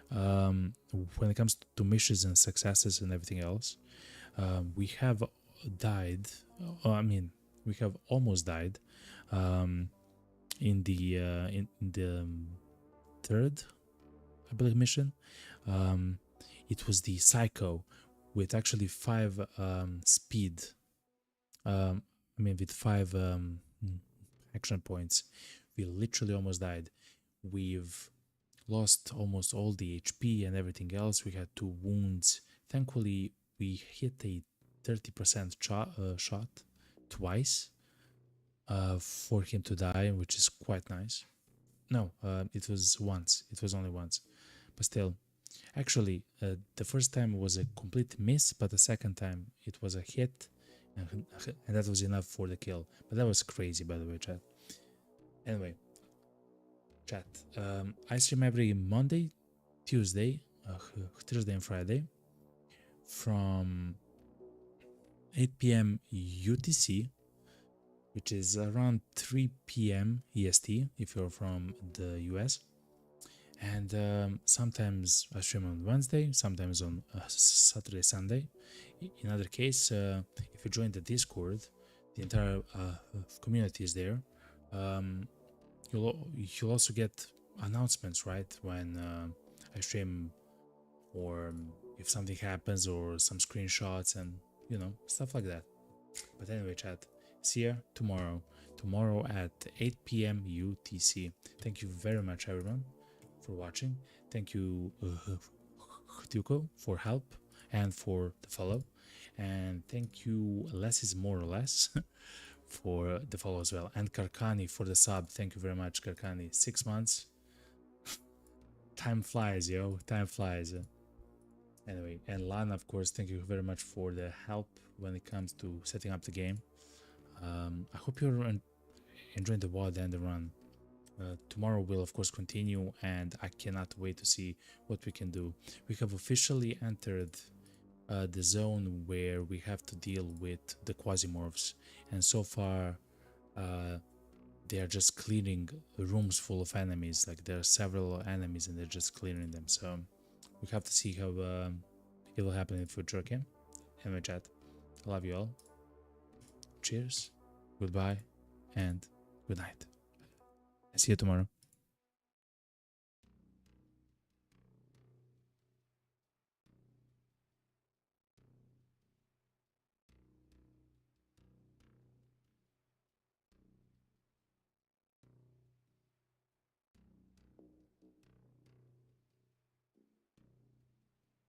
when it comes to missions and successes and everything else. We have died, I mean, we have almost died in the third, I believe, mission. It was the Psycho with actually 5 speed. I mean, with 5 action points. We literally almost died. We've lost almost all the HP and everything else. We had 2 wounds. Thankfully, we hit a 30% shot twice for him to die, which is quite nice. No, it was once. It was only once. But still, actually, the first time was a complete miss, but the second time it was a hit, and that was enough for the kill. But that was crazy, by the way, chat. Anyway, chat. I stream every Monday, Tuesday, Thursday, and Friday from 8 p.m. UTC, which is around 3 p.m. EST if you're from the US. And sometimes I stream on Wednesday, sometimes on Saturday, Sunday. In other case, if you join the Discord, the entire community is there. You'll also get announcements, right, when I stream, or if something happens, or some screenshots, and stuff like that. But anyway, chat, see ya tomorrow at 8 p.m. UTC. Thank you very much, everyone, for watching. Thank you, Tuko, for help and for the follow, and thank you, Less is More or Less, for the follow as well, and Karkani for the sub. Thank you very much, Karkani. 6 months. Time flies, yo. Time flies. Anyway, and Lana, of course, thank you very much for the help when it comes to setting up the game. I hope you're enjoying the WOD and the run. Tomorrow will, of course, continue, and I cannot wait to see what we can do. We have officially entered the zone where we have to deal with the Quasimorphs, and so far they are just clearing rooms full of enemies. Like, there are several enemies and they're just clearing them, so we have to see how it will happen in the future. Okay, anyway, chat, I love you all. Cheers, goodbye, and good night. See you tomorrow.